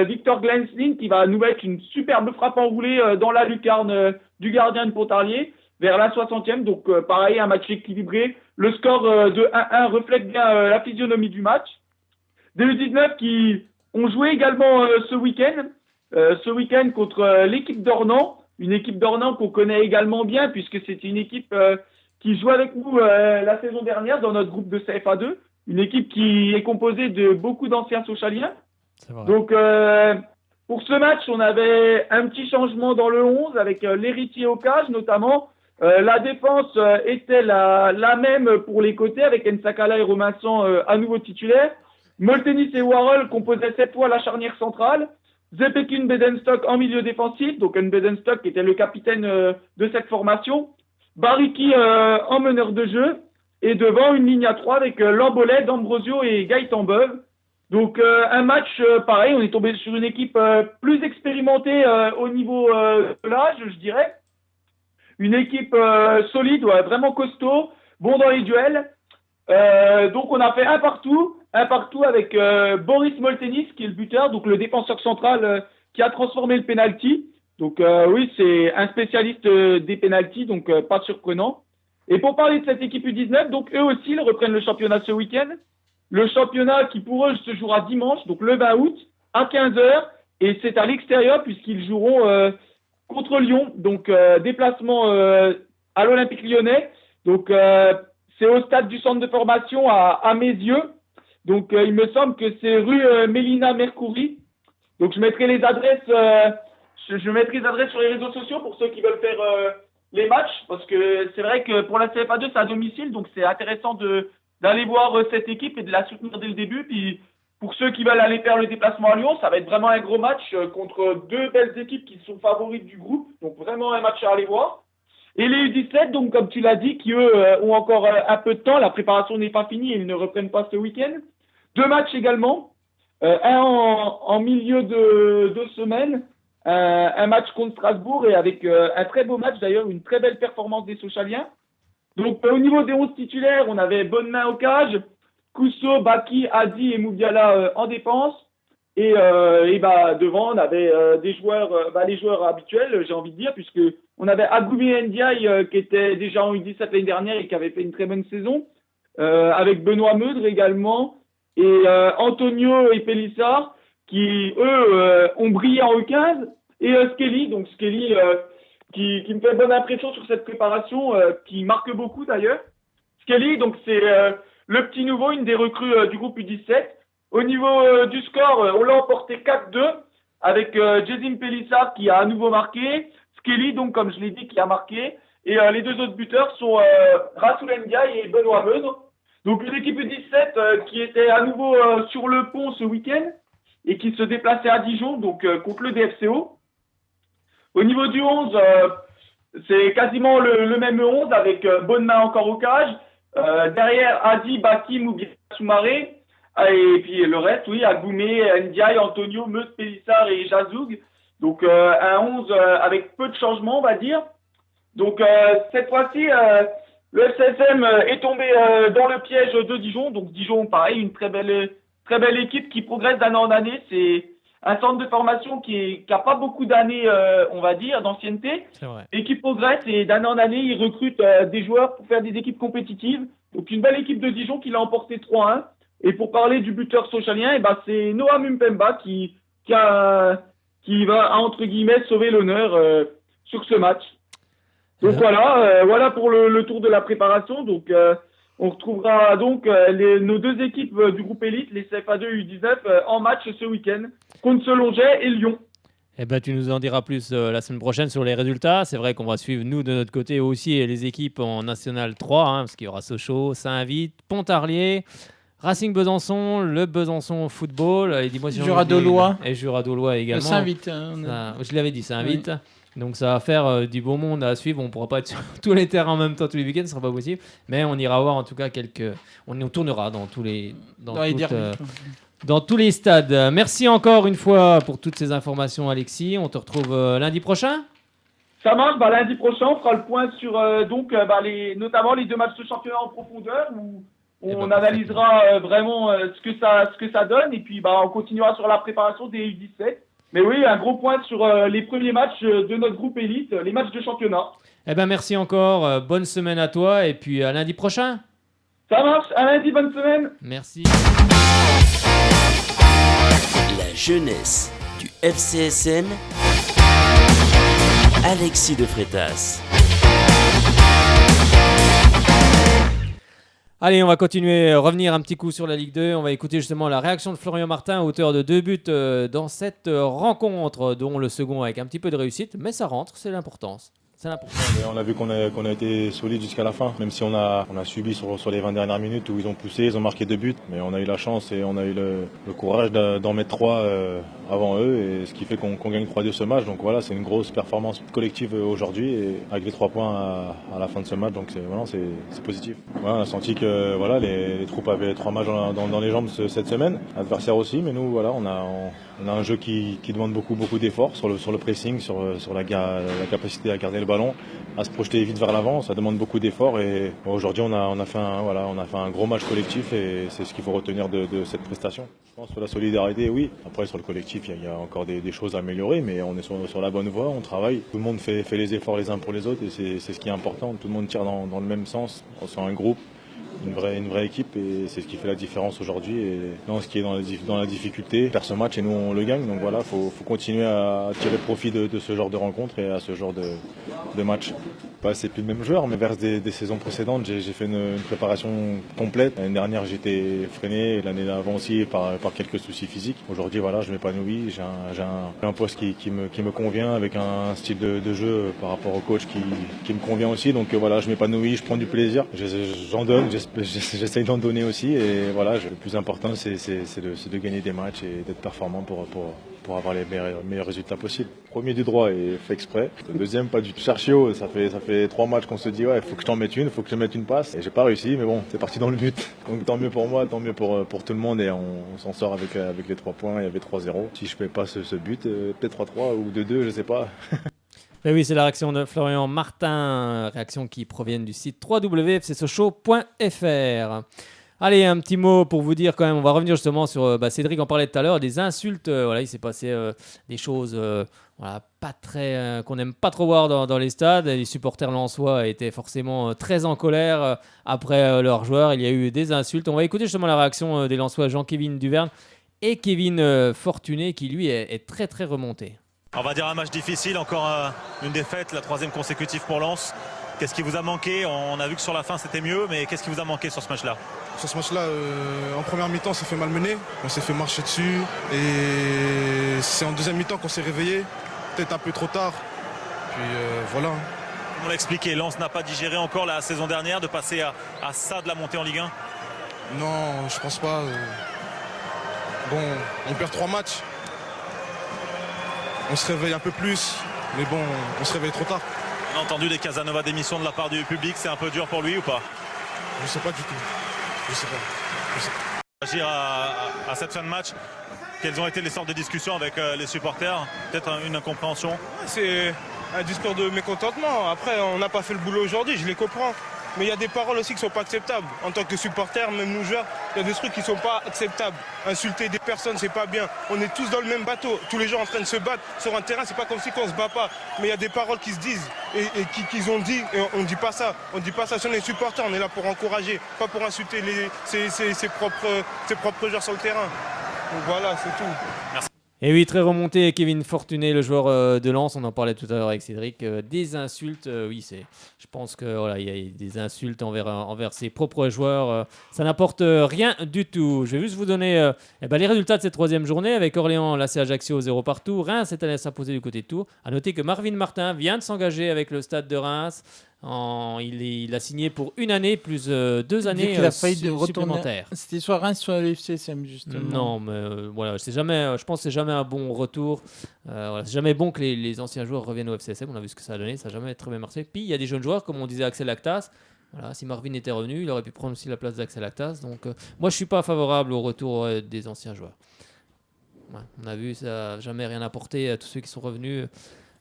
Victor Glenslin qui va nous mettre une superbe frappe enroulée dans la lucarne du gardien de Pontarlier vers la 60e. Donc, pareil, un match équilibré. Le score de 1-1 reflète bien la physionomie du match. Des U19 qui ont joué également ce week-end contre l'équipe d'Ornans. Une équipe d'Ornans qu'on connaît également bien puisque c'était une équipe qui jouait avec nous la saison dernière dans notre groupe de CFA2. Une équipe qui est composée de beaucoup d'anciens Sochaliens. Donc, pour ce match, on avait un petit changement dans le 11 avec l'héritier au cage notamment. La défense était la même pour les côtés avec Nsakala et Romainsan à nouveau titulaires. Moltenis et Warhol composaient cette fois la charnière centrale. Zepekin Bedenstock en milieu défensif, donc un Bedenstock qui était le capitaine de cette formation. Bariki en meneur de jeu. Et devant, une ligne à 3 avec Lambolet, D'Ambrosio et Gaëtan Beuve. Donc, un match pareil, on est tombé sur une équipe plus expérimentée au niveau de l'âge, je dirais. Une équipe solide, vraiment costaud, bon dans les duels. Donc, on a fait un partout avec Boris Moltenis, qui est le buteur, donc le défenseur central qui a transformé le penalty. Donc, oui, c'est un spécialiste des penaltys, donc pas surprenant. Et pour parler de cette équipe U19, donc eux aussi, ils reprennent le championnat ce week-end. Le championnat qui pour eux se jouera dimanche, donc le 20 août, à 15h. Et c'est à l'extérieur puisqu'ils joueront contre Lyon. Donc déplacement à l'Olympique Lyonnais. Donc c'est au stade du centre de formation à Mézieux. Donc il me semble que c'est rue Mélina Mercouri. Donc je mettrai les adresses sur les réseaux sociaux pour ceux qui veulent faire les matchs, parce que c'est vrai que pour la CFA2 c'est à domicile, donc c'est intéressant d'aller voir cette équipe et de la soutenir dès le début. Puis pour ceux qui veulent aller faire le déplacement à Lyon, ça va être vraiment un gros match contre 2 belles équipes qui sont favorites du groupe, donc vraiment un match à aller voir. Et les U17, donc comme tu l'as dit, qui eux ont encore un peu de temps, la préparation n'est pas finie et ils ne reprennent pas ce week-end. 2 matchs également, un en milieu de semaine. Un match contre Strasbourg et avec un très beau match d'ailleurs, une très belle performance des Sochaliens. Donc au niveau des 11 titulaires, on avait Bonnemain au cage, Cousteau, Baki, Hadi et Moubiala en défense. Et devant, on avait des joueurs, les joueurs habituels, j'ai envie de dire, puisque on avait Agoumi Ndiaye qui était déjà en U17 l'année dernière et qui avait fait une très bonne saison, avec Benoît Meudre également, et Antonio et Pélissard qui, eux, ont brillé en U15, et Skelly, donc Skelly qui me fait bonne impression sur cette préparation, qui marque beaucoup d'ailleurs. Skelly, donc c'est le petit nouveau, une des recrues du groupe U17. Au niveau du score, on l'a emporté 4-2 avec Jezim Pélissard qui a à nouveau marqué, Skelly, donc comme je l'ai dit, qui a marqué, et les deux autres buteurs sont Rasoul Ndiaye et Benoît Meudre. Donc une équipe U17 qui était à nouveau sur le pont ce week-end et qui se déplaçait à Dijon, donc contre le DFCO. Au niveau du 11, c'est quasiment le même 11 avec Bonnemain encore au cage. Derrière, Hadi, Baki, Moubiala, Soumaré. Et puis le reste, oui, Agoumé, Ndiaye, Antonio, Meudre, Pélissard et Jazoug. Donc un 11 avec peu de changements, on va dire. Donc cette fois-ci, le FCSM est tombé dans le piège de Dijon. Donc Dijon, pareil, une très belle équipe qui progresse d'année en année. C'est un centre de formation qui a pas beaucoup d'années, on va dire, d'ancienneté, et qui progresse. Et d'année en année, ils recrutent des joueurs pour faire des équipes compétitives. Donc une belle équipe de Dijon qui l'a emporté 3-1. Et pour parler du buteur socialien, c'est Noah Mumpemba qui va, entre guillemets, sauver l'honneur sur ce match. Donc voilà pour le tour de la préparation. Donc on retrouvera donc nos deux équipes du groupe élite, les CFA2 U19, en match ce week-end contre Selonget et Lyon. Tu nous en diras plus la semaine prochaine sur les résultats. C'est vrai qu'on va suivre, nous, de notre côté aussi, les équipes en National 3, parce qu'il y aura Sochaux, Saint-Vite, Pontarlier, Racing Besançon, le Besançon Football, et dis-moi si Jura-Dolois. Et Jura-Dolois également. Saint-Vite. Je l'avais dit, Saint-Vite. Oui. Donc ça va faire du beau monde à suivre. On ne pourra pas être sur tous les terrains en même temps tous les week-ends, ce ne sera pas possible. Mais on ira voir en tout cas on tournera dans tous les... Dans tous les stades. Merci encore une fois pour toutes ces informations, Alexis. On te retrouve lundi prochain. Ça marche. Lundi prochain, on fera le point sur notamment les deux matchs de championnat en profondeur où on analysera vraiment ce que ça donne. Et puis on continuera sur la préparation des U17. Mais oui, un gros point sur les premiers matchs de notre groupe élite, les matchs de championnat. Merci encore. Bonne semaine à toi et puis à lundi prochain. Ça marche. À lundi, bonne semaine. Merci. La jeunesse du FCSM. Alexis de Freitas. Allez, on va continuer, revenir un petit coup sur la Ligue 2. On va écouter justement la réaction de Florian Martin, auteur de 2 buts dans cette rencontre, dont le second avec un petit peu de réussite. Mais ça rentre, c'est l'importance. On a vu qu'on a été solide jusqu'à la fin, même si on a subi sur les 20 dernières minutes où ils ont poussé, ils ont marqué 2 buts. Mais on a eu la chance et on a eu le courage d'en mettre 3 avant eux, et ce qui fait qu'on gagne 3-2 ce match. Donc voilà, c'est une grosse performance collective aujourd'hui, et avec les 3 points à la fin de ce match, donc c'est positif. Voilà, on a senti que les troupes avaient 3 matchs dans les jambes cette semaine, adversaire aussi, mais nous voilà, on a un jeu qui demande beaucoup d'efforts sur le pressing, sur la capacité à garder le ballon, à se projeter vite vers l'avant. Ça demande beaucoup d'efforts, et aujourd'hui on a fait un gros match collectif, et c'est ce qu'il faut retenir de cette prestation. Je pense sur la solidarité, oui. Après sur le collectif, il y a encore des choses à améliorer, mais on est sur la bonne voie, on travaille. Tout le monde fait les efforts les uns pour les autres, et c'est ce qui est important. Tout le monde tire dans le même sens. On sent un groupe, une vraie équipe, et c'est ce qui fait la différence aujourd'hui. Et non, ce qui est dans la difficulté, faire ce match, et nous on le gagne. Donc voilà, faut continuer à tirer profit de ce genre de rencontre et à ce genre de match. C'est plus le même joueur, mais vers des saisons précédentes, j'ai fait une préparation complète. L'année dernière, j'étais freiné, l'année d'avant aussi par quelques soucis physiques. Aujourd'hui, voilà, je m'épanouis, j'ai un poste qui me convient, avec un style de jeu par rapport au coach qui me convient aussi. Donc voilà, je m'épanouis, je prends du plaisir, j'en donne, j'essaye d'en donner aussi. Et voilà, le plus important, c'est de gagner des matchs et d'être performant pour avoir les meilleurs résultats possibles. Premier du droit et fait exprès. Le deuxième, pas du tout. Cherchio, ça fait 3 matchs qu'on se dit faut que je t'en mette une, faut que je te mette une passe. Et j'ai pas réussi, mais bon, c'est parti dans le but. Donc tant mieux pour moi, tant mieux pour tout le monde, et on s'en sort avec les 3 points. Il y avait 3-0. Si je fais pas ce but, peut-être 3-3 ou 2-2, je sais pas. Ben oui, c'est la réaction de Florian Martin, réaction qui provient du site www.fcsochaux.fr. Allez, un petit mot pour vous dire quand même, on va revenir justement sur, Cédric en parlait tout à l'heure, des insultes, voilà, il s'est passé des choses voilà, pas très, qu'on n'aime pas trop voir dans les stades. Les supporters lensois étaient forcément très en colère après leurs joueurs, il y a eu des insultes. On va écouter justement la réaction des lensois Jean-Kévin Duverne et Kevin Fortuné qui lui est très très remonté. On va dire un match difficile, encore une défaite, la 3e consécutive pour Lens. Qu'est-ce qui vous a manqué? On a vu que sur la fin c'était mieux, mais qu'est-ce qui vous a manqué sur ce match-là? Sur ce match-là, en première mi-temps, on s'est fait malmener, on s'est fait marcher dessus. Et c'est en deuxième mi-temps qu'on s'est réveillé, peut-être un peu trop tard. Puis voilà. On l'a expliqué, Lens n'a pas digéré encore la saison dernière de passer à ça de la montée en Ligue 1? Non, je pense pas. Bon, on perd 3 matchs. On se réveille un peu plus, mais bon, on se réveille trop tard. On a entendu des Casanova d'émission de la part du public, c'est un peu dur pour lui ou pas? Je sais pas du tout. Je sais pas. Agir à cette fin de match, quelles ont été les sortes de discussions avec les supporters? Peut-être une incompréhension? C'est un discours de mécontentement. Après, on n'a pas fait le boulot aujourd'hui, je les comprends. Mais il y a des paroles aussi qui ne sont pas acceptables. En tant que supporters, même nous joueurs, il y a des trucs qui ne sont pas acceptables. Insulter des personnes, c'est pas bien. On est tous dans le même bateau. Tous les gens en train de se battre sur un terrain, c'est pas comme si on se bat pas. Mais il y a des paroles qui se disent et qu'ils ont dit. Et on ne dit pas ça. On ne dit pas ça. Si on est supporters, on est là pour encourager, pas pour insulter ses propres joueurs sur le terrain. Donc voilà, c'est tout. Merci. Et oui, très remonté, Kevin Fortuné, le joueur de Lens, on en parlait tout à l'heure avec Cédric, des insultes, oui, je pense que voilà, il y a des insultes envers ses propres joueurs, ça n'apporte rien du tout. Je vais juste vous donner les résultats de cette 3e journée avec Orléans, l'AC Ajaccio 0 partout, Reims est allé s'imposer du côté de Tours. À noter que Marvin Martin vient de s'engager avec le Stade de Reims. Il a signé pour 1 année plus 2 années supplémentaires. C'était soit Reims soit le FCSM justement. Non, mais voilà, je pense que c'est jamais un bon retour. Voilà, c'est jamais bon que les anciens joueurs reviennent au FCSM. On a vu ce que ça a donné, ça n'a jamais très bien marché. Puis il y a des jeunes joueurs, comme on disait Axel Lactas. Voilà, si Marvin était revenu, il aurait pu prendre aussi la place d'Axel Lactas. Donc moi, je suis pas favorable au retour des anciens joueurs. Ouais, on a vu, ça n'a jamais rien apporté à tous ceux qui sont revenus.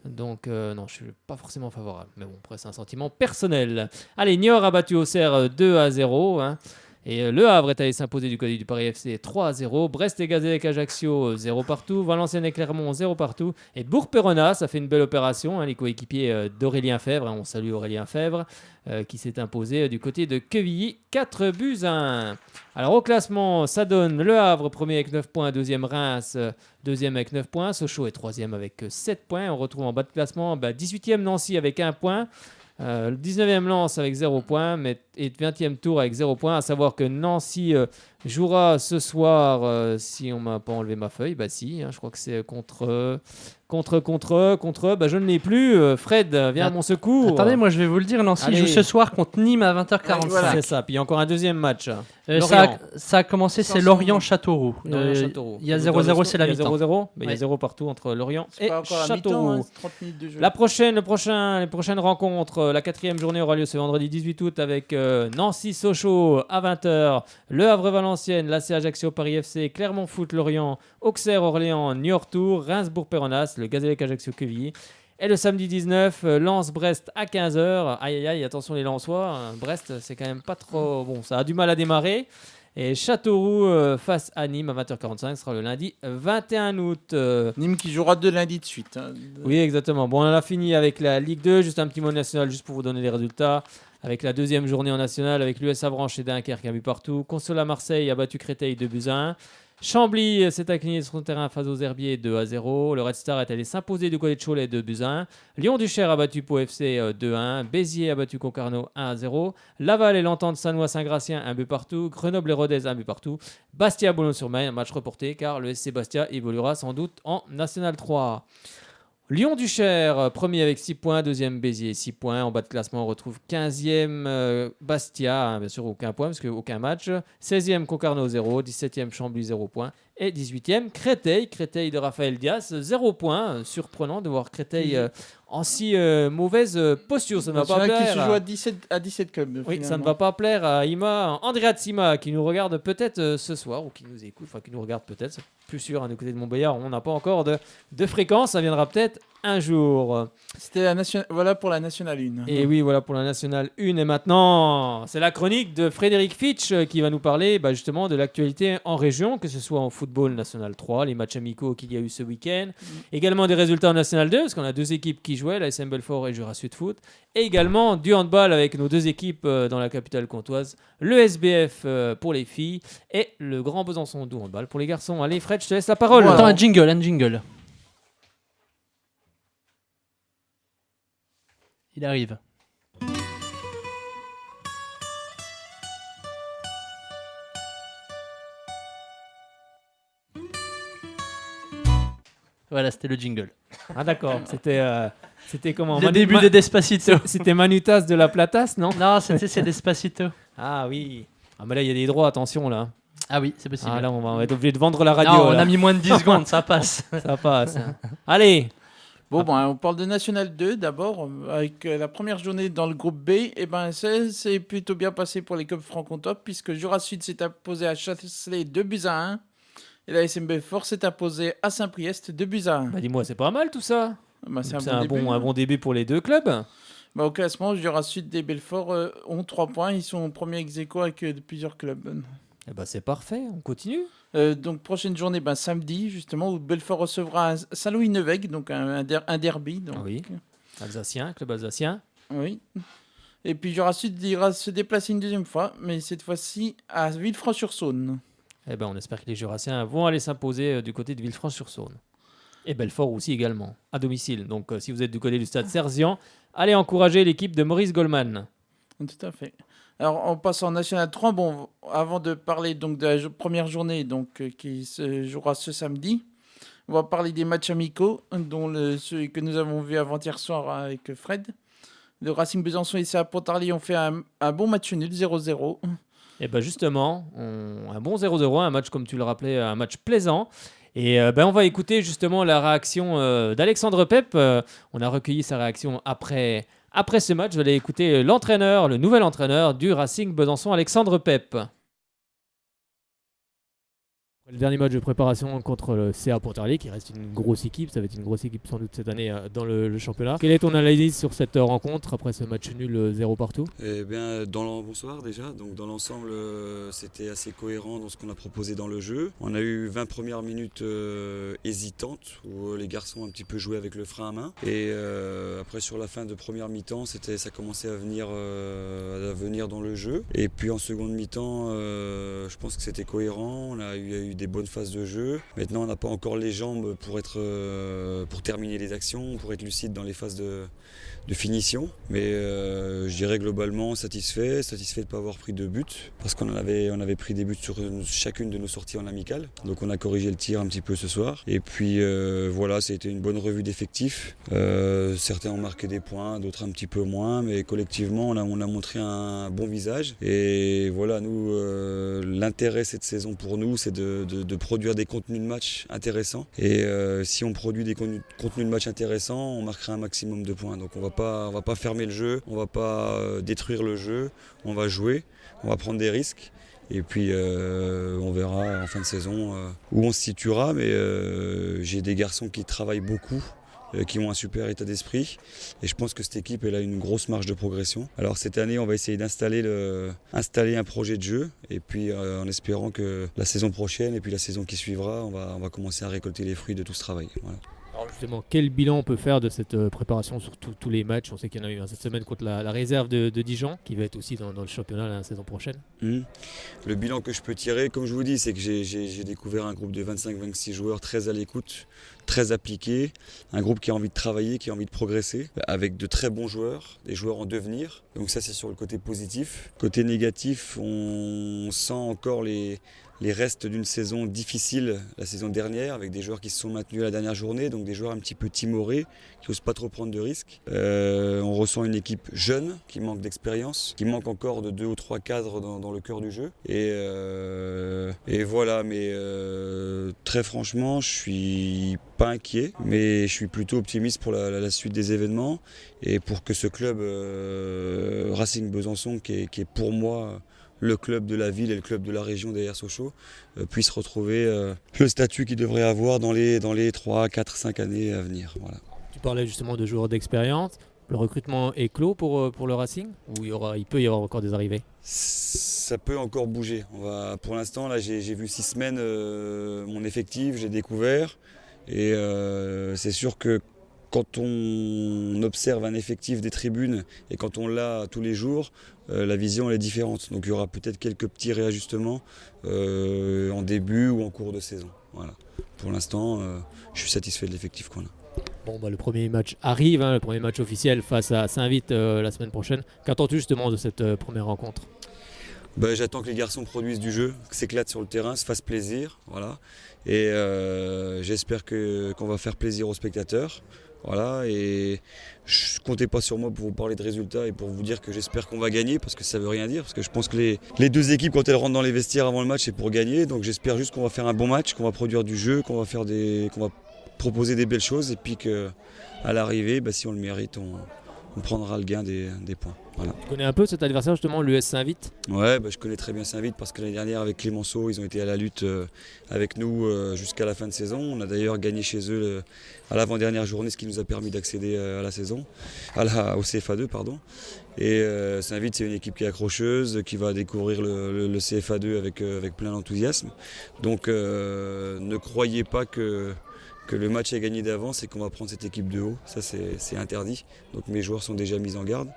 Donc non, je suis pas forcément favorable. Mais bon, après c'est un sentiment personnel. Allez, Niort a battu Auxerre 2-0. Hein. Et Le Havre est allé s'imposer du côté du Paris FC 3-0. Brest et Gazélec Ajaccio 0 partout. Valenciennes et Clermont 0 partout. Et Bourg-Péronnas, ça fait une belle opération. Hein, les coéquipiers d'Aurélien Fèvre. Hein, on salue Aurélien Fèvre qui s'est imposé du côté de Quevilly 4-1. Alors au classement, ça donne Le Havre premier avec 9 points. Deuxième Reims, deuxième avec 9 points. Sochaux est troisième avec 7 points. On retrouve en bas de classement 18e Nancy avec 1 point. Le 19e Lens avec 0 points et 20e Tours avec 0 points. À savoir que Nancy jouera ce soir, si on m'a pas enlevé ma feuille, si, hein, je crois que c'est contre je ne l'ai plus. Fred, viens à mon secours. Attendez, moi je vais vous le dire, Nancy joue ce soir contre Nîmes à 20h45. Voilà. C'est ça, puis il y a encore un deuxième match. Ça a commencé, c'est Lorient-Châteauroux. Il y a 0-0, c'est la mi-temps. Il y a 0-0, mais il y a 0 partout entre Lorient et Châteauroux. Hein, 30 minutes de jeu. Les prochaines rencontres, la 4e journée aura lieu ce vendredi 18 août avec Nancy-Sochaux à 20h, Le Havre-Valenciennes, l'AC Ajaccio Paris FC, Clermont Foot Lorient, Auxerre-Orléans, Niort-Tours, Reims-Bourg-Péronnas, le Gazélec Ajaccio-Quevilly. Et le samedi 19, Lens-Brest à 15h. Aïe, attention les Lensois. Brest, c'est quand même pas trop... Bon, ça a du mal à démarrer. Et Châteauroux face à Nîmes à 20h45 sera le lundi 21 août. Nîmes qui jouera 2 lundis de suite. Hein. Oui, exactement. Bon, on en a fini avec la Ligue 2. Juste un petit mot national, juste pour vous donner les résultats. Avec la 2e journée en national, avec l'US Avranches et Dunkerque un but partout. Consola Marseille a battu Créteil 2-1. Chambly s'est incliné sur son terrain face aux Herbiers 2-0. Le Red Star est allé s'imposer du côté de Cholet 2-1. Lyon-Duchère a battu Pau FC 2-1. Béziers a battu Concarneau 1-0. Laval et l'Entente Sannois-Saint-Gratien un but partout. Grenoble et Rodez un but partout. Bastia-Boulogne-sur-Mer, un match reporté car le SC Bastia évoluera sans doute en National 3. Lyon-Duchère, premier avec 6 points, deuxième Béziers 6 points. En bas de classement, on retrouve 15e Bastia, bien sûr aucun point parce qu'aucun match. 16e Concarneau 0, 17e Chambly 0 points. Et 18e, Créteil. Créteil de Raphaël Diaz, 0 points. Surprenant de voir Créteil en si mauvaise posture. Ça ne va pas Celui-là qui plaire. se joue à 17 clubs. Oui, ça ne va pas plaire à Andrea Tsima qui nous regarde peut-être ce soir ou qui nous écoute, enfin qui nous regarde peut-être, c'est plus sûr, à côté de Montbéliard, on n'a pas encore de fréquence, ça viendra peut-être un jour. C'était voilà pour la Nationale 1. Et oui, voilà pour la Nationale 1. Et maintenant, c'est la chronique de Frédéric Fitch qui va nous parler justement de l'actualité en région, que ce soit en football National 3, les matchs amicaux qu'il y a eu ce week-end, également des résultats en National 2, parce qu'on a 2 équipes qui jouaient, la SM Belfort et Jura Sud Foot, et également du handball avec nos 2 équipes dans la capitale comtoise, le SBF pour les filles et le Grand Besançon du handball pour les garçons. Allez Fred, je te laisse la parole. Bon, attends, un jingle. Il arrive. Voilà, c'était le jingle. Ah d'accord, c'était comment Le début de Despacito. C'était Manutas de la Platas, non? Non, c'est Despacito. Ah oui. Ah mais là, il y a des droits, attention là. Ah oui, c'est possible. Ah là, on va être obligé de vendre la radio. Non, on là. a mis moins de 10 secondes, ça passe. Ça passe. Allez. Bon, on parle de National 2 d'abord, avec la première journée dans le groupe B. Et c'est plutôt bien passé pour les clubs franc-comtois, puisque Jura Sud s'est imposé à Chasselet 2-1. Et la SM Belfort s'est imposée à Saint-Priest 2-1. Bah dis-moi, c'est pas mal tout ça. C'est un bon début pour les 2 clubs. Au classement, Jura Sud et Belfort ont 3 points. Ils sont premiers ex-aequo avec plusieurs clubs. C'est parfait, on continue. Donc prochaine journée, samedi justement, où Belfort recevra Saint-Louis-Nevègue, donc un derby. Donc. Oui, alsacien, club alsacien. Oui. Et puis Jura Sud ira se déplacer une deuxième fois, mais cette fois-ci à Villefranche-sur-Saône. On espère que les Jurassiens vont aller s'imposer du côté de Villefranche-sur-Saône. Et Belfort aussi également, à domicile. Donc si vous êtes du côté du stade Serzian, allez encourager l'équipe de Maurice Goldman. Tout à fait. Alors, on passe en National 3. Bon, avant de parler donc de la première journée qui se jouera ce samedi, on va parler des matchs amicaux, dont ceux que nous avons vus avant-hier soir avec Fred. Le Racing Besançon et CA Pontarlier ont fait un bon match nul, 0-0. Et justement, un bon 0-0, un match comme tu le rappelais, un match plaisant. Et on va écouter justement la réaction d'Alexandre Pep. On a recueilli sa réaction après ce match. Vous allez écouter le nouvel entraîneur du Racing Besançon, Alexandre Pep. Le dernier match de préparation contre le CA Pontarlier, qui reste une grosse équipe, ça va être une grosse équipe sans doute cette année dans le championnat. Quelle est ton analyse sur cette rencontre après ce match nul 0 partout? Bonsoir déjà. Donc dans l'ensemble, c'était assez cohérent dans ce qu'on a proposé dans le jeu. On a eu 20 premières minutes hésitantes où les garçons ont un petit peu joué avec le frein à main. Et après sur la fin de première mi-temps, ça commençait à venir dans le jeu. Et puis en seconde mi-temps, je pense que c'était cohérent. Il y a eu des bonnes phases de jeu. Maintenant, on n'a pas encore les jambes pour terminer les actions, pour être lucide dans les phases de finition. Mais je dirais globalement satisfait de ne pas avoir pris de but, parce qu'on avait pris des buts sur chacune de nos sorties en amical. Donc on a corrigé le tir un petit peu ce soir. Et puis voilà, c'était une bonne revue d'effectifs. Certains ont marqué des points, d'autres un petit peu moins, mais collectivement on a montré un bon visage. Et voilà, nous, l'intérêt cette saison pour nous, c'est de produire des contenus de match intéressants. Et si on produit des contenus de match intéressants, on marquera un maximum de points. Donc on va pas fermer le jeu, on va pas détruire le jeu, on va jouer, on va prendre des risques. Et puis on verra en fin de saison où on se situera. Mais j'ai des garçons qui travaillent beaucoup, qui ont un super état d'esprit. Et je pense que cette équipe elle a une grosse marge de progression. Alors cette année, on va essayer d'installer un projet de jeu. Et puis en espérant que la saison prochaine et puis la saison qui suivra, on va commencer à récolter les fruits de tout ce travail. Voilà. Alors justement, quel bilan on peut faire de cette préparation sur tous les matchs? On sait qu'il y en a eu cette semaine contre la réserve de Dijon, qui va être aussi dans le championnat la saison prochaine. Le bilan que je peux tirer, comme je vous dis, c'est que j'ai découvert un groupe de 25-26 joueurs très à l'écoute, très appliqués, un groupe qui a envie de travailler, qui a envie de progresser, avec de très bons joueurs, des joueurs en devenir. Donc ça, c'est sur le côté positif. Côté négatif, on sent encore les restes d'une saison difficile la saison dernière, avec des joueurs qui se sont maintenus à la dernière journée, donc des joueurs un petit peu timorés, qui n'osent pas trop prendre de risques. On ressent une équipe jeune, qui manque d'expérience, qui manque encore de 2 ou 3 cadres dans le cœur du jeu. Et voilà, mais très franchement, je suis pas inquiet, mais je suis plutôt optimiste pour la suite des événements et pour que ce club Racing Besançon, qui est pour moi le club de la ville et le club de la région derrière Sochaux, puisse retrouver le statut qu'il devrait avoir dans les 3, 4, 5 années à venir. Voilà. Tu parlais justement de joueurs d'expérience. Le recrutement est clos pour le Racing ou il peut y avoir encore des arrivées? Ça peut encore bouger. Pour l'instant, là, j'ai vu 6 semaines mon effectif, j'ai découvert. Et c'est sûr que quand on observe un effectif des tribunes et quand on l'a tous les jours, la vision elle est différente. Donc il y aura peut-être quelques petits réajustements en début ou en cours de saison. Voilà. Pour l'instant, je suis satisfait de l'effectif qu'on a. Bon, le premier match arrive, le premier match officiel face à Saint-Vith la semaine prochaine. Qu'attends-tu justement de cette première rencontre? J'attends que les garçons produisent du jeu, que s'éclatent sur le terrain, se fassent plaisir. Voilà. Et j'espère qu'on va faire plaisir aux spectateurs. Voilà. Et je comptez pas sur moi pour vous parler de résultats et pour vous dire que j'espère qu'on va gagner, parce que ça veut rien dire. Parce que je pense que les deux équipes, quand elles rentrent dans les vestiaires avant le match, c'est pour gagner. Donc j'espère juste qu'on va faire un bon match, qu'on va produire du jeu, qu'on va proposer des belles choses. Et puis qu'à l'arrivée, si on le mérite, on prendra le gain des points. Voilà. Tu connais un peu cet adversaire justement, l'US Saint-Vith? Ouais, je connais très bien Saint-Vith parce que l'année dernière avec Clémenceau, ils ont été à la lutte avec nous jusqu'à la fin de saison. On a d'ailleurs gagné chez eux à l'avant-dernière journée, ce qui nous a permis d'accéder à la saison, au CFA2 pardon. Et Saint-Vith, c'est une équipe qui est accrocheuse, qui va découvrir le CFA2 avec plein d'enthousiasme. Donc ne croyez pas que le match est gagné d'avance et qu'on va prendre cette équipe de haut. Ça, c'est interdit. Donc mes joueurs sont déjà mis en garde.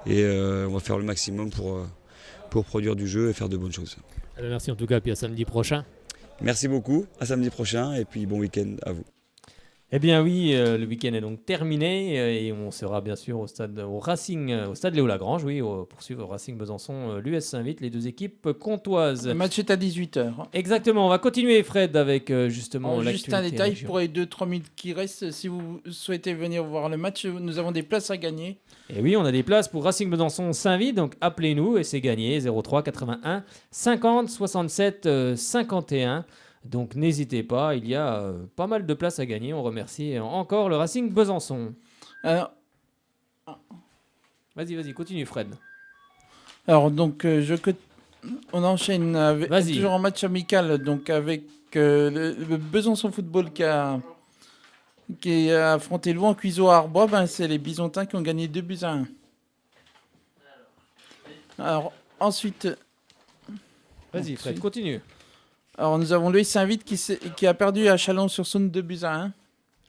Et on va faire le maximum pour produire du jeu et faire de bonnes choses. Merci en tout cas, puis à samedi prochain. Merci beaucoup, à samedi prochain et puis bon week-end à vous. Eh bien oui, le week-end est donc terminé et on sera bien sûr au stade Léo Lagrange, pour suivre Racing Besançon, l'US Saint-Vith, les deux équipes comtoises. Le match est à 18h. Exactement, on va continuer Fred avec justement juste un détail région. pour les 2-3 minutes qui restent. Si vous souhaitez venir voir le match, nous avons des places à gagner. Et oui, on a des places pour Racing Besançon Saint-Vith, donc appelez-nous et c'est gagné 03 81 50 67 51. Donc n'hésitez pas, il y a pas mal de places à gagner. On remercie encore le Racing Besançon. Alors... Vas-y, continue Fred. Alors donc on enchaîne avec toujours en match amical, donc avec le Besançon Football qui a affronté Louan Cuiseaux à Arbois. C'est les Bisontins qui ont gagné 2-1. Alors ensuite... Vas-y Fred, continue. Alors nous avons l'US Saint-Vith qui a perdu à Chalon-sur-Saône 2-1.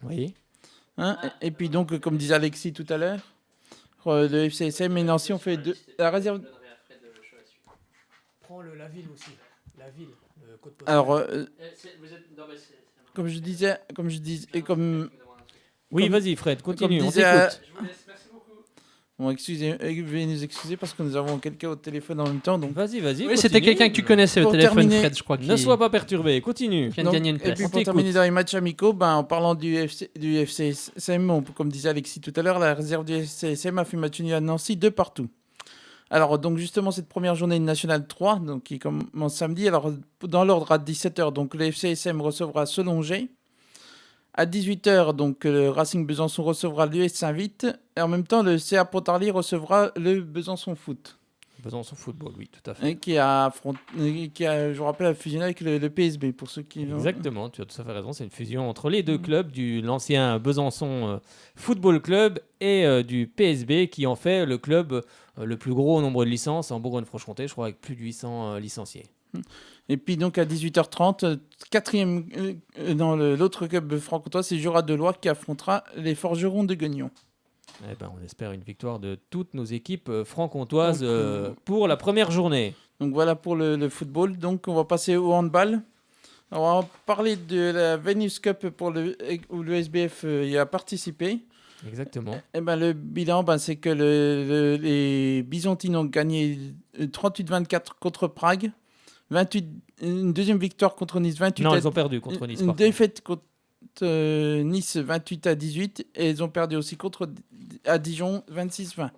Oui. Et puis donc, comme disait Alexis tout à l'heure, le FCSM et Nancy ont fait la réserve... Prends la ville aussi. La ville, le code postal. Alors, Oui, vas-y Fred, continue, on t'écoute. Bon, veuillez nous excuser parce que nous avons quelqu'un au téléphone en même temps. Donc... Vas-y. Oui, c'était quelqu'un que tu connaissais au téléphone, terminer... Fred, je crois. Ne sois pas perturbé, continue. Vient de gagner une place. Et puis pour terminer dans les matchs amicaux, en parlant du FCSM, comme disait Alexis tout à l'heure, la réserve du FCSM a fait match nul à Nancy 2-2. Alors, donc justement, cette première journée de National 3, donc, qui commence samedi, alors dans l'ordre à 17h, donc le FCSM recevra Selongé. À 18h, donc, le Racing Besançon recevra l'US Saint-Vith. Et en même temps, le CA Pontarlier recevra le Besançon Foot. Besançon Football, oui, tout à fait. Et qui a, je vous rappelle, fusionné avec le PSB, pour ceux qui... Exactement, tu as tout à fait raison. C'est une fusion entre les deux clubs, l'ancien Besançon Football Club et du PSB, qui en fait le club le plus gros au nombre de licences en Bourgogne-Franche-Comté, je crois, avec plus de 800 licenciés. Et puis donc à 18h30, quatrième dans l'autre club franc-comtois, c'est Jura de Loire qui affrontera les Forgerons de Guignon. On espère une victoire de toutes nos équipes franc-comtoises pour la première journée. Donc voilà pour le football. Donc on va passer au handball. Alors, on va parler de la Venus Cup où le SBF y a participé. Exactement. Et le bilan, c'est que les Byzantines ont gagné 38-24 contre Prague. une deuxième victoire contre Nice 28. Non, ils ont perdu contre Nice. Une défaite contre Nice 28-18 et ils ont perdu aussi à Dijon 26-20.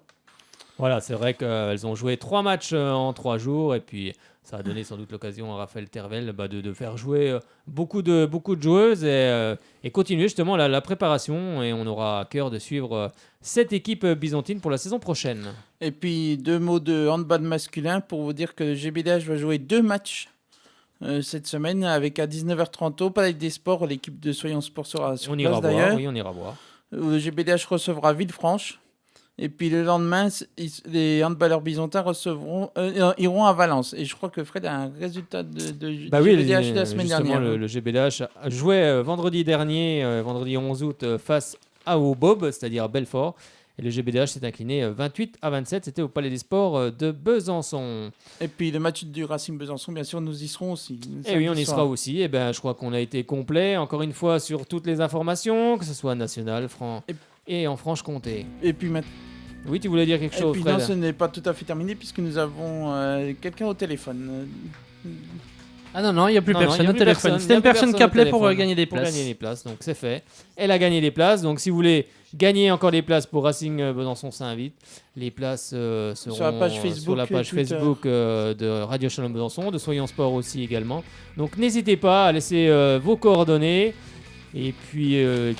Voilà, c'est vrai qu'elles ont joué 3 matchs en 3 jours et puis ça a donné sans doute l'occasion à Raphaël Tervel de faire jouer beaucoup de joueuses et continuer justement la préparation, et on aura à cœur de suivre cette équipe byzantine pour la saison prochaine. Et puis 2 mots de handball masculin pour vous dire que le GBDH va jouer 2 matchs cette semaine avec à 19h30 au Palais des Sports. L'équipe de Soyons Sport sera sur place d'ailleurs. Oui, on ira voir. Le GBDH recevra Villefranche. Et puis le lendemain, les handballeurs byzantins iront à Valence. Et je crois que Fred a un résultat de GBDH de la semaine dernière. Le GBDH jouait vendredi dernier, vendredi 11 août, face à Bob, c'est-à-dire à Belfort. Et le GBDH s'est incliné 28-27. C'était au Palais des Sports de Besançon. Et puis le match du Racing Besançon, bien sûr, nous y serons aussi. Et oui, on y sera aussi. Et je crois qu'on a été complet, encore une fois, sur toutes les informations, que ce soit national, et en Franche-Comté. Et puis maintenant. Oui, tu voulais dire quelque chose, Fred ? Non, ce n'est pas tout à fait terminé puisque nous avons quelqu'un au téléphone. Ah non, il n'y a plus personne au téléphone. C'était une personne qui appelait pour gagner des places. Pour gagner les places, donc c'est fait. Elle a gagné les places, donc si vous voulez gagner encore des places pour Racing Besançon s'invite. Les places seront sur la page Facebook, de Radio Shalom Besançon, de Soyons Sport aussi également. Donc n'hésitez pas à laisser vos coordonnées. Et puis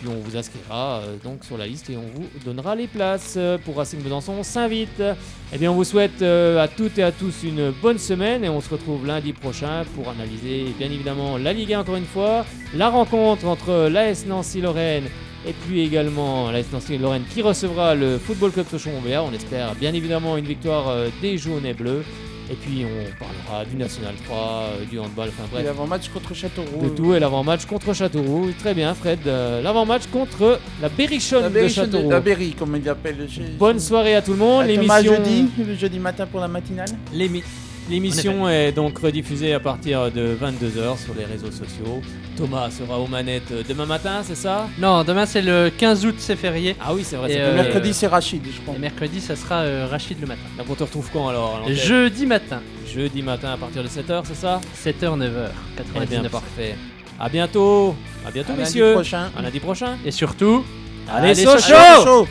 on vous inscrira donc sur la liste et on vous donnera les places pour Racing Besançon s'invite. Eh bien, on vous souhaite à toutes et à tous une bonne semaine et on se retrouve lundi prochain pour analyser bien évidemment la Ligue 1 encore une fois, la rencontre entre l'AS Nancy-Lorraine et puis également l'AS Nancy-Lorraine qui recevra le Football Club Sochaux-Montbéliard. On espère bien évidemment une victoire des jaunes et bleus. Et puis on parlera du National 3, du handball, enfin bref. Et l'avant-match contre Châteauroux. De tout, et l'avant-match contre Châteauroux. Très bien, Fred. L'avant-match contre la Berrichonne de Châteauroux. La Berry, comme il l'appelle. Bonne soirée à tout le monde. L'émission le jeudi matin pour la matinale. L'émission est donc rediffusée à partir de 22h sur les réseaux sociaux. Thomas sera aux manettes demain matin, c'est ça ? Non, demain c'est le 15 août, c'est férié. Ah oui, c'est vrai. Et mercredi c'est Rachid, je crois. Et mercredi ça sera Rachid le matin. Donc on te retrouve quand alors ? Jeudi matin. Jeudi matin à partir de 7h, c'est ça ? 7h, 9h, 99. Bien, parfait. À bientôt. À bientôt, messieurs. Lundi prochain. À lundi prochain. Et surtout, allez Sochaux !